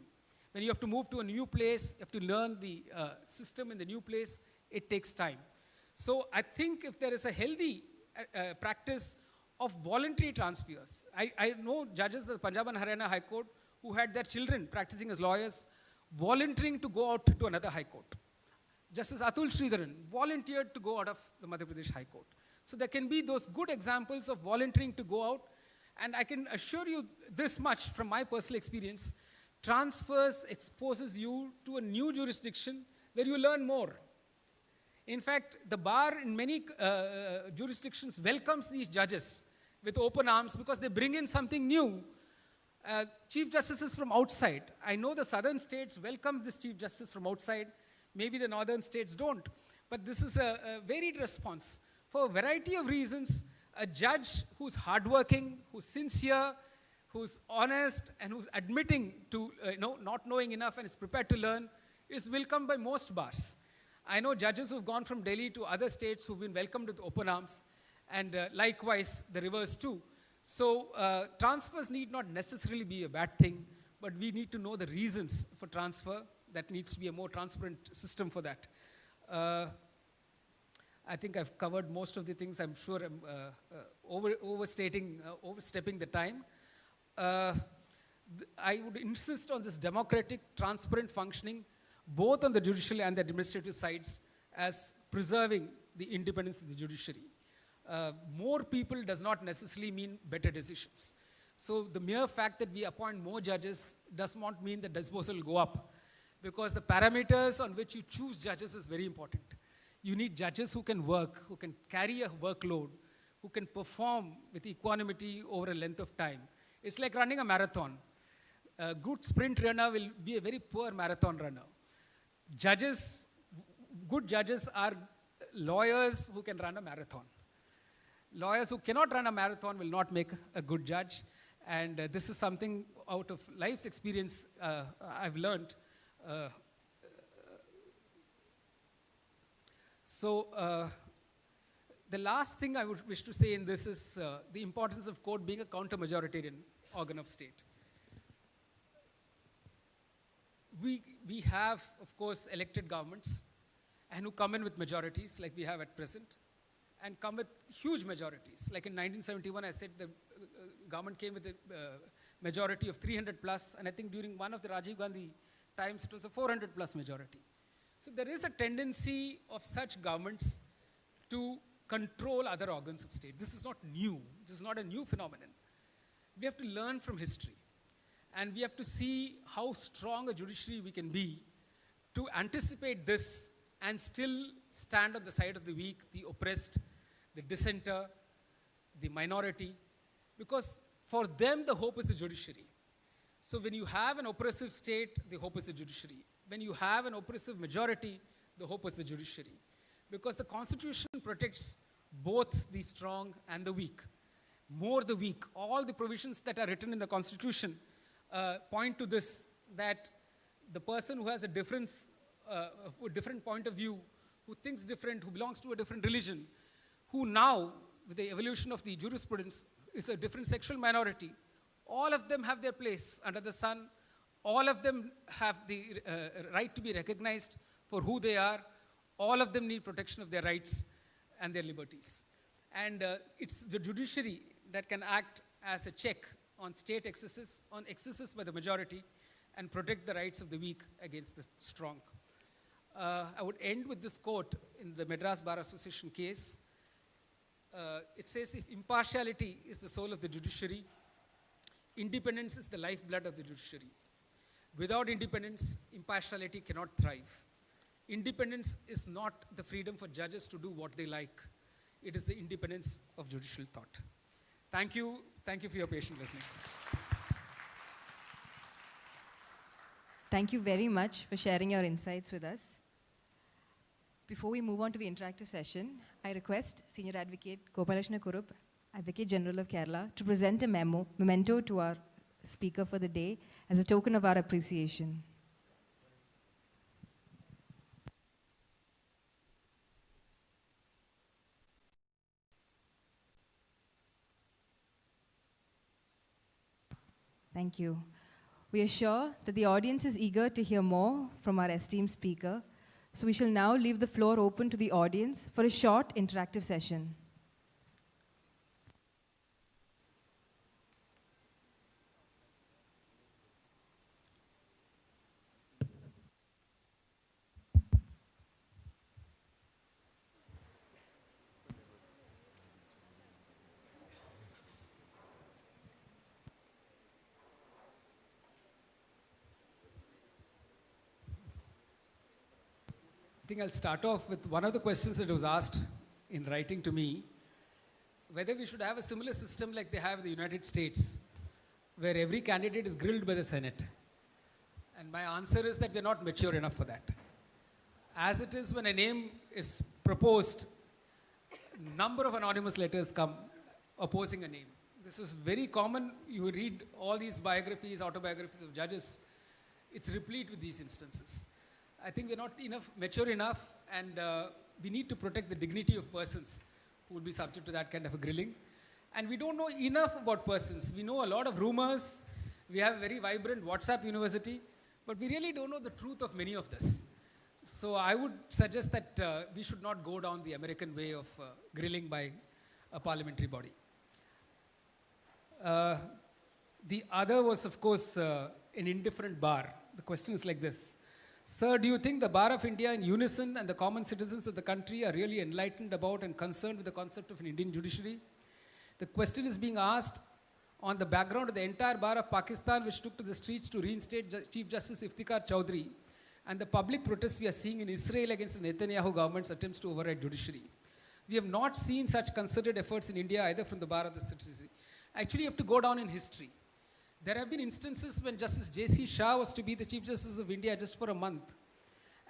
S5: When you have to move to a new place, you have to learn the system in the new place, it takes time. So I think if there is a healthy practice of voluntary transfers, I know judges of the Punjab and Haryana High Court who had their children practicing as lawyers, volunteering to go out to another High Court. Justice Atul Sridharan volunteered to go out of the Madhya Pradesh High Court. So there can be those good examples of volunteering to go out. And I can assure you this much from my personal experience, transfers exposes you to a new jurisdiction where you learn more. In fact, the bar in many jurisdictions welcomes these judges with open arms because they bring in something new. Chief Justices from outside. I know the southern states welcome this Chief Justice from outside. Maybe the northern states don't. But this is a varied response. For a variety of reasons, a judge who's hardworking, who's sincere, who's honest, and who's admitting to not knowing enough and is prepared to learn is welcomed by most bars. I know judges who've gone from Delhi to other states who've been welcomed with open arms, and likewise the reverse too. So transfers need not necessarily be a bad thing, but we need to know the reasons for transfer. That needs to be a more transparent system for that. I think I've covered most of the things. I'm sure I'm overstepping the time. I would insist on this democratic, transparent functioning, both on the judicial and the administrative sides, as preserving the independence of the judiciary. More people does not necessarily mean better decisions. So the mere fact that we appoint more judges does not mean that disposal will go up, because the parameters on which you choose judges is very important. You need judges who can work, who can carry a workload, who can perform with equanimity over a length of time. It's like running a marathon. A good sprint runner will be a very poor marathon runner. Judges, good judges are lawyers who can run a marathon. Lawyers who cannot run a marathon will not make a good judge. And this is something out of life's experience I've learned. The last thing I would wish to say in this is the importance of court being a counter-majoritarian organ of state. We have, of course, elected governments, and who come in with majorities like we have at present, and come with huge majorities. Like in 1971, I said the government came with a majority of 300 plus, and I think during one of the Rajiv Gandhi times, it was a 400 plus majority. So there is a tendency of such governments to control other organs of state. This is not new. This is not a new phenomenon. We have to learn from history. And we have to see how strong a judiciary we can be to anticipate this and still stand on the side of the weak, the oppressed, the dissenter, the minority. Because for them, the hope is the judiciary. So when you have an oppressive state, the hope is the judiciary. When you have an oppressive majority, the hope is the judiciary. Because the Constitution protects both the strong and the weak. More the weak. All the provisions that are written in the Constitution point to this, that the person who has a different point of view, who thinks different, who belongs to a different religion, who now, with the evolution of the jurisprudence, is a different sexual minority, all of them have their place under the sun. All of them have the right to be recognized for who they are. All of them need protection of their rights and their liberties. And it's the judiciary that can act as a check on state excesses, on excesses by the majority, and protect the rights of the weak against the strong. I would end with this quote in the Madras Bar Association case. It says, if impartiality is the soul of the judiciary, independence is the lifeblood of the judiciary. Without independence, impartiality cannot thrive. Independence is not the freedom for judges to do what they like. It is the independence of judicial thought. Thank you. Thank you for your patient listening.
S1: Thank you very much for sharing your insights with us. Before we move on to the interactive session, I request Senior Advocate Gopalkrishna Kurup, Advocate General of Kerala, to present a memento to our speaker for the day as a token of our appreciation. Thank you. We are sure that the audience is eager to hear more from our esteemed speaker, so we shall now leave the floor open to the audience for a short interactive session.
S5: I think I'll start off with one of the questions that was asked in writing to me, whether we should have a similar system like they have in the United States, where every candidate is grilled by the Senate. And my answer is that we're not mature enough for that. As it is, when a name is proposed, number of anonymous letters come opposing a name. This is very common. You read all these biographies, autobiographies of judges. It's replete with these instances. I think we're not mature enough, and we need to protect the dignity of persons who will be subject to that kind of a grilling. And we don't know enough about persons. We know a lot of rumors. We have a very vibrant WhatsApp university, but we really don't know the truth of many of this. So I would suggest that we should not go down the American way of grilling by a parliamentary body. The other was, of course, an indifferent bar. The question is like this. Sir, do you think the Bar of India in unison and the common citizens of the country are really enlightened about and concerned with the concept of an Indian judiciary? The question is being asked on the background of the entire Bar of Pakistan, which took to the streets to reinstate Chief Justice Iftikhar Chowdhury, and the public protests we are seeing in Israel against the Netanyahu government's attempts to override judiciary. We have not seen such concerted efforts in India either from the Bar of the citizenry. Actually, you have to go down in history. There have been instances when Justice J.C. Shah was to be the Chief Justice of India just for a month.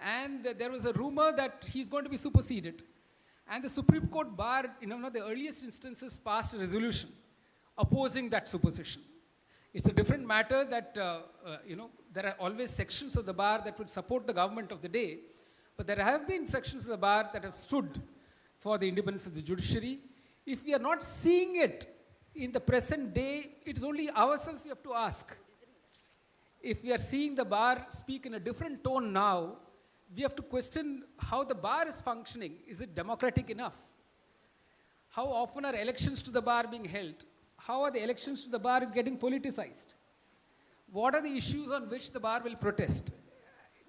S5: And there was a rumor that he's going to be superseded. And the Supreme Court Bar, in one of the earliest instances, passed a resolution opposing that supersession. It's a different matter that, there are always sections of the bar that would support the government of the day. But there have been sections of the bar that have stood for the independence of the judiciary. If we are not seeing it in the present day, it's only ourselves we have to ask. If we are seeing the bar speak in a different tone now, we have to question how the bar is functioning. Is it democratic enough? How often are elections to the bar being held? How are the elections to the bar getting politicized? What are the issues on which the bar will protest?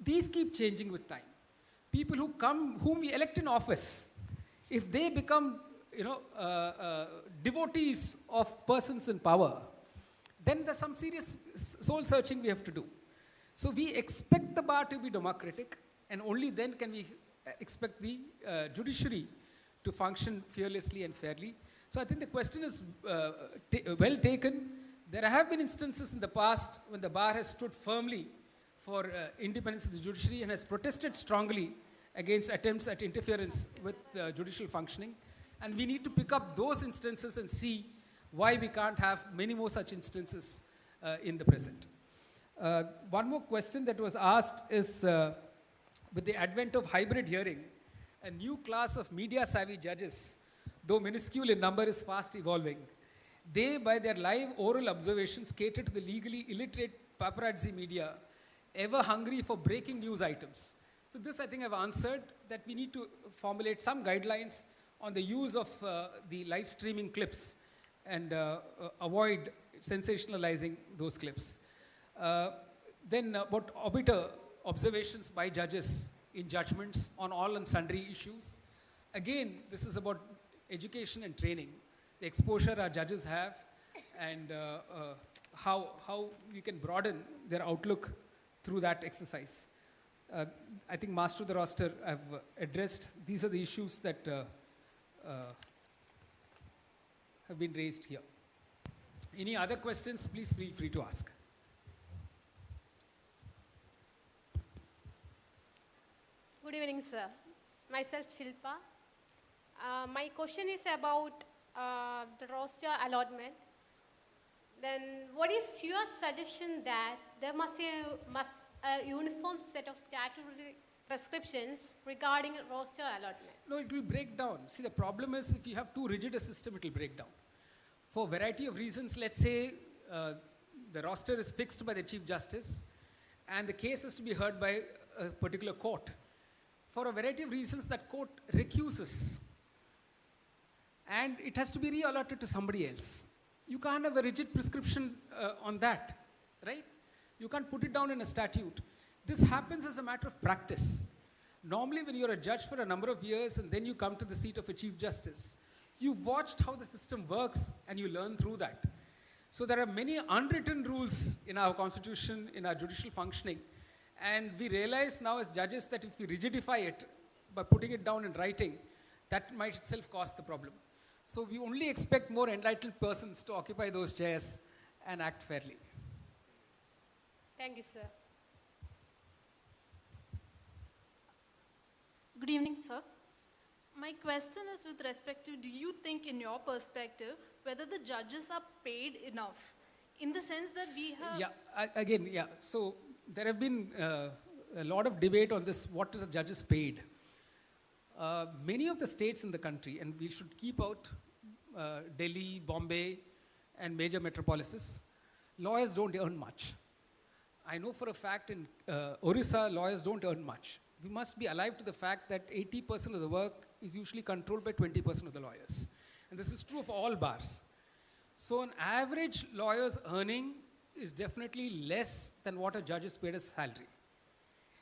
S5: These keep changing with time. People whom we elect in office, if they become devotees of persons in power, then there's some serious soul searching we have to do. So we expect the bar to be democratic, and only then can we expect the judiciary to function fearlessly and fairly. So I think the question is well taken. There have been instances in the past when the bar has stood firmly for independence of the judiciary and has protested strongly against attempts at interference with judicial functioning. And we need to pick up those instances and see why we can't have many more such instances in the present. One more question that was asked is, with the advent of hybrid hearing, a new class of media-savvy judges, though minuscule in number, is fast evolving. They, by their live oral observations, cater to the legally illiterate paparazzi media, ever hungry for breaking news items. So this, I think, I've answered, that we need to formulate some guidelines on the use of the live streaming clips and avoid sensationalizing those clips. Then about obiter observations by judges in judgments on all and sundry issues. Again, this is about education and training, the exposure our judges have, and how you can broaden their outlook through that exercise. I think Master of the Roster have addressed, these are the issues that have been raised here. Any other questions, please feel free to ask.
S6: Good evening, sir. Myself, Shilpa. My question is about the roster allotment. Then, what is your suggestion that there must be a uniform set of statutory prescriptions regarding roster allotment?
S5: No, it will break down. See, the problem is if you have too rigid a system, it will break down. For a variety of reasons, let's say the roster is fixed by the Chief Justice and the case is to be heard by a particular court. For a variety of reasons, that court recuses and it has to be re-allotted to somebody else. You can't have a rigid prescription on that, right? You can't put it down in a statute. This happens as a matter of practice. Normally, when you're a judge for a number of years and then you come to the seat of a Chief Justice, you've watched how the system works and you learn through that. So there are many unwritten rules in our constitution, in our judicial functioning, and we realize now as judges that if we rigidify it by putting it down in writing, that might itself cause the problem. So we only expect more enlightened persons to occupy those chairs and act fairly.
S6: Thank you, sir.
S7: Good evening, sir. My question is with respect to, do you think in your perspective, whether the judges are paid enough? In the sense that we have...
S5: So there have been a lot of debate on this, what is the judges paid? Many of the states in the country, and we should keep out Delhi, Bombay, and major metropolises, lawyers don't earn much. I know for a fact in Orissa, lawyers don't earn much. We must be alive to the fact that 80% of the work is usually controlled by 20% of the lawyers. And this is true of all bars. So an average lawyer's earning is definitely less than what a judge is paid as salary.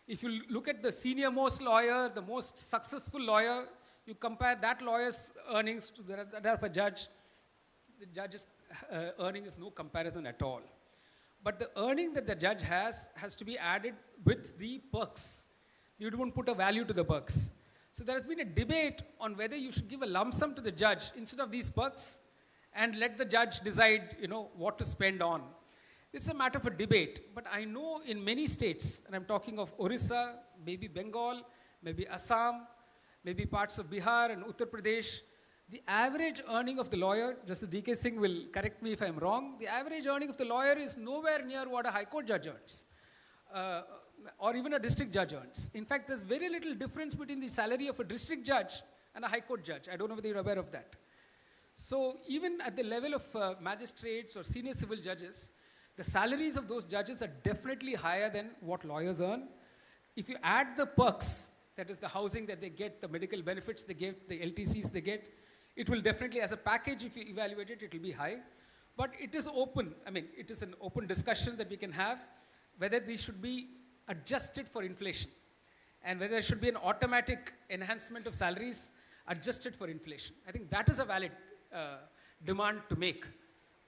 S5: If you look at the senior most lawyer, the most successful lawyer, you compare that lawyer's earnings to that of a judge, the judge's earning is no comparison at all. But the earning that the judge has to be added with the perks. You don't put a value to the perks. So there has been a debate on whether you should give a lump sum to the judge instead of these perks and let the judge decide, what to spend on. It's a matter for debate, but I know in many states, and I'm talking of Orissa, maybe Bengal, maybe Assam, maybe parts of Bihar and Uttar Pradesh, the average earning of the lawyer, Justice D.K. Singh will correct me if I'm wrong, the average earning of the lawyer is nowhere near what a high court judge earns, or even a district judge earns. In fact, there's very little difference between the salary of a district judge and a high court judge. I don't know whether you're aware of that. So even at the level of magistrates or senior civil judges, the salaries of those judges are definitely higher than what lawyers earn. If you add the perks, that is the housing that they get, the medical benefits they get, the LTCs they get, it will definitely, as a package, if you evaluate it, it will be high. But it is open. I mean, it is an open discussion that we can have, whether these should be adjusted for inflation and whether there should be an automatic enhancement of salaries adjusted for inflation. I think that is a valid demand to make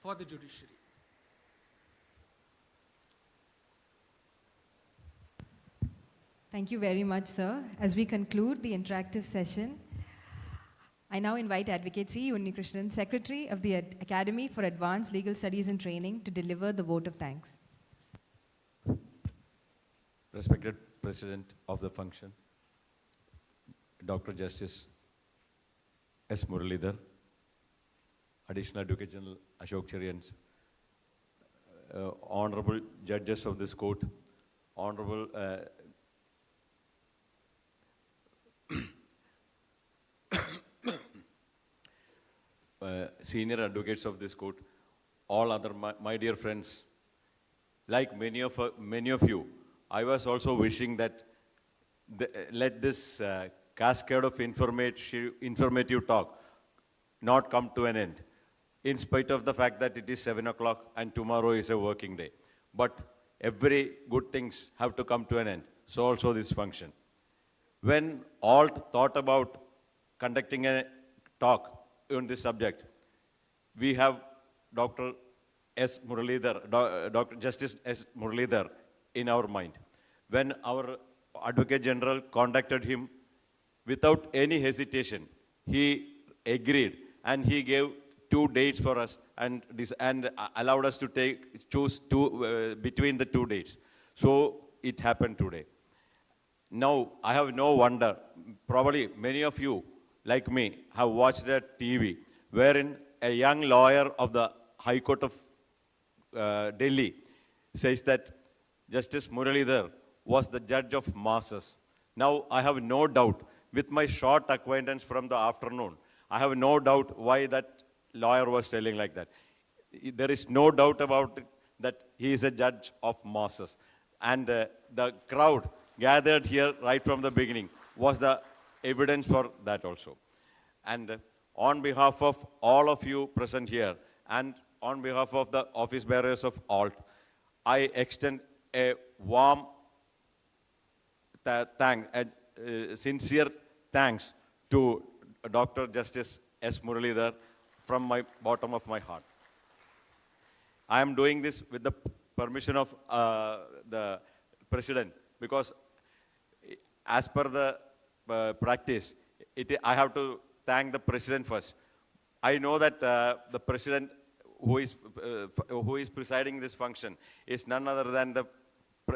S5: for the judiciary.
S1: Thank you very much, sir. As we conclude the interactive session, I now invite Advocate C. Unnikrishnan, Secretary of the Academy for Advanced Legal Studies and Training, to deliver the vote of thanks.
S8: Respected President of the function, Dr. Justice S. Muralidhar, Additional Advocate General Ashok Cherians, Honorable Judges of this court, Honorable senior advocates of this court, all other my dear friends, like many of you, I was also wishing that let this cascade of informative talk not come to an end, in spite of the fact that it is 7 o'clock and tomorrow is a working day. But every good things have to come to an end. So also this function. When Alt thought about conducting a talk on this subject, we have Dr. S. Muralidhar, Dr. Justice S. Muralidhar in our mind. When our Advocate General contacted him, without any hesitation, he agreed and he gave 2 dates for us and allowed us to choose between the 2 dates. So it happened today. Now, I have no wonder, probably many of you, like me, have watched a TV wherein a young lawyer of the High Court of Delhi says that Justice Muralidhar was the judge of masses. Now, I have no doubt, with my short acquaintance from the afternoon, I have no doubt why that lawyer was telling like that. There is no doubt about it that he is a judge of masses. And the crowd gathered here right from the beginning was the evidence for that also. And on behalf of all of you present here, and on behalf of the office bearers of Alt, I extend a warm sincere thanks to Dr. Justice S. Muralidhar from my bottom of my heart. I am doing this with the permission of the President, because as per the practice, I have to thank the President first. I know that the President who is presiding this function is none other than the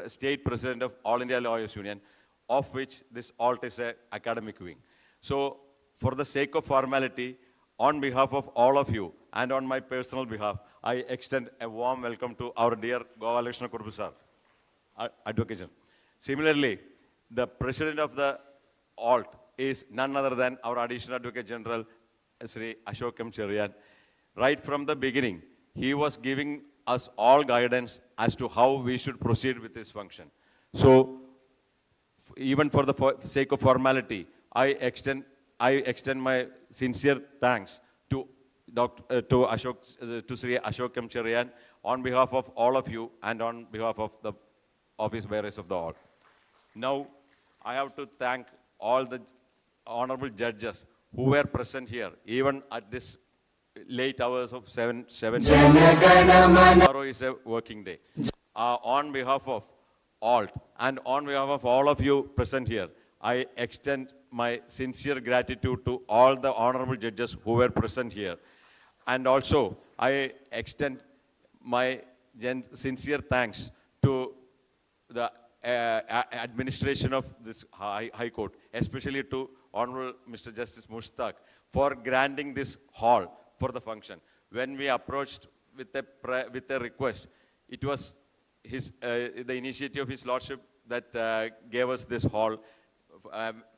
S8: State President of All India Lawyers Union, of which this Alt is an academic wing. So, for the sake of formality, on behalf of all of you and on my personal behalf, I extend a warm welcome to our dear Govalakshana Kurbu sir, Advocate General. Similarly, the President of the Alt is none other than our Additional Advocate General, Sri Ashok M. Cherian. Right from the beginning, he was giving us all guidance as to how we should proceed with this function. So, even for the sake of formality, I extend my sincere thanks to Sri Ashok M. Cherian on behalf of all of you and on behalf of the office bearers of the Alt. Now, I have to thank all the honorable judges who were present here, even at this late hours of 7. Tomorrow is a working day. On behalf of Alt and on behalf of all of you present here, I extend my sincere gratitude to all the honorable judges who were present here. And also, I extend my sincere thanks to the administration of this High Court, especially to Honorable Mr. Justice Mushtaq, for granting this hall for the function. When we approached with a request, it was the initiative of His Lordship that gave us this hall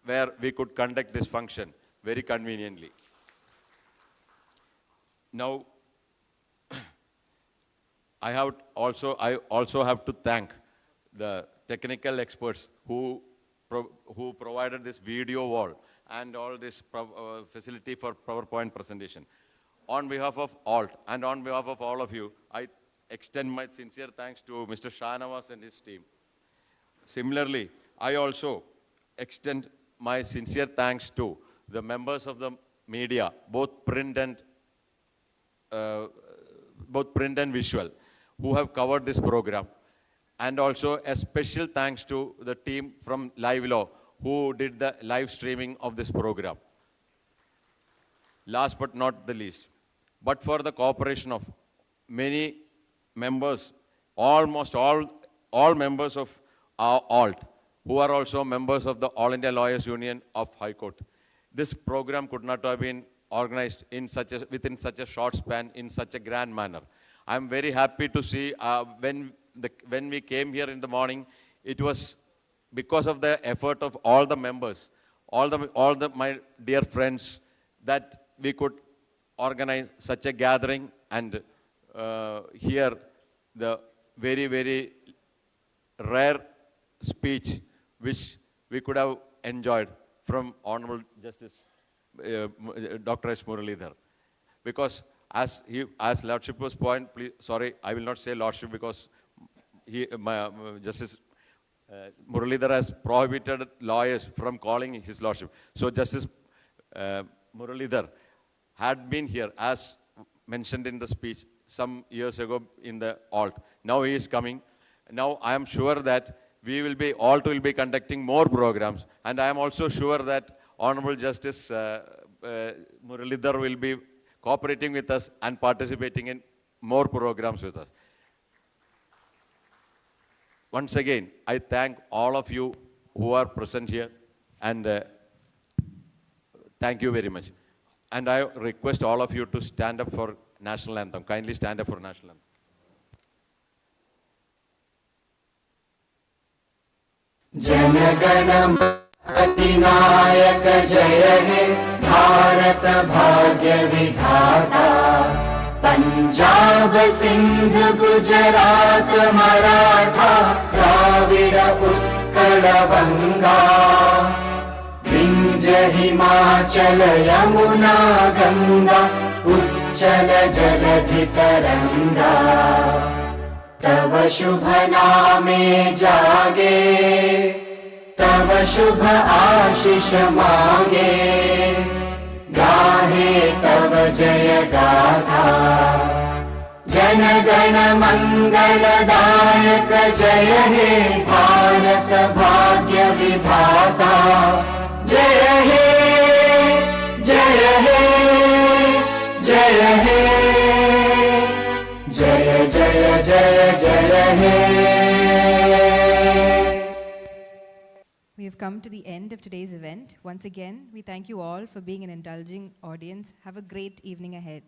S8: where we could conduct this function very conveniently. Now, I also have to thank the technical experts who provided this video wall and all this facility for PowerPoint presentation. On behalf of Alt and on behalf of all of you, I extend my sincere thanks to Mr. Shahnawaz and his team. Similarly, I also extend my sincere thanks to the members of the media, both print and visual, who have covered this program. And also a special thanks to the team from LiveLaw who did the live streaming of this program. Last but not the least, but for the cooperation of many members, almost all members of our Alt, who are also members of the All India Lawyers Union of High Court, this program could not have been organized within such a short span, in such a grand manner. I am very happy to see when we came here in the morning, it was because of the effort of all the members, all my dear friends, that we could organize such a gathering and hear the very, very rare speech which we could have enjoyed from Honorable Justice Dr. S. Muralidhar. Because as Lordship was point, please, sorry, I will not say Lordship because Justice Muralidhar has prohibited lawyers from calling His Lordship. So Justice Muralidhar had been here, as mentioned in the speech, some years ago in the Alt. Now he is coming. Now I am sure that Alt will be conducting more programs, and I am also sure that Honorable Justice Muralidhar will be cooperating with us and participating in more programs with us. Once again, I thank all of you who are present here, and thank you very much. And I request all of you to stand up for National Anthem. Kindly stand up for National Anthem.
S9: जनगण अधिनायक जय हे भारत भाग्य विधाता पंजाब सिंध गुजरात मराठा द्राविड उत्कल बंगा विंध्य हिमाचल यमुना गंगा उच्चल जलधि तरंगा तव शुभ नामे जागे तव शुभ आशीष मांगे गाहे तव जय गाथा जन गण मंगलदायक जय हे भारत भाग्य विधाता जय हे जय हे जय हे जय जय जय जय हे.
S1: We have come to the end of today's event. Once again, we thank you all for being an indulging audience. Have a great evening ahead.